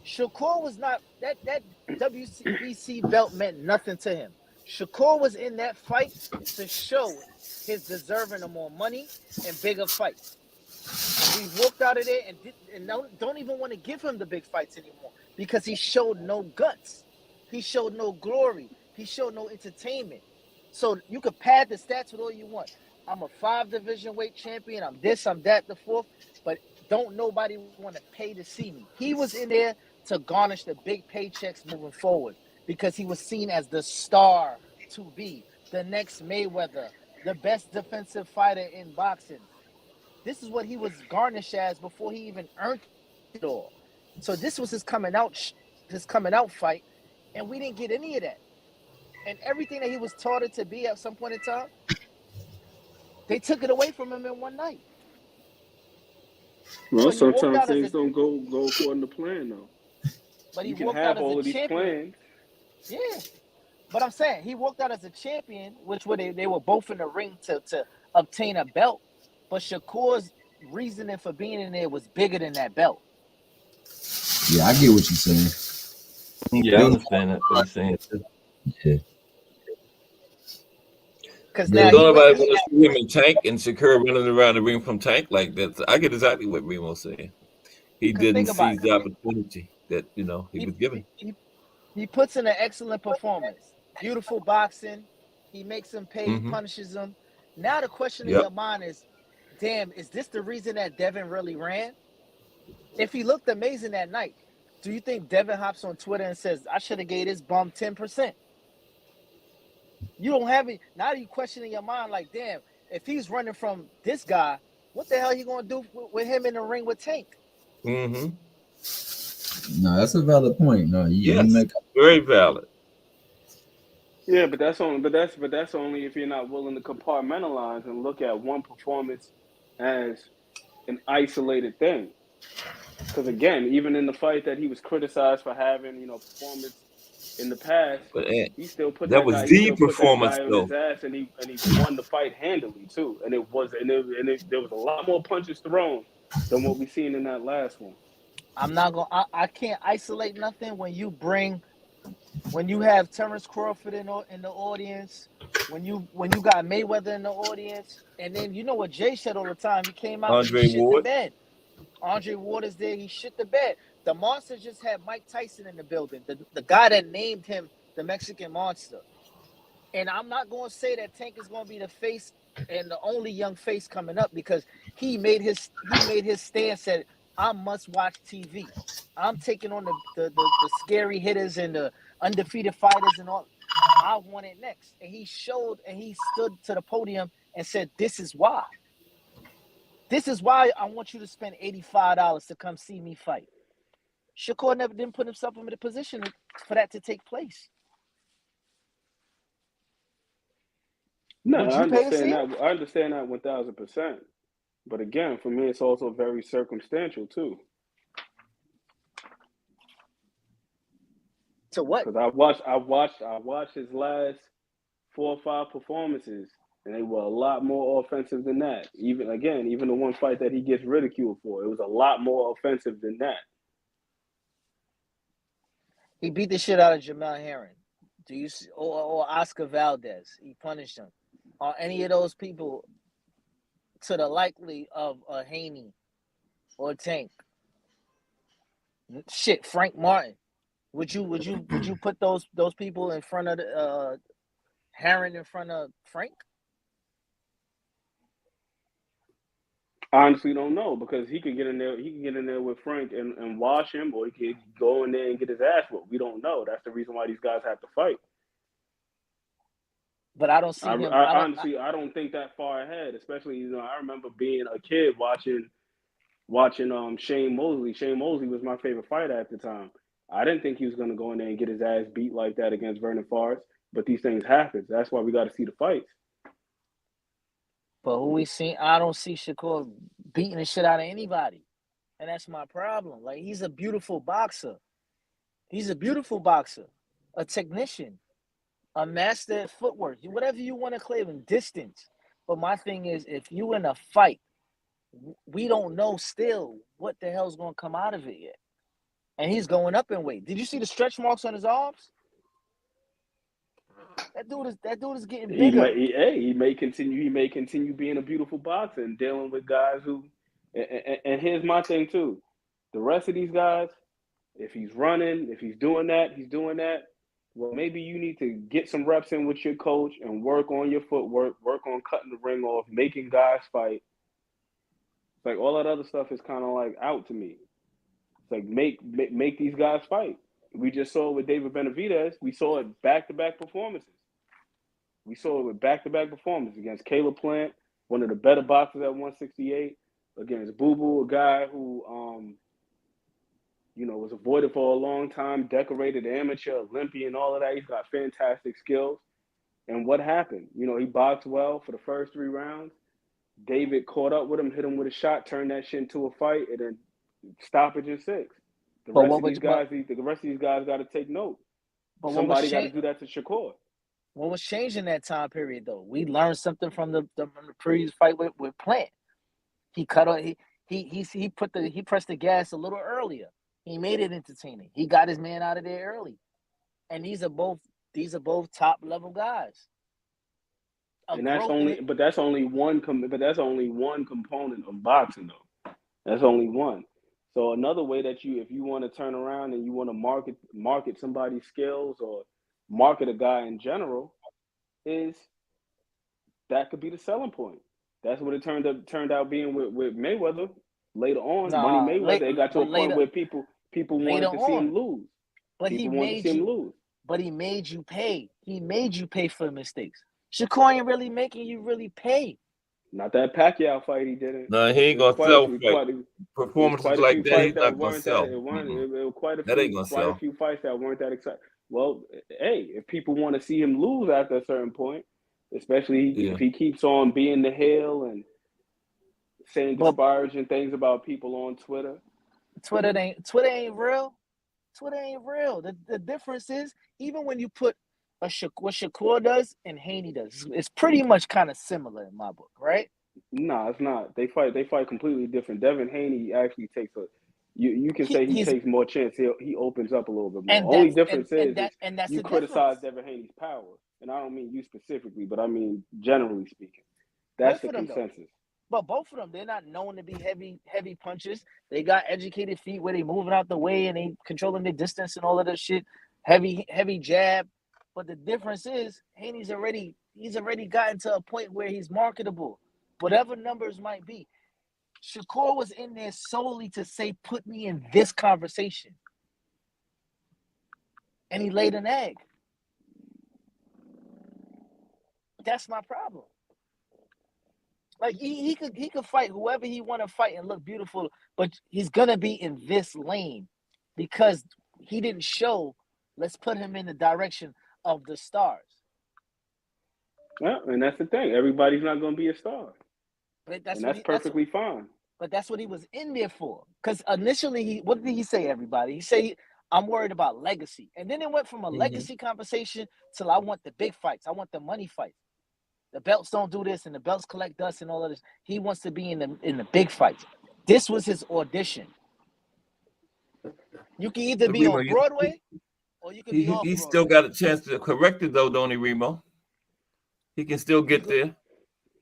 Shakur was not that WBC belt meant nothing to him. Shakur was in that fight to show his deserving of more money and bigger fights. We walked out of there and don't even want to give him the big fights anymore because he showed no guts. He showed no glory. He showed no entertainment. So you could pad the stats with all you want. I'm a 5 division weight champion. I'm this, I'm that, the fourth. But don't nobody want to pay to see me. He was in there to garnish the big paychecks moving forward because he was seen as the star to be, the next Mayweather, the best defensive fighter in boxing. This is what he was garnished as before he even earned it all. So this was his coming out fight, and we didn't get any of that. And everything that he was touted to be at some point in time, they took it away from him in one night. Well, So he walked sometimes out as things a, don't go according to plan, though. but he You can walked out have as a all of these champion. plans. Yeah. But I'm saying he walked out as a champion, which were they were both in the ring to obtain a belt. But Shakur's reasoning for being in there was bigger than that belt. Yeah, I get what you're saying. Yeah, I understand that. What he's saying. Yeah. Because Don't now nobody want to see him in Tank and Shakur running around the ring from Tank like that. I get exactly what Remo's saying. He didn't seize the opportunity that he was given. He puts in an excellent performance. Beautiful boxing. He makes him pay. He punishes him. Now the question in your mind is, damn, is this the reason that Devin really ran? If he looked amazing that night, do you think Devin hops on Twitter and says, I should have gave this bum 10%? You don't have it. Now you questioning your mind like, damn, if he's running from this guy, what the hell are you going to do with him in the ring with Tank? No, that's a valid point. No, you make very valid. Yeah, but that's only if you're not willing to compartmentalize and look at one performance as an isolated thing. Because again, even in the fight that he was criticized for having, performance in the past, but he still put that that was guy. the He still put that performance guy on though. his ass, and he won the fight handily too. And there was a lot more punches thrown than what we seen in that last one. I can't isolate nothing when you have Terrence Crawford in the audience, when you got Mayweather in the audience, and then you know what Jay said all the time. He came out and he shit the bed. Andre Ward is there. He shit the bed. The Monster just had Mike Tyson in the building, the guy that named him the Mexican Monster. And I'm not going to say that Tank is going to be the face and the only young face coming up, because he made his stance that I must watch TV. I'm taking on the scary hitters and the undefeated fighters and all. I want it next. And he showed, and he stood to the podium and said, this is why. This is why I want you to spend $85 to come see me fight. Shakur didn't put himself in the position for that to take place. No, I understand that. I understand that 1,000%. But again, for me, it's also very circumstantial too. To what? Because I watched his last 4 or 5 performances, and they were a lot more offensive than that. Even the one fight that he gets ridiculed for, it was a lot more offensive than that. He beat the shit out of Jamel Herring. Do you see, or Oscar Valdez? He punished him. Are any of those people to the likely of a Haney or Tank? Shit, Frank Martin. Would you put those people in front of Herring in front of Frank? I honestly don't know, because he could get in there. He can get in there with Frank and wash him, or he could go in there and get his ass whooped. We don't know. That's the reason why these guys have to fight. But I don't see him. I don't think that far ahead. Especially, I remember being a kid watching Shane Mosley. Shane Mosley was my favorite fighter at the time. I didn't think he was going to go in there and get his ass beat like that against Vernon Forrest. But these things happen. That's why we got to see the fights. But who we seen, I don't see Shakur beating the shit out of anybody. And that's my problem. Like, he's a beautiful boxer. A technician, a master at footwork, whatever you want to claim him, distance. But my thing is, if you in a fight, we don't know still what the hell's going to come out of it yet. And he's going up in weight. Did you see the stretch marks on his arms? That dude is getting bigger. He may continue being a beautiful boxer and dealing with guys who. And here's my thing too: the rest of these guys, if he's running, if he's doing that. Well, maybe you need to get some reps in with your coach and work on your footwork, work on cutting the ring off, making guys fight. It's like all that other stuff is kind of like out to me. It's like make these guys fight. We just saw it with David Benavidez. We saw it back-to-back performances. We saw it with back-to-back performances against Caleb Plant, one of the better boxers at 168, against Boo Boo, a guy who, was avoided for a long time, decorated amateur, Olympian, all of that. He's got fantastic skills. And what happened? He boxed well for the first 3 rounds. David caught up with him, hit him with a shot, turned that shit into a fight, and then stoppage in 6. The rest of these guys got to take note. But somebody got to do that to Shakur. What was changing that time period though? We learned something from the previous fight with Plant. He cut on he pressed the gas a little earlier. He made it entertaining. He got his man out of there early. And these are both top level guys. And that's only one component of boxing though. That's only one. So another way that if you want to turn around and you want to market somebody's skills or market a guy in general, is that could be the selling point. That's what it turned out being with Mayweather later on. Money Mayweather, it got to a point where people wanted to see him lose. But he made you pay. He made you pay for the mistakes. Shakur ain't really making you really pay. Not that Pacquiao fight, he didn't. No, he ain't gonna sell performances like that. He's not gonna sell. That ain't gonna sell. Quite a few fights that weren't that exciting. Well, hey, if people want to see him lose after a certain point, especially if he keeps on being the heel and saying disparaging things about people on Twitter. Twitter ain't real. Twitter ain't real. The difference is, even when you put what Shakur does and Haney does, it's pretty much kind of similar in my book, right? No, it's not. They fight completely different. Devin Haney actually takes you can say he takes more chance. He opens up a little bit more. Only difference is you criticize Devin Haney's power, and I don't mean you specifically, but I mean generally speaking. That's the consensus. But both of them, they're not known to be heavy punches. They got educated feet where they moving out the way and they controlling the distance and all of that shit. Heavy jab. But the difference is Haney's already gotten to a point where he's marketable, whatever numbers might be. Shakur was in there solely to say, put me in this conversation. And he laid an egg. That's my problem. Like he could fight whoever he want to fight and look beautiful, but he's gonna be in this lane because he didn't show. Let's put him in the direction of the stars. Yeah, and that's the thing. Everybody's not gonna be a star, and that's perfectly fine. But that's what he was in there for. Because initially, what did he say? Everybody, he said, "I'm worried about legacy," and then it went from a legacy conversation till I want the big fights. I want the money fights. The belts don't do this, and the belts collect dust, and all of this. He wants to be in the big fights. This was his audition. You can either be on Broadway, or you can be off. He's still got a chance to correct it, though, don't he, Remo? He can still get there.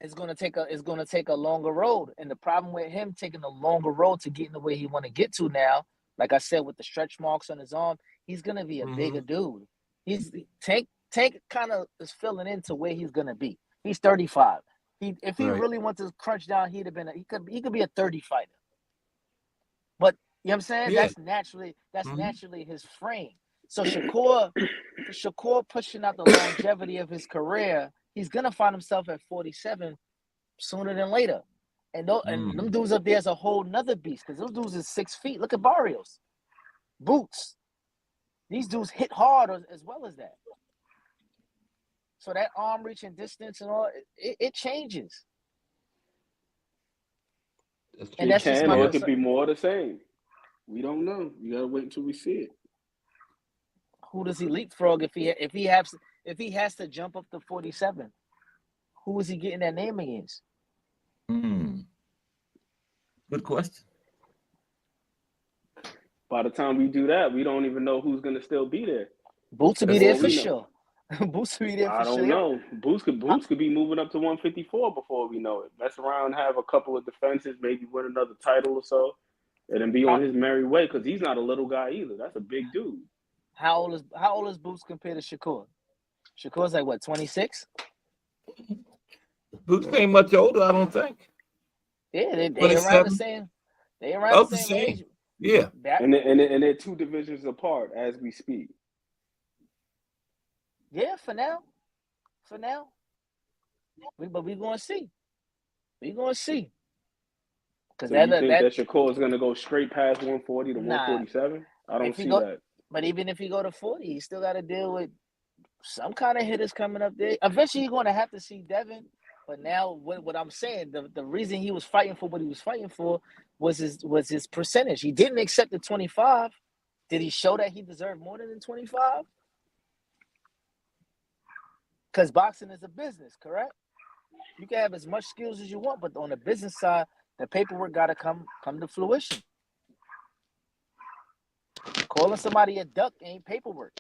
It's gonna take a longer road, and the problem with him taking a longer road to getting the way he want to get to now, like I said, with the stretch marks on his arm, he's gonna be a bigger dude. Tank kind of is filling into where he's gonna be. He's 35. If he really wants to crunch down, he could be a 30 fighter. But you know what I'm saying? Yeah. That's naturally his frame. So Shakur pushing out the longevity of his career, he's gonna find himself at 47 sooner than later. And them dudes up there is a whole nother beast because those dudes is 6 feet. Look at Barrios. Boots. These dudes hit hard as well as that. So that arm reaching distance and all, it changes. And that's just it could be more of the same. We don't know. You gotta wait until we see it. Who does he leapfrog if he has to jump up to 47? Who is he getting that name against? Good question. By the time we do that, we don't even know who's gonna still be there. Boots will be there for sure. Boots will be there for sure. I don't know. Boots could be moving up to 154 before we know it. Mess around, have a couple of defenses, maybe win another title or so, and then be on his merry way because he's not a little guy either. That's a big dude. How old is Boots compared to Shakur? Shakur's like what, 26? Boots ain't much older, I don't think. Yeah, they around the same. They around the same age. Yeah, and they're 2 divisions apart as we speak. Yeah, for now. But we're gonna see. We're gonna see. Because so you think that Shakur is gonna go straight past 140 to 147? I don't see that. But even if he go to 40, he still got to deal with some kind of hitters coming up there. Eventually, you're going to have to see Devin. But now, what I'm saying, the reason he was fighting for what he was fighting for was his percentage. He didn't accept the 25. Did he show that he deserved more than 25? Because boxing is a business, correct? You can have as much skills as you want, but on the business side, the paperwork got to come to fruition. Calling somebody a duck ain't paperwork.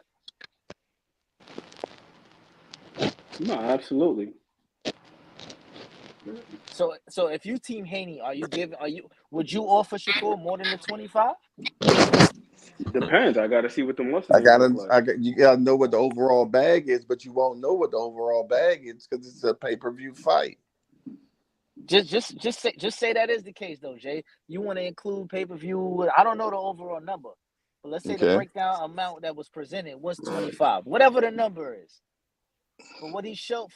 No, absolutely. So if you team Haney, would you offer Shakur more than the 25? Depends. I got to see what the months you gotta know what the overall bag is, but you won't know what the overall bag is because it's a pay-per-view fight. Just say that is the case though, Jay. You want to include pay-per-view. I don't know the overall number, but let's say the breakdown amount that was presented was 25, whatever the number is. But what he showed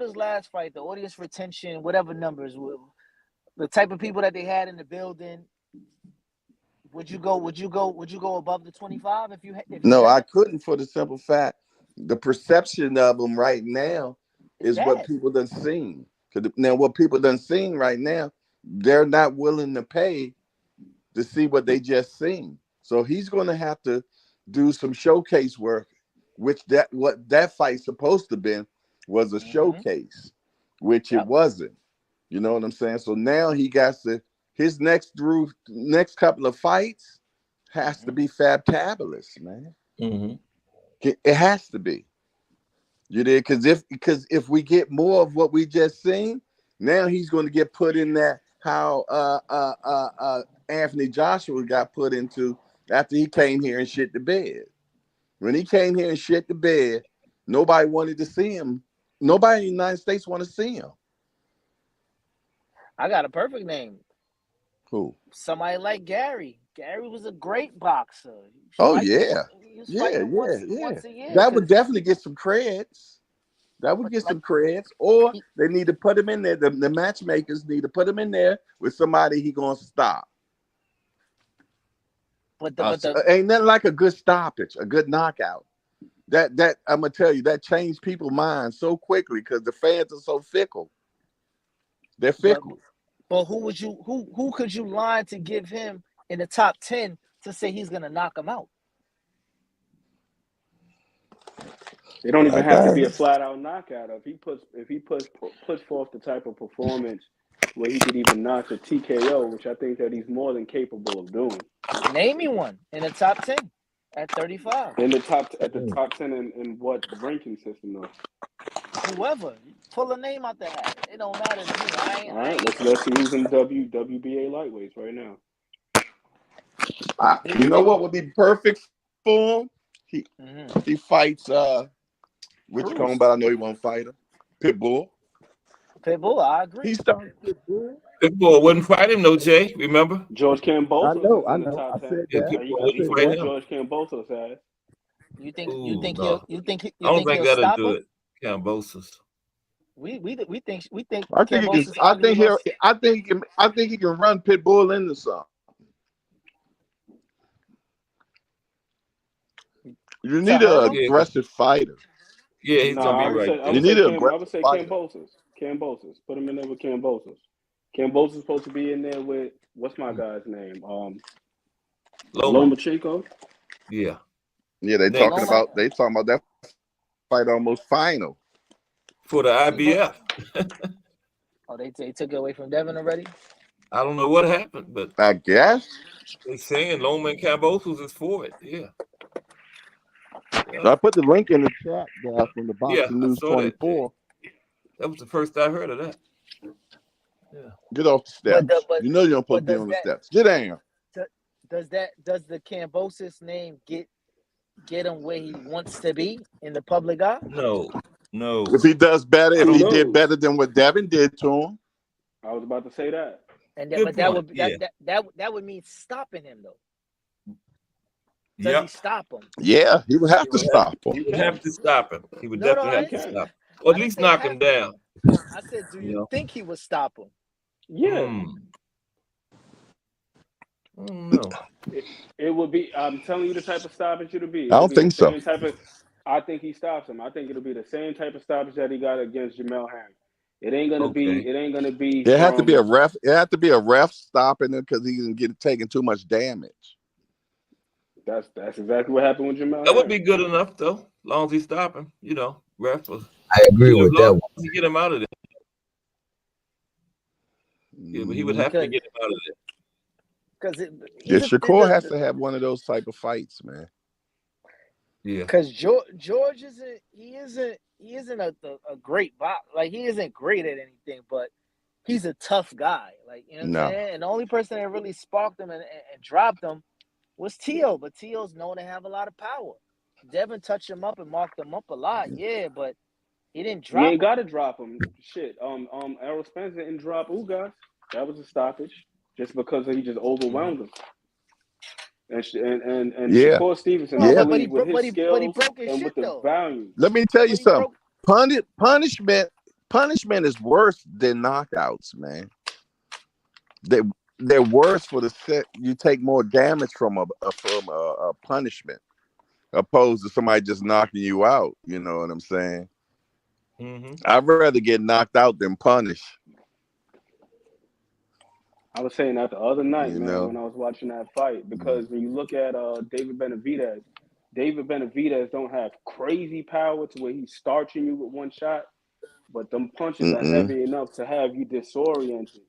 his last fight, the audience retention, whatever numbers, the type of people that they had in the building, would you go above the 25 if you No, I couldn't, for the simple fact the perception of them right now is what people done seen. Now what people done seen right now, they're not willing to pay to see what they just seen. So he's going to have to do some showcase work, which what that fight's supposed to be was a showcase, which it wasn't. You know what I'm saying? So now he got to, his next couple of fights has to be fabtabulous, man. It has to be. You did, because if we get more of what we just seen, now he's going to get put in that how Anthony Joshua got put into after he came here and shit the bed. When he came here and shit the bed, nobody wanted to see him. Nobody in the United States want to see him. I got a perfect name. Who? Somebody like Gary. Gary was a great boxer. Once a year. That would definitely get some creds. That would get some creds. Or they need to put him in there. The matchmakers need to put him in there with somebody he gonna stop. But ain't nothing like a good stoppage, a good knockout. That I'm gonna tell you, that changed people's minds so quickly because the fans are so fickle. They're fickle. But who could you line to give him in the top 10 to say he's gonna knock him out? It don't even have to be a flat out knockout. If he puts forth the type of performance where he could even knock a TKO, which I think that he's more than capable of doing. Name me one in the top 10 at 35. In the top 10 in what ranking system though? Whoever, pull a name out the hat. It don't matter to me. All right, let's use them WBA lightweights right now. You know what would be perfect for him? He fights which combat I know he won't fight him. Pitbull, I agree. He started Pitbull. Pitbull wouldn't fight him, no, Jay. Remember? George Kambosos. I know. I said that. You fight George Kambosos, ass. You think I don't think that'll do it. Kambosos. We think. I think he can run Pitbull into something. You need an aggressive fighter. Yeah, he's gonna be right. You need an aggressive I would say fighter. Kambosos. Put him in there with Kambosos. Kambosos is supposed to be in there with what's my guy's name? Lomachenko. Yeah. Yeah, they talking about that fight almost final. For the IBF. Oh, they took it away from Devin already? I don't know what happened, but I guess they're saying Loma and Kambosos is for it. Yeah. I put the link in the chat from the Boxing News 24. That was the first I heard of that. Yeah. Get off the steps. You know you don't put me on the steps. Get down. Does the Kambosos name get him where he wants to be in the public eye? No. If he does better, did better than what Devin did to him. I was about to say that. And that would mean stopping him though. Does he stop him? Yeah, he would have to stop him. He would have to stop him. He would definitely have to stop him. Or at least knock him down. I said, do you think he would stop him? Yeah. No. It would be. I'm telling you the type of stoppage it'll be. I don't think so. I think he stops him. I think it'll be the same type of stoppage that he got against Jamel Herring. It ain't gonna be. It ain't gonna be. It had to be a ref. It had to be a ref stopping him because he didn't taking too much damage. That's exactly what happened with Jamel. That would be good enough though, as long as he stop him. You know, ref. I agree with that one. To get him out of there. Yeah, but he would have to get him out of there. Because Shakur has to have one of those type of fights, man. Yeah. Because George isn't a great boxer. Like, he isn't great at anything, but he's a tough guy. Like, you know what I'm saying? And the only person that really sparked him and dropped him was T.O., but T.O.'s known to have a lot of power. Devin touched him up and marked him up a lot, but he didn't drop him. You ain't got to drop him. Shit. Errol Spence didn't drop Ugas. That was a stoppage just because he just overwhelmed him. And Shakur Stevenson, I believe with his skills and with the value. Let me tell you something. Punishment is worse than knockouts, man. They're worse for the set. You take more damage from a punishment, opposed to somebody just knocking you out. You know what I'm saying? Mm-hmm. I'd rather get knocked out than punished. I was saying that the other night, when I was watching that fight, because when you look at David Benavidez don't have crazy power to where he's starching you with one shot, but them punches are heavy enough to have you disoriented.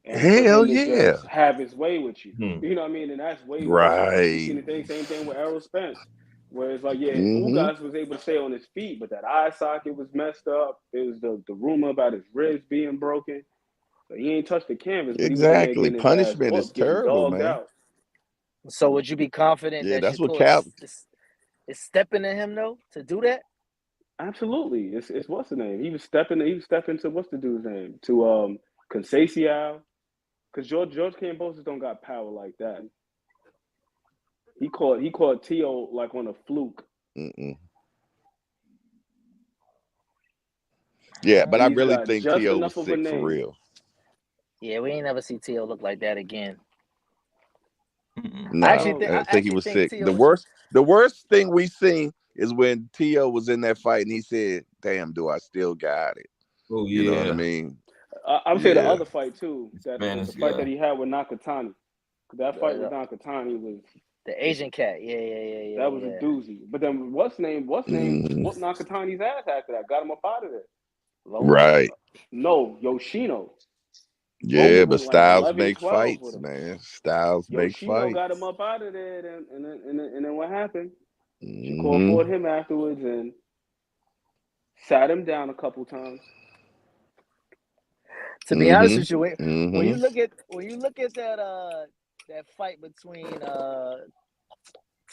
And Hell for him to just have his way with you. You know what I mean? And that's way right. You see the same thing with Errol Spence. Where it's like, Ugas was able to stay on his feet, but that eye socket was messed up. There was the rumor about his ribs being broken. So he ain't touched the canvas. But Exactly. He was Punishment is terrible, man. out. So would you be confident that that's what Shakur is stepping in him though to do that? Absolutely. It's what's the name? He was stepping to what's the dude's name? To Conceição. Because George Kambosos don't got power like that. He caught T.O. like on a fluke. Yeah, but I really think T.O. was sick for real. Yeah, we ain't never see T.O. look like that again. No, I think he was sick. The worst thing we seen is when T.O. was in that fight and he said, "Damn, do I still got it?" Oh yeah, you know what I mean. I would say the other fight too. The fight that he had with Nakatani. That fight with Nakatani was the Asian cat. Yeah. That was a doozy. But then what's name whooped Nakatani's ass after that? Got him up out of there. Right. No, Yoshino. Yeah, but Styles make fights, man. Styles make fights. Yoshino got him up out of there, and then what happened? Shakur fought him afterwards and sat him down a couple times. To be honest with you, when you look at that fight between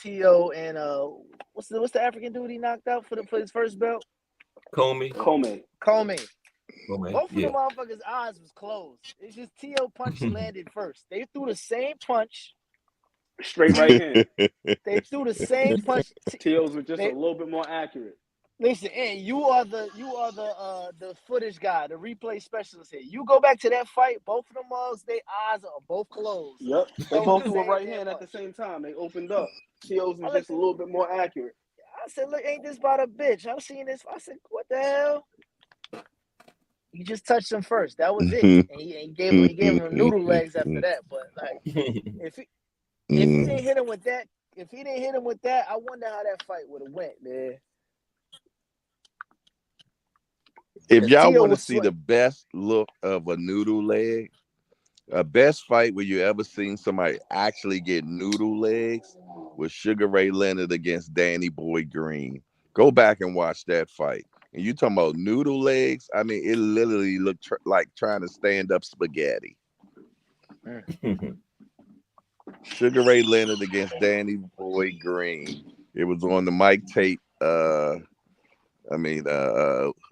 T.O. and what's the African dude he knocked out for his first belt? Comey. Both of the motherfuckers' eyes was closed. It's just T.O. punch landed first. They threw the same punch. Straight right hand. They threw the same punch. T.O.'s were just a little bit more accurate. Listen, you are the footage guy, the replay specialist here. You go back to that fight, both of them their eyes are both closed. Yep. They both threw a right hand at the same time. They opened up. T.O.'s was just a little bit more accurate. I said, look, ain't this about a bitch? I'm seeing this. I said, what the hell? He just touched him first. That was it. And he gave him noodle legs after that. But like, if he didn't hit him with that, I wonder how that fight would have went, man. If y'all want to see the best look of a noodle leg, a best fight where you ever seen somebody actually get noodle legs was Sugar Ray Leonard against Danny Boy Green. Go back and watch that fight. And you talking about noodle legs? I mean, it literally looked like trying to stand up spaghetti. Sugar Ray Leonard against Danny Boy Green. It was on the Mike Tate,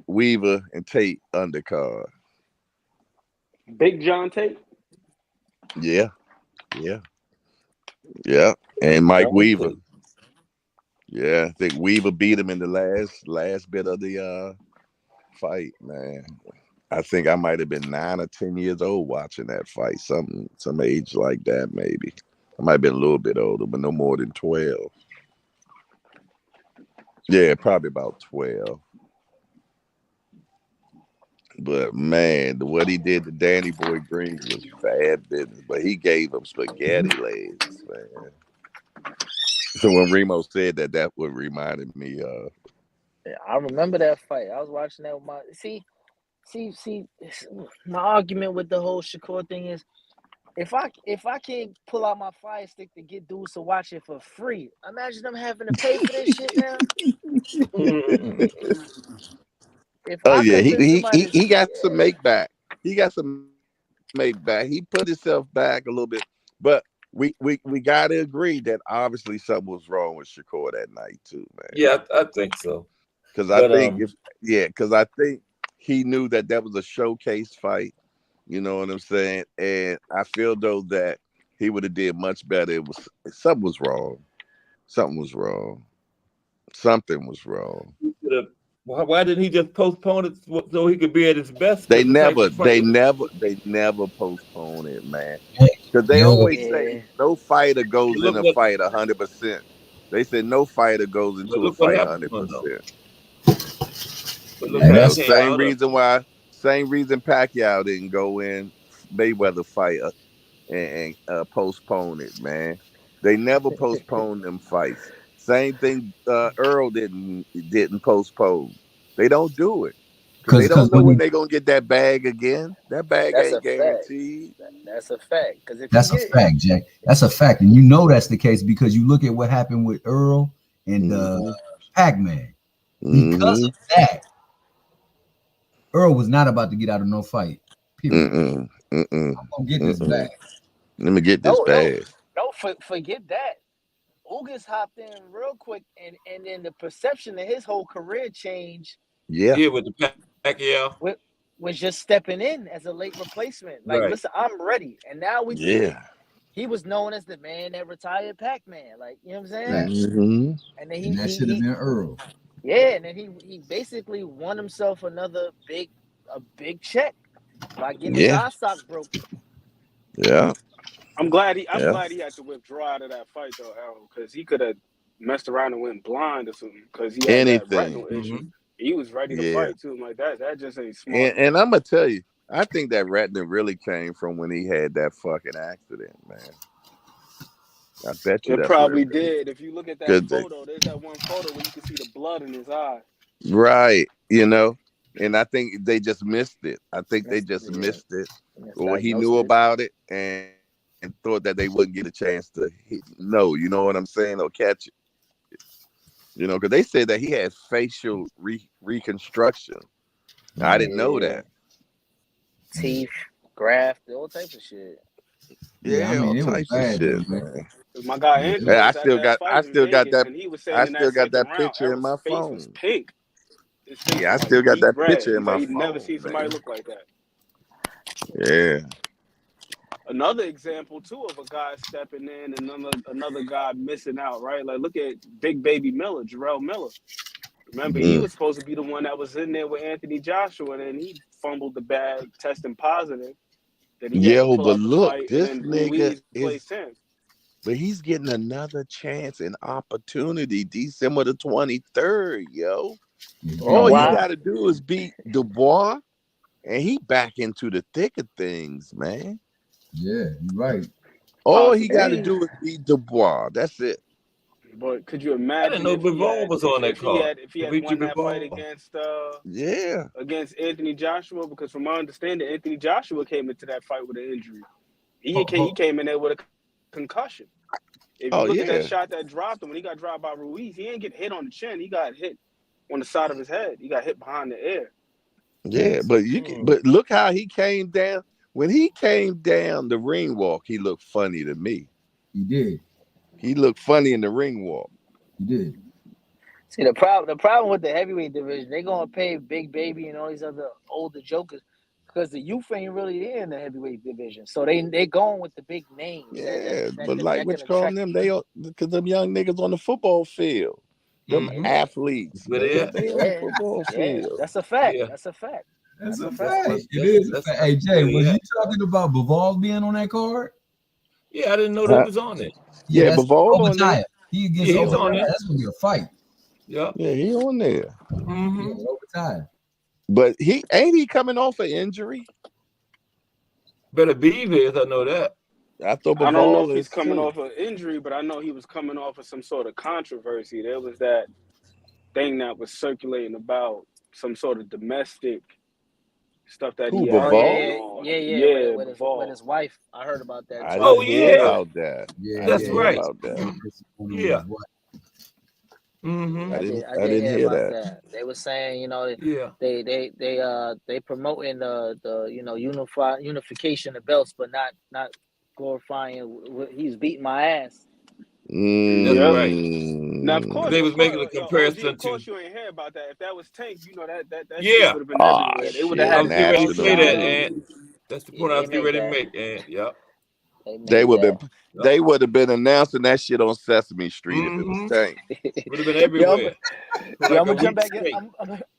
Weaver and Tate undercard. Big John Tate? Yeah. And Mike Weaver. Yeah, I think Weaver beat him in the last bit of the fight, man. I think I might have been 9 or 10 years old watching that fight. Some age like that, maybe. I might have been a little bit older, but no more than 12. Yeah, probably about 12. But man, what he did to Danny Boy Green was bad business. But he gave him spaghetti legs, man. So when Remo said that, what reminded me of. I remember that fight. I was watching that with my see. My argument with the whole Shakur thing is, if I can't pull out my fire stick to get dudes to watch it for free, imagine them having to pay for this shit now. If Oh I yeah, convince somebody, he got some make back. He got some make back. He put himself back a little bit, but we got to agree that obviously something was wrong with Shakur that night too, man. Yeah, I think so. Because I think because I think he knew that was a showcase fight. You know what I'm saying? And I feel though that he would have did much better. Something was wrong. Something was wrong. Something was wrong. Why didn't he just postpone it so he could be at his best? They never postpone it, man. Because they always say no fighter goes in a fight 100%. They said no fighter goes into a fight 100%. Same reason Pacquiao didn't go in Mayweather fight and postpone it, man. They never postpone them fights. Same thing. Earl didn't postpone. They don't do it because they don't know when they're gonna get that bag again. That bag ain't guaranteed. That's a fact. That's a fact, Jay. That's a fact, and you know that's the case because you look at what happened with Earl and Pac-Man. Because of that, Earl was not about to get out of no fight. Period. I'm gonna get this bag. Let me get this bag. No, forget that. Ugas hopped in real quick, and then the perception of his whole career changed. Yeah, with the Pacquiao. Was just stepping in as a late replacement. Like, listen, I'm ready. And now he was known as the man that retired Pac-Man. Like, you know what I'm saying? And then that should have been Earl. Yeah, and then he basically won himself another big check by getting his eye sock broken. Yeah. I'm glad he had to withdraw out of that fight though, Al, because he could have messed around and went blind or something because he had that retinal issue. He was ready to fight too. Like that just ain't smart. And I'm gonna tell you, I think that retina really came from when he had that fucking accident, man. I bet you it probably did. If you look at that photo, there's that one photo where you can see the blood in his eye. Right, you know. And I think they just missed it. I think they just missed it. Or he knew about it and thought that they wouldn't get a chance to know, you know what I'm saying, or catch it. You know, because they said that he had facial reconstruction. I didn't know that. Teeth, graft, all types of shit. Yeah, I mean, all types of shit, man. My guy Andrew, I still got that picture in my phone. Was pink. Yeah, I still got that picture in my phone. He'd never seen somebody look like that. Yeah. Another example too of a guy stepping in and another guy missing out, right? Like look at Big Baby Miller, Jarrell Miller. Remember, he was supposed to be the one that was in there with Anthony Joshua, and then he fumbled the bag, testing positive. Then he but look, this nigga is. But he's getting another chance and opportunity December the 23rd, yo. All you got to do is beat Dubois, and he back into the thick of things, man. Yeah, you're right. All he got to do is beat Dubois. That's it. But could you imagine? I didn't know Bivol was on that card. If he had won that fight against Anthony Joshua, because from my understanding, Anthony Joshua came into that fight with an injury. He came in there with a concussion. If you look at that shot that dropped him, when he got dropped by Ruiz, he didn't get hit on the chin. He got hit on the side of his head. He got hit behind the ear. Yeah, but but look how he came down. When he came down the ring walk, he looked funny to me. He did. He looked funny in the ring walk. He did. See, the problem with the heavyweight division, they're gonna pay Big Baby and all these other older jokers because the youth ain't really there in the heavyweight division. So they going with the big names. Yeah, but like what you call them, because them young niggas on the football field, them athletes. They on the football field. That's a fact. Yeah. That's a fact. That's a fact. It is a fact. Hey Jay, was you talking about Bivol being on that card? Yeah, I didn't know that was on it. Yeah, Bivol on there. He against Overtime. That's gonna be a fight. Yeah, he on there. Overtime. But he coming off an injury? Better be there. I know that. I don't know if he's coming off an injury, but I know he was coming off of some sort of controversy. There was that thing that was circulating about some sort of domestic stuff that Who, he had going Bivol? on. Yeah. With Bivol. his wife, I heard about that I too. Oh didn't hear yeah, about that. Yeah, I that's didn't hear right. about that. Yeah. I I did didn't hear hear about that. that. They were saying, you know, Yeah. they promoting the you know unification of belts, but not glorifying. He's beating my ass. That's Yep. right. Now, of course, They was making a yo, OG, comparison of course, to. you ain't hear about that. If that was Tank, you know that shit Yeah, would have been Ah, everywhere. They would have shit. I had was his getting ready to belt say National that, down. and that's the Yeah, point I they was getting made ready to that. make. And yep. They would That. have they would have been announcing that shit on Sesame Street if it was Tank. Would have been Yo, everywhere for I'm like a gonna jump week back in. straight. I'm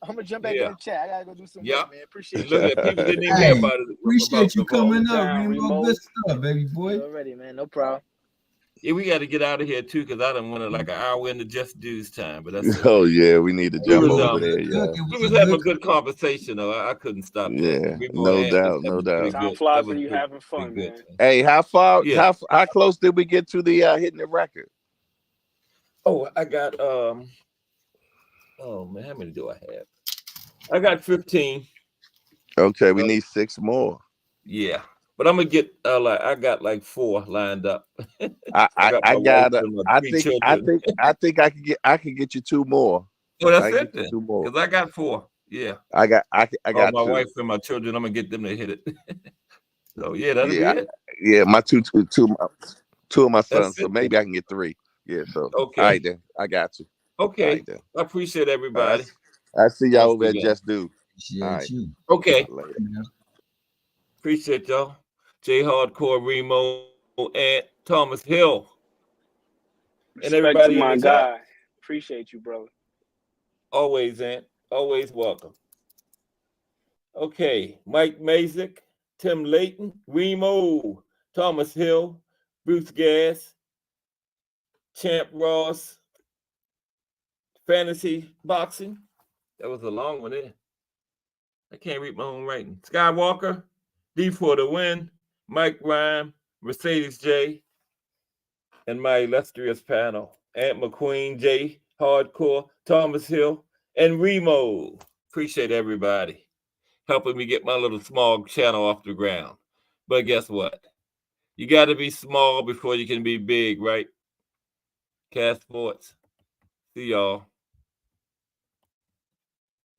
gonna jump back in Yeah. the chat. I gotta go do some Yep. work, man. Appreciate Look you. at people didn't even Hey, hear about it appreciate you about Bivol. coming up, Down, Remo. Remo. Good stuff, baby boy. You already, man. No problem. Yeah, we got to get out of here too because I don't want to like an hour into Just Dude's time, but that's okay. Oh yeah, we need to We jump was over there, yeah. we was having a good conversation though. I couldn't stop that. Yeah, Remo no and doubt, that no was pretty doubt. Time good. flies That was when you good. having Pretty fun, good. man. Hey, Yeah. how close did we get to the hitting the record? Oh, I got oh man, how many do I have? I got 15. Okay, we need 6 more. Yeah. But I'm gonna get I got like 4 lined up. I got my wife and my 3 children. I think I can get you 2 more. Oh, that's I can it get you then. 2 more. Because I got 4. Yeah. I got My 2. wife and my children, I'm gonna get them to hit it. So yeah, that'll be it. Yeah, my two of my sons. So it maybe then. I can get 3. Yeah, so Okay. all right then. I got you. Okay. All right, then. I appreciate everybody. I see y'all over at Just Do. Appreciate you. Okay. Later. Appreciate y'all. J Hardcore, Remo, and Thomas Hill. And Respect everybody to in my the guy. chat. Appreciate you, brother. Always, Ant. Always welcome. Okay. Mike Mazik, Tim Layton, Remo, Thomas Hill, Bruce Gass, Champ Ross, Fantasy Boxing. That was a long one there. I can't read my own writing. Skywalker, D for the win, Mike Rhyme, Mercedes J, and my illustrious panel, Ant McQueen, J Hardcore, Thomas Hill, and Remo. Appreciate everybody helping me get my little small channel off the ground. But guess what? You got to be small before you can be big, right? Cast Sports. See y'all.